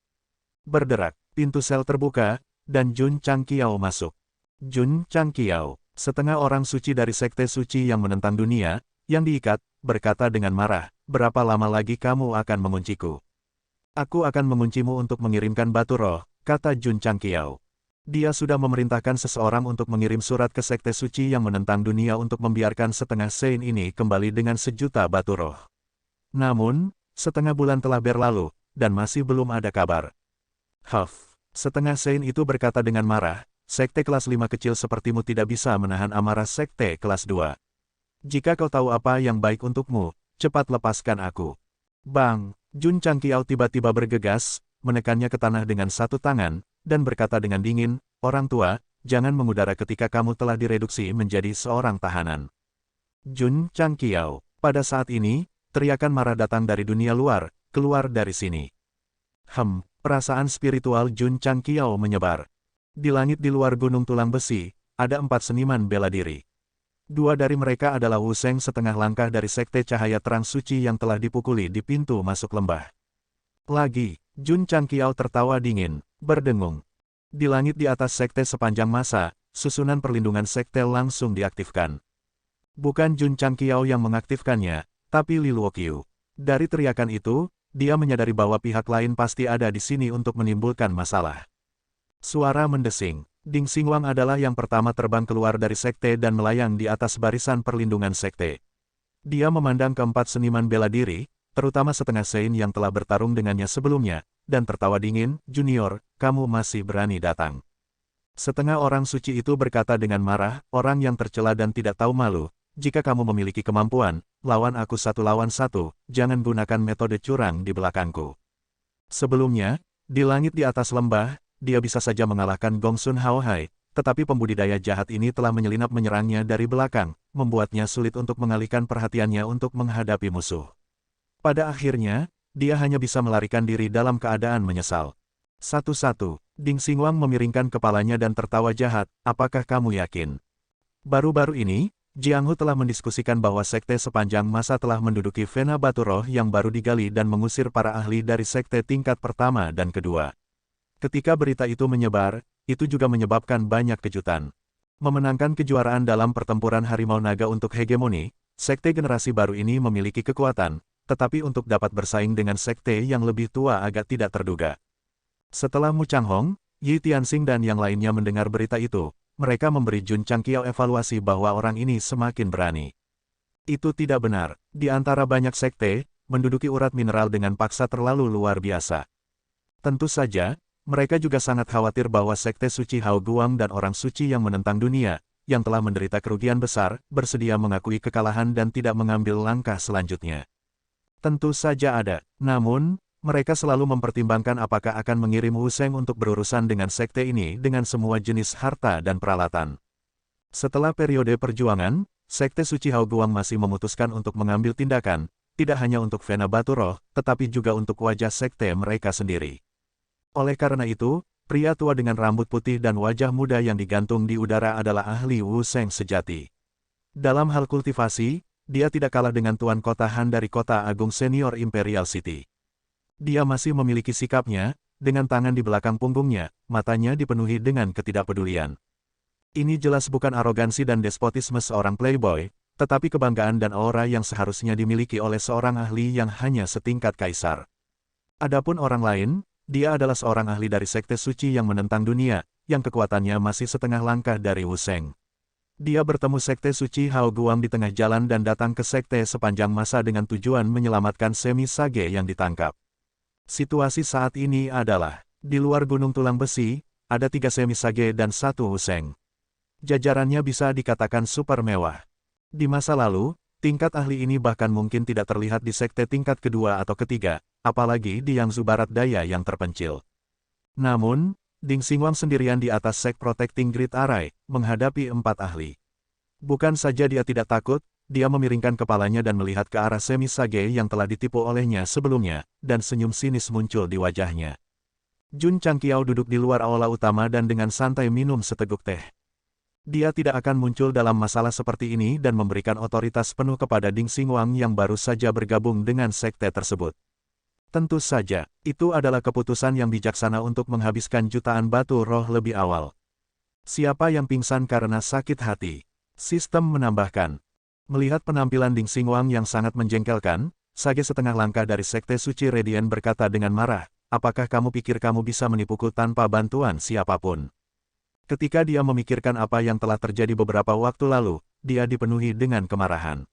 A: Berderak, pintu sel terbuka, dan Jun Changqiao masuk. Jun Changqiao, setengah orang suci dari sekte suci yang menentang dunia, yang diikat, berkata dengan marah, berapa lama lagi kamu akan mengunciku? Aku akan menguncimu untuk mengirimkan batu roh, kata Jun Changqiao. Dia sudah memerintahkan seseorang untuk mengirim surat ke sekte suci yang menentang dunia untuk membiarkan setengah Sein ini kembali dengan 1.000.000 batu roh. Namun, setengah bulan telah berlalu, dan masih belum ada kabar. Setengah Sein itu berkata dengan marah, sekte kelas 5 kecil sepertimu tidak bisa menahan amarah sekte kelas 2. Jika kau tahu apa yang baik untukmu, cepat lepaskan aku. Bang! Jun Changqiao tiba-tiba bergegas, menekannya ke tanah dengan satu tangan, dan berkata dengan dingin, orang tua, jangan mengudara ketika kamu telah direduksi menjadi seorang tahanan. Jun Changqiao, pada saat ini, teriakan marah datang dari dunia luar, keluar dari sini. Perasaan spiritual Jun Changqiao menyebar. Di langit di luar gunung tulang besi, ada 4 seniman bela diri. 2 dari mereka adalah Wu Sheng setengah langkah dari sekte cahaya terang suci yang telah dipukuli di pintu masuk lembah. Lagi, Jun Changqiao tertawa dingin, berdengung. Di langit di atas sekte sepanjang masa, susunan perlindungan sekte langsung diaktifkan. Bukan Jun Changqiao yang mengaktifkannya, tapi Li Luoqiu. Dari teriakan itu, dia menyadari bahwa pihak lain pasti ada di sini untuk menimbulkan masalah. Suara mendesing. Ding Xinguang adalah yang pertama terbang keluar dari sekte dan melayang di atas barisan perlindungan sekte. Dia memandang keempat seniman bela diri, terutama setengah Sein yang telah bertarung dengannya sebelumnya, dan tertawa dingin, Junior, kamu masih berani datang. Setengah orang suci itu berkata dengan marah, orang yang tercela dan tidak tahu malu, jika kamu memiliki kemampuan, lawan aku 1 lawan 1, jangan gunakan metode curang di belakangku. Sebelumnya, di langit di atas lembah, dia bisa saja mengalahkan Gongsun Haohai, tetapi pembudidaya jahat ini telah menyelinap menyerangnya dari belakang, membuatnya sulit untuk mengalihkan perhatiannya untuk menghadapi musuh. Pada akhirnya, dia hanya bisa melarikan diri dalam keadaan menyesal. Satu-satu, Ding Xinguang memiringkan kepalanya dan tertawa jahat, apakah kamu yakin? Baru-baru ini, Jiang Hu telah mendiskusikan bahwa sekte sepanjang masa telah menduduki vena batu roh yang baru digali dan mengusir para ahli dari sekte tingkat pertama dan kedua. Ketika berita itu menyebar, itu juga menyebabkan banyak kejutan. Memenangkan kejuaraan dalam pertempuran Harimau Naga untuk hegemoni, sekte generasi baru ini memiliki kekuatan, tetapi untuk dapat bersaing dengan sekte yang lebih tua agak tidak terduga. Setelah Mu Changhong, Yi Tianxing dan yang lainnya mendengar berita itu, mereka memberi Jun Changqiao evaluasi bahwa orang ini semakin berani. Itu tidak benar. Di antara banyak sekte, menduduki urat mineral dengan paksa terlalu luar biasa. Tentu saja, mereka juga sangat khawatir bahwa sekte suci Hao Guang dan orang suci yang menentang dunia, yang telah menderita kerugian besar, bersedia mengakui kekalahan dan tidak mengambil langkah selanjutnya. Tentu saja ada, namun, mereka selalu mempertimbangkan apakah akan mengirim Wu Sheng untuk berurusan dengan sekte ini dengan semua jenis harta dan peralatan. Setelah periode perjuangan, sekte suci Hao Guang masih memutuskan untuk mengambil tindakan, tidak hanya untuk Vena Batu Roh, tetapi juga untuk wajah sekte mereka sendiri. Oleh karena itu, pria tua dengan rambut putih dan wajah muda yang digantung di udara adalah ahli Wu Sheng sejati. Dalam hal kultivasi, dia tidak kalah dengan Tuan Kota Han dari Kota Agung Senior Imperial City. Dia masih memiliki sikapnya, dengan tangan di belakang punggungnya, matanya dipenuhi dengan ketidakpedulian. Ini jelas bukan arogansi dan despotisme seorang playboy, tetapi kebanggaan dan aura yang seharusnya dimiliki oleh seorang ahli yang hanya setingkat kaisar. Adapun orang lain, dia adalah seorang ahli dari sekte suci yang menentang dunia, yang kekuatannya masih setengah langkah dari Wu Sheng. Dia bertemu sekte suci Hao Guang di tengah jalan dan datang ke sekte sepanjang masa dengan tujuan menyelamatkan Semi Sage yang ditangkap. Situasi saat ini adalah, di luar Gunung Tulang Besi, ada 3 Semi Sage dan 1 Wu Sheng. Jajarannya bisa dikatakan super mewah. Di masa lalu, tingkat ahli ini bahkan mungkin tidak terlihat di sekte tingkat kedua atau ketiga, apalagi di Yangzhou Barat Daya yang terpencil. Namun, Ding Xinguang sendirian di atas Sek Protecting Grid Array, menghadapi 4 ahli. Bukan saja dia tidak takut, dia memiringkan kepalanya dan melihat ke arah Semi Sage yang telah ditipu olehnya sebelumnya, dan senyum sinis muncul di wajahnya. Jun Changqiao duduk di luar aula utama dan dengan santai minum seteguk teh. Dia tidak akan muncul dalam masalah seperti ini dan memberikan otoritas penuh kepada Ding Xinguang yang baru saja bergabung dengan sekte tersebut. Tentu saja, itu adalah keputusan yang bijaksana untuk menghabiskan jutaan batu roh lebih awal. Siapa yang pingsan karena sakit hati? Sistem menambahkan. Melihat penampilan Ding Xinguang yang sangat menjengkelkan, Sage setengah langkah dari sekte suci Radiant berkata dengan marah, apakah kamu pikir kamu bisa menipuku tanpa bantuan siapapun? Ketika dia memikirkan apa yang telah terjadi beberapa waktu lalu, dia dipenuhi dengan kemarahan.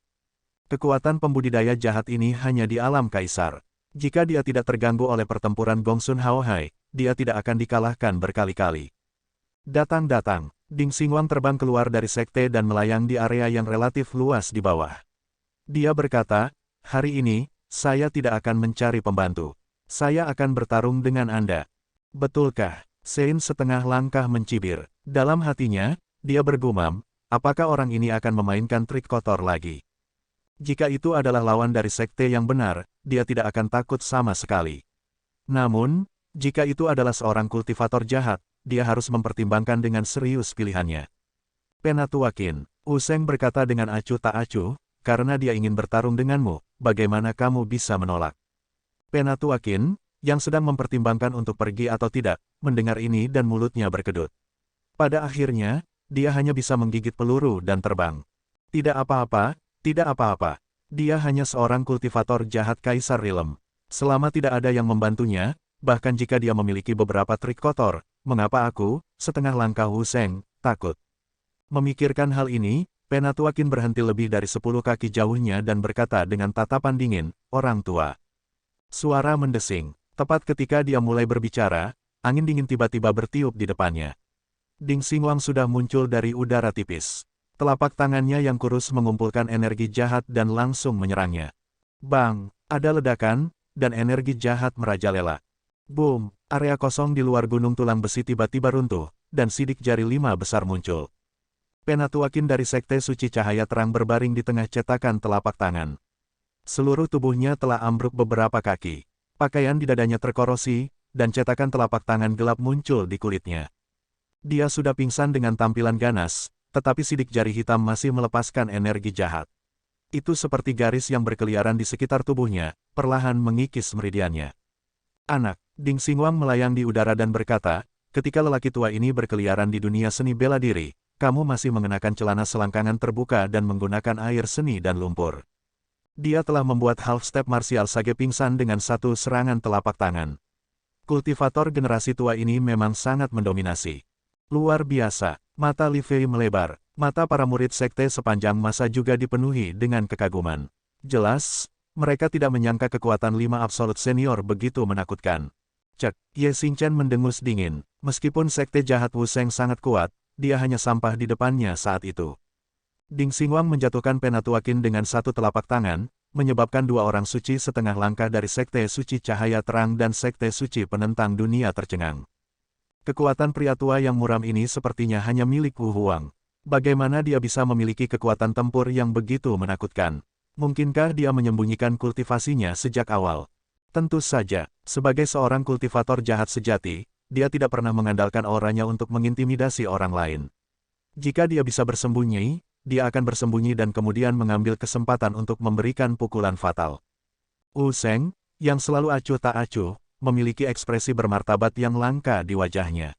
A: Kekuatan pembudidaya jahat ini hanya di alam kaisar. Jika dia tidak terganggu oleh pertempuran Gongsun Haohai, dia tidak akan dikalahkan berkali-kali. Datang-datang, Ding Xinguang terbang keluar dari sekte dan melayang di area yang relatif luas di bawah. Dia berkata, hari ini, saya tidak akan mencari pembantu. Saya akan bertarung dengan Anda. Betulkah? Sein setengah langkah mencibir. Dalam hatinya, dia bergumam, apakah orang ini akan memainkan trik kotor lagi? Jika itu adalah lawan dari sekte yang benar, dia tidak akan takut sama sekali. Namun, jika itu adalah seorang kultivator jahat, dia harus mempertimbangkan dengan serius pilihannya. Penatuakin, Wu Sheng berkata dengan acuh tak acuh, karena dia ingin bertarung denganmu, bagaimana kamu bisa menolak? Penatuakin, yang sedang mempertimbangkan untuk pergi atau tidak, mendengar ini dan mulutnya berkedut. Pada akhirnya, dia hanya bisa menggigit peluru dan terbang. Tidak apa-apa. Tidak apa-apa. Dia hanya seorang kultivator jahat Kaisar Rilem. Selama tidak ada yang membantunya, bahkan jika dia memiliki beberapa trik kotor, mengapa aku, setengah langkah Wu Sheng, takut? Memikirkan hal ini, Penatuakin berhenti lebih dari 10 kaki jauhnya dan berkata dengan tatapan dingin, orang tua. Suara mendesing. Tepat ketika dia mulai berbicara, angin dingin tiba-tiba bertiup di depannya. Ding Xinguang sudah muncul dari udara tipis. Telapak tangannya yang kurus mengumpulkan energi jahat dan langsung menyerangnya. Bang! Ada ledakan, dan energi jahat merajalela. Boom! Area kosong di luar Gunung Tulang Besi tiba-tiba runtuh, dan sidik jari 5 besar muncul. Penatuakin dari Sekte Suci Cahaya Terang berbaring di tengah cetakan telapak tangan. Seluruh tubuhnya telah ambruk beberapa kaki. Pakaian di dadanya terkorosi, dan cetakan telapak tangan gelap muncul di kulitnya. Dia sudah pingsan dengan tampilan ganas, tetapi sidik jari hitam masih melepaskan energi jahat. Itu seperti garis yang berkeliaran di sekitar tubuhnya, perlahan mengikis meridiannya. Anak, Ding Xinguang melayang di udara dan berkata, ketika lelaki tua ini berkeliaran di dunia seni bela diri, kamu masih mengenakan celana selangkangan terbuka dan menggunakan air seni dan lumpur. Dia telah membuat half-step martial sage pingsan dengan satu serangan telapak tangan. Kultivator generasi tua ini memang sangat mendominasi. Luar biasa, mata Li Fei melebar, mata para murid sekte sepanjang masa juga dipenuhi dengan kekaguman. Jelas, mereka tidak menyangka kekuatan 5 absolut senior begitu menakutkan. Cek, Ye Xingchen mendengus dingin, meskipun sekte jahat Wu Sheng sangat kuat, dia hanya sampah di depannya saat itu. Ding Xinguang menjatuhkan Penatuakin dengan satu telapak tangan, menyebabkan dua orang suci setengah langkah dari sekte suci cahaya terang dan sekte suci penentang dunia tercengang. Kekuatan pria tua yang muram ini sepertinya hanya milik Wu Huang. Bagaimana dia bisa memiliki kekuatan tempur yang begitu menakutkan? Mungkinkah dia menyembunyikan kultivasinya sejak awal? Tentu saja, sebagai seorang kultivator jahat sejati, dia tidak pernah mengandalkan auranya untuk mengintimidasi orang lain. Jika dia bisa bersembunyi, dia akan bersembunyi dan kemudian mengambil kesempatan untuk memberikan pukulan fatal. Wu Sheng, yang selalu acuh tak acuh, memiliki ekspresi bermartabat yang langka di wajahnya.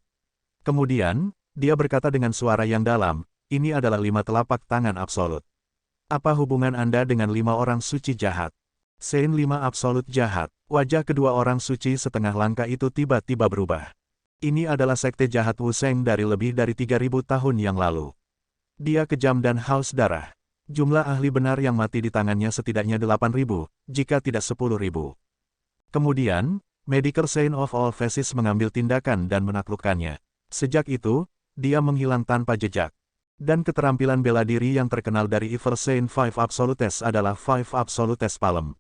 A: Kemudian, dia berkata dengan suara yang dalam, ini adalah 5 telapak tangan absolut. Apa hubungan Anda dengan 5 orang suci jahat? Sein 5 absolut jahat, wajah kedua orang suci setengah langkah itu tiba-tiba berubah. Ini adalah sekte jahat Wu Sheng dari lebih dari 3.000 tahun yang lalu. Dia kejam dan haus darah. Jumlah ahli benar yang mati di tangannya setidaknya 8.000, jika tidak 10.000. Kemudian, Medical Saint of All Faces mengambil tindakan dan menaklukkannya. Sejak itu, dia menghilang tanpa jejak. Dan keterampilan bela diri yang terkenal dari Evil Saint 5 Absolutes adalah 5 Absolutes Palm.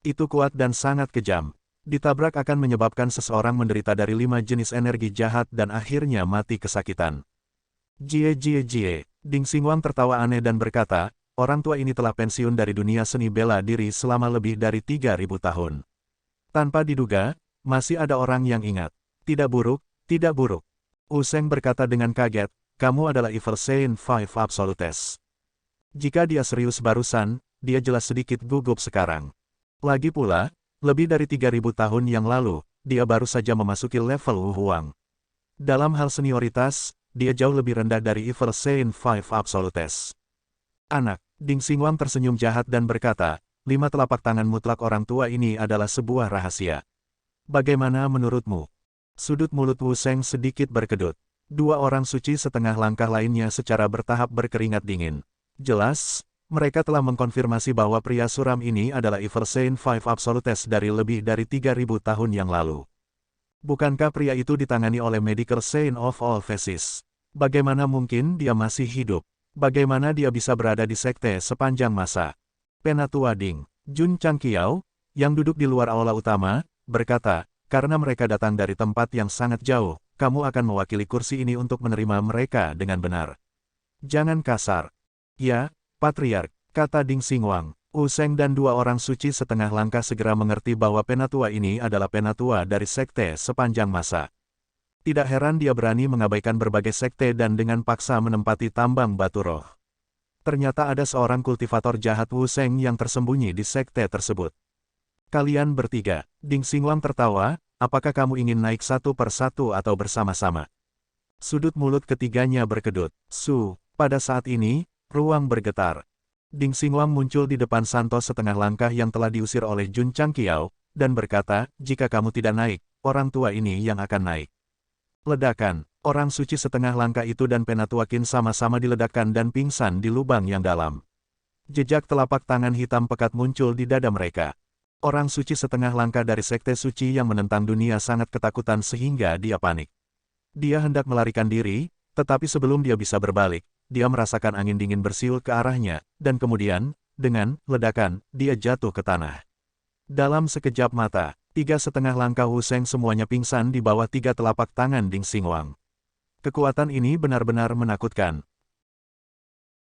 A: Itu kuat dan sangat kejam. Ditabrak akan menyebabkan seseorang menderita dari 5 jenis energi jahat dan akhirnya mati kesakitan. Jie. Ding Xinguang tertawa aneh dan berkata, orang tua ini telah pensiun dari dunia seni bela diri selama lebih dari 3.000 tahun. Tanpa diduga, masih ada orang yang ingat. Tidak buruk, tidak buruk. Wu Sheng berkata dengan kaget, kamu adalah Evil Saint 5 Absolutes. Jika dia serius barusan, dia jelas sedikit gugup sekarang. Lagi pula, lebih dari 3.000 tahun yang lalu, dia baru saja memasuki level Wu Huang. Dalam hal senioritas, dia jauh lebih rendah dari Evil Saint 5 Absolutes. Anak, Ding Xinguang tersenyum jahat dan berkata, 5 telapak tangan mutlak orang tua ini adalah sebuah rahasia. Bagaimana menurutmu? Sudut mulut Wu Sheng sedikit berkedut. Dua orang suci setengah langkah lainnya secara bertahap berkeringat dingin. Jelas, mereka telah mengkonfirmasi bahwa pria suram ini adalah Evil Saint 5 Absolutes dari lebih dari 3.000 tahun yang lalu. Bukankah pria itu ditangani oleh Medical Saint of All Faces? Bagaimana mungkin dia masih hidup? Bagaimana dia bisa berada di sekte sepanjang masa? Penatua Ding, Jun Changqiao, yang duduk di luar aula utama, berkata, karena mereka datang dari tempat yang sangat jauh, kamu akan mewakili kursi ini untuk menerima mereka dengan benar. Jangan kasar. Ya, Patriark, kata Ding Xinguang. Wu Sheng dan dua orang suci setengah langkah segera mengerti bahwa penatua ini adalah penatua dari sekte sepanjang masa. Tidak heran dia berani mengabaikan berbagai sekte dan dengan paksa menempati tambang batu roh. Ternyata ada seorang kultivator jahat Wu Sheng yang tersembunyi di sekte tersebut. Kalian bertiga, Ding Xinguang tertawa, apakah kamu ingin naik satu per satu atau bersama-sama? Sudut mulut ketiganya berkedut. Pada saat ini, ruang bergetar. Ding Xinguang muncul di depan Santos setengah langkah yang telah diusir oleh Jun Changqiao, dan berkata, jika kamu tidak naik, orang tua ini yang akan naik. Ledakan, orang suci setengah langkah itu dan Penatuakin sama-sama diledakkan dan pingsan di lubang yang dalam. Jejak telapak tangan hitam pekat muncul di dada mereka. Orang suci setengah langkah dari sekte suci yang menentang dunia sangat ketakutan sehingga dia panik. Dia hendak melarikan diri, tetapi sebelum dia bisa berbalik, dia merasakan angin dingin bersiul ke arahnya, dan kemudian, dengan ledakan, dia jatuh ke tanah. Dalam sekejap mata, 3,5 langkah Wu Sheng semuanya pingsan di bawah 3 telapak tangan Ding Xinguang. Kekuatan ini benar-benar menakutkan.